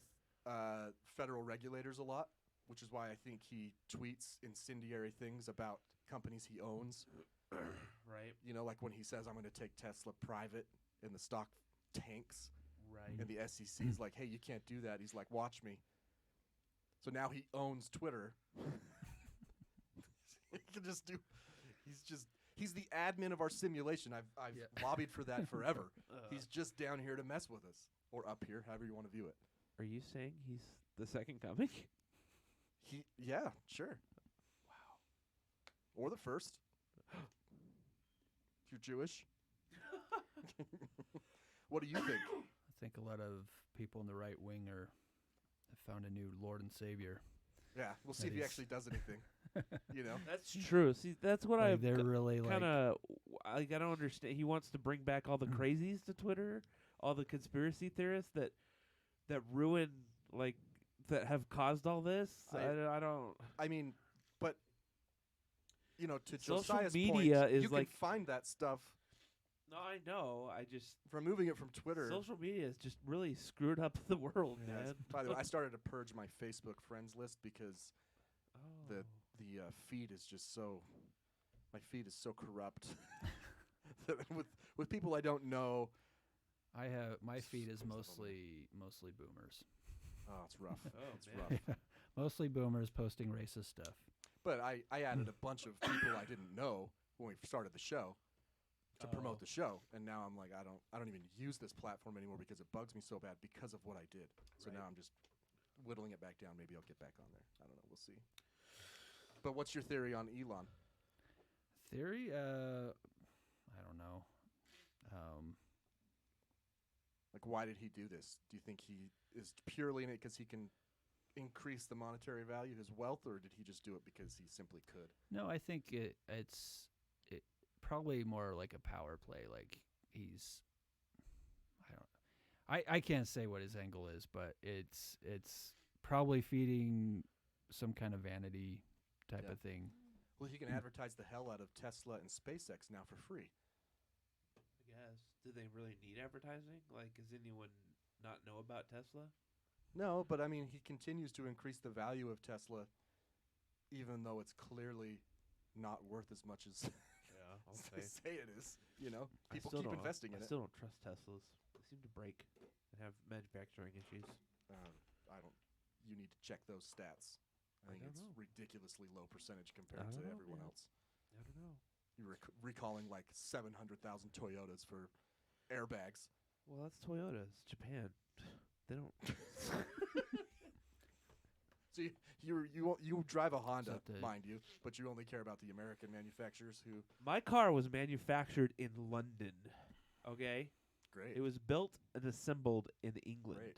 federal regulators a lot, which is why I think he tweets incendiary things about companies he owns. Right. You know, like when he says, I'm going to take Tesla private and the stock tanks. Right. And the SEC is like, hey, you can't do that. He's like, watch me. So now he owns Twitter. He can just do. He's the admin of our simulation. I've lobbied for that forever. He's just down here to mess with us, or up here, however you want to view it. Are you saying he's the second coming? Yeah, sure. Wow. Or the first. If you're Jewish. What do you think? I think a lot of people in the right wing have found a new Lord and Savior. Yeah, we'll see That if he is- actually does anything. You know, That's true. See, that's what Like, I've they're really kind of like. I don't understand. He wants to bring back all the crazies to Twitter, all the conspiracy theorists that ruin, like, that have caused all this. I don't. I mean, but you know, to Social Josiah's media point, is you like- can find that stuff. No, I know. I just removing it from Twitter. Social media has just really screwed up the world, man. By the way, I started to purge my Facebook friends list because the feed is just so. My feed is so corrupt. That with people I don't know. I have my feed is mostly boomers. Oh, it's rough. It's man. rough. Mostly boomers posting racist stuff. But I added a bunch of people I didn't know when we started the show to promote the show, and now I'm like, I don't even use this platform anymore because it bugs me so bad because of what I did. So now I'm just whittling it back down. Maybe I'll get back on there. I don't know. We'll see. But what's your theory on Elon? Theory? I don't know. Like, why did he do this? Do you think he is purely in it because he can increase the monetary value of his wealth, or did he just do it because he simply could? No, I think it's probably more like a power play. Like I can't say what his angle is, but it's probably feeding some kind of vanity type of thing. Well, he can advertise the hell out of Tesla and SpaceX now for free. I guess. Do they really need advertising? Like, does anyone not know about Tesla? No, but I mean, he continues to increase the value of Tesla, even though it's clearly not worth as much as they say it is. You know, people keep investing in it. I still don't trust Teslas. They seem to break and have manufacturing issues. I don't. You need to check those stats. I think it's ridiculously low percentage compared to everyone else. I don't know. You're recalling like 700,000 Toyotas for airbags. Well, that's Toyota. It's Japan. They don't. So you drive a Honda, mind you, but you only care about the American manufacturers who. My car was manufactured in London. Okay. Great. It was built and assembled in England. Great.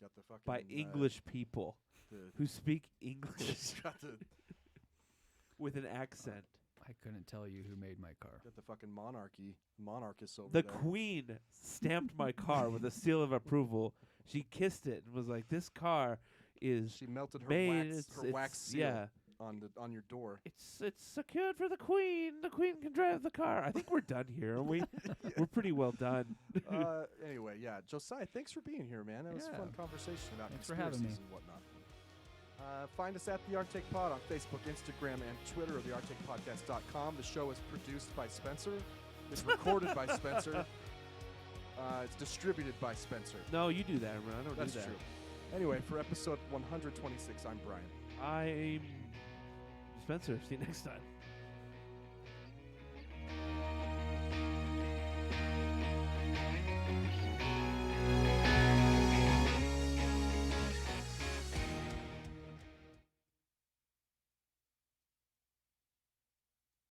Got the fucking by English people who speak English. Got the with an accent. I couldn't tell you who made my car. Got the fucking monarchists over the there. Queen stamped my car with a seal of approval. She kissed it and was like, "This car is She melted her made, wax seal yeah. on your door. It's secured for the Queen. The Queen can drive the car." I think we're done here, aren't we? We're pretty well done. Anyway, yeah, Josiah, thanks for being here, man. That was a fun conversation about Thanks for having me. conspiracies and whatnot. Find us at The Arctic Pod on Facebook, Instagram, and Twitter, or thearcticpodcast.com. The show is produced by Spencer. It's recorded by Spencer. It's distributed by Spencer. No, you do that, man. I don't That's do that. true. Anyway, for episode 126, I'm Brian. I'm Spencer. See you next time.